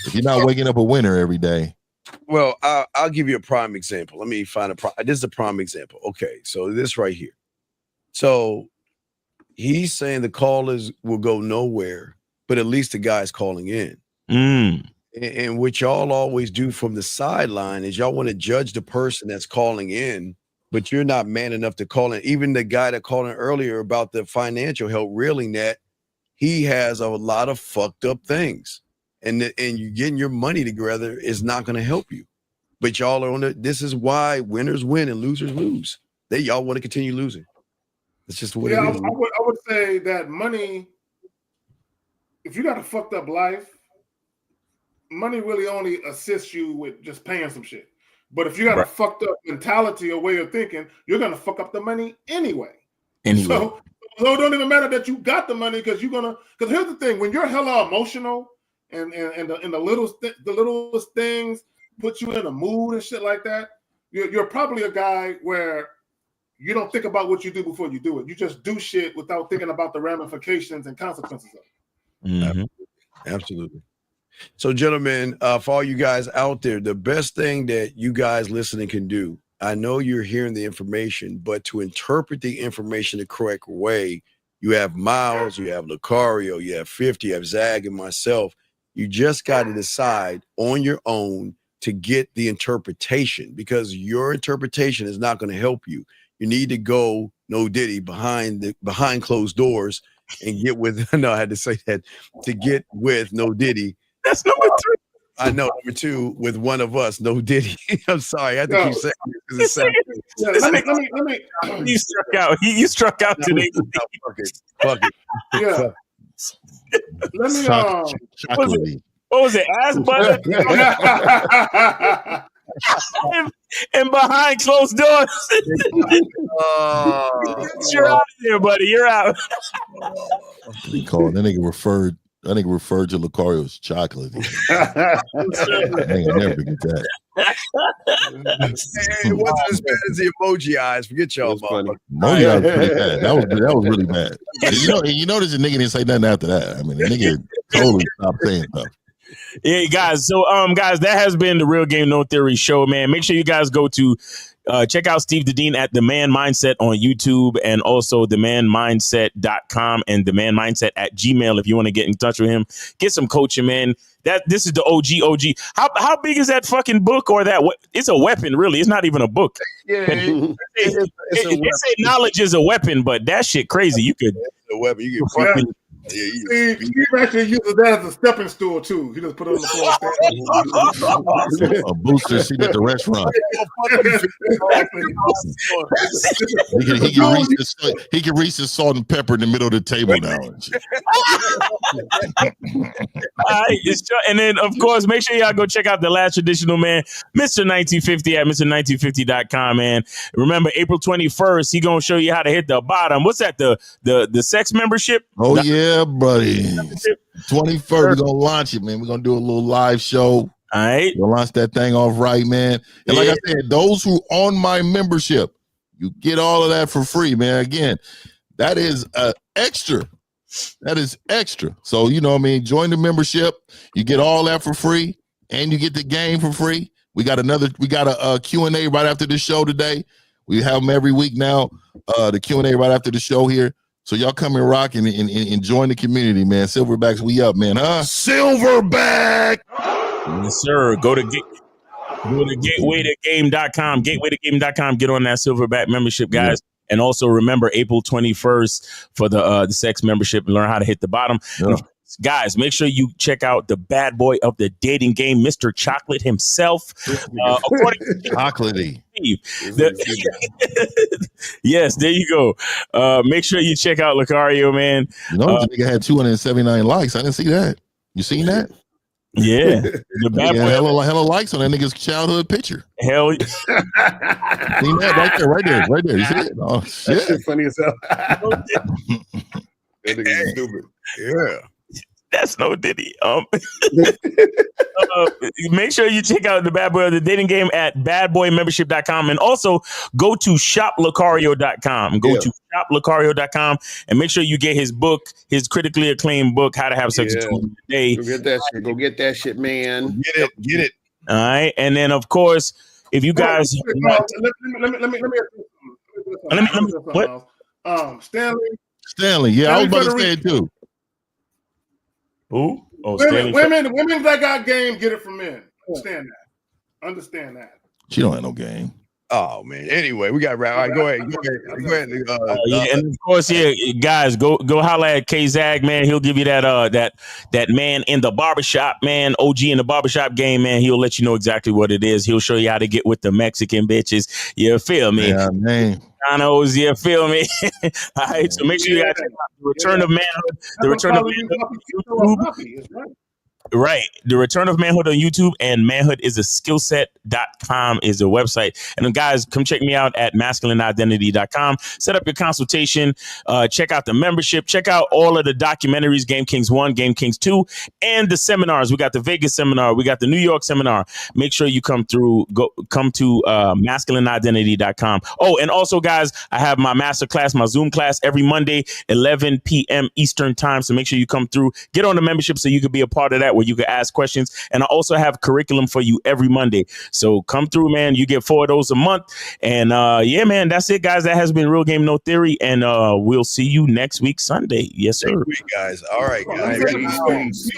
if you're not waking up a winner every day. Well, I'll give you a prime example. Let me find this is a prime example. Okay, so this right here. So he's saying the callers will go nowhere, but at least the guy's calling in. And what y'all always do from the sideline is y'all want to judge the person that's calling in, but you're not man enough to call in. Even the guy that called in earlier about the financial help, reeling that he has a lot of fucked up things. And you getting your money together is not going to help you. But y'all are on it. This is why winners win and losers lose. Y'all want to continue losing. It's just what it is. I would say that money, if you got a fucked up life, money really only assists you with just paying some shit. But if you got a fucked up mentality or way of thinking, you're going to fuck up the money anyway. So it don't even matter that you got the money because here's the thing, when you're hella emotional, and the littlest things put you in a mood and shit like that, you're probably a guy where you don't think about what you do before you do it. You just do shit without thinking about the ramifications and consequences of it. Absolutely. So, gentlemen, for all you guys out there, the best thing that you guys listening can do, I know you're hearing the information, but to interpret the information the correct way, you have Miles, you have Lucario, you have 50, you have Zag, and myself. You just got to decide on your own to get the interpretation, because your interpretation is not going to help you. You need to go no diddy behind closed doors and get with. No, I had to say that, to get with no diddy. That's number 3. I know, number 2 with one of us, no diddy. I'm sorry, I had to keep saying it because it sounds. Let me. You struck out. You struck out today. Fuck it. Yeah. Let me. What was it? Ass butter. and behind closed doors. You're out of here, buddy. You're out. He called. That nigga referred to Lucario as chocolate. I ain't gonna never forget that. It wasn't as bad as the emoji eyes. Forget y'all. Emoji eyes was pretty bad. That was really bad. And you notice the nigga didn't say nothing after that. I mean, the nigga totally stopped saying stuff. Yeah, guys. So, guys, that has been the Real Game No Theory show, man. Make sure you guys go to check out Steve Dedeen at The Man Mindset on YouTube, and also themanmindset.com and themanmindset@gmail if you want to get in touch with him. Get some coaching, man. This is the OG. How big is that fucking book, or that? It's a weapon, really. It's not even a book. Yeah, they say knowledge is a weapon, but that shit crazy. You could a weapon. You fucking See, Steve actually uses that as a stepping stool too. He just put it on the floor. A booster seat at the restaurant. He can reach the salt and pepper in the middle of the table now. All right, and then of course, make sure y'all go check out the last traditional man, Mr. 1950 at Mr.1950.com, man. Remember, April 21st, he gonna show you how to hit the bottom. What's that? The sex membership? Oh yeah, buddy. 21st, we're gonna launch it, man. We're gonna do a little live show. All right. We'll launch that thing off right, man. And like I said, those who on my membership, you get all of that for free, man. Again, that is extra. That is extra. So, you know what I mean? Join the membership. You get all that for free, and you get the game for free. We got a Q&A right after the show today. We have them every week now, the Q&A right after the show here. So y'all come and rock and join the community, man. Silverbacks, we up, man, huh? Silverback! Yes, sir. Go to gatewaytogame.com. Gatewaytogame.com. Get on that Silverback membership, guys. Yeah. And also remember April 21st for the sex membership and learn how to hit the bottom. Yeah. Guys, make sure you check out the bad boy of the dating game, Mr. Chocolate himself. Chocolatey. Yes, there you go. Make sure you check out Lucario, man. You know, the nigga had 279 likes. I didn't see that. You seen that? Yeah. The bad boy. Hella likes on that nigga's childhood picture. Hell yeah. Seen that right there. You see it? Oh, shit. That shit funny as hell. That nigga's stupid. Yeah. That's no Diddy. Make sure you check out the Bad Boy of the Dating Game at badboymembership.com, and also go to shoplucario.com. Go to shoplucario.com and make sure you get his book, his critically acclaimed book, How to Have Sex in 20 Days. Go get that shit, man. Get it. All right, and then of course, if you guys what? Stanley. Yeah, I was about to say it too. Who? Oh, women that got game, get it from men. Understand that. She don't have no game. Oh man. Anyway, we got right. All right, go ahead. And of course, guys, go holla at K-Zag, man. He'll give you that man in the barbershop, man. OG in the barbershop game, man. He'll let you know exactly what it is. He'll show you how to get with the Mexican bitches. You feel me? Yeah, man. You feel me? All right, so make sure you guys check out The Return of Manhood. The Return of Manhood on YouTube. Right. The Return of Manhood on YouTube, and manhoodisaskillset.com is the website. And then guys, come check me out at masculineidentity.com. Set up your consultation. Check out the membership. Check out all of the documentaries, Game Kings 1, Game Kings 2, and the seminars. We got the Vegas seminar. We got the New York seminar. Make sure you come to masculineidentity.com. Oh, and also, guys, I have my master class, my Zoom class every Monday, 11 p.m. Eastern time. So make sure you come through. Get on the membership so you can be a part of that, where you can ask questions. And I also have curriculum for you every Monday. So come through, man. You get 4 of those a month. And yeah, man, that's it, guys. That has been Real Game No Theory. And we'll see you next week, Sunday. Yes, sir. Next week, guys. All right, guys.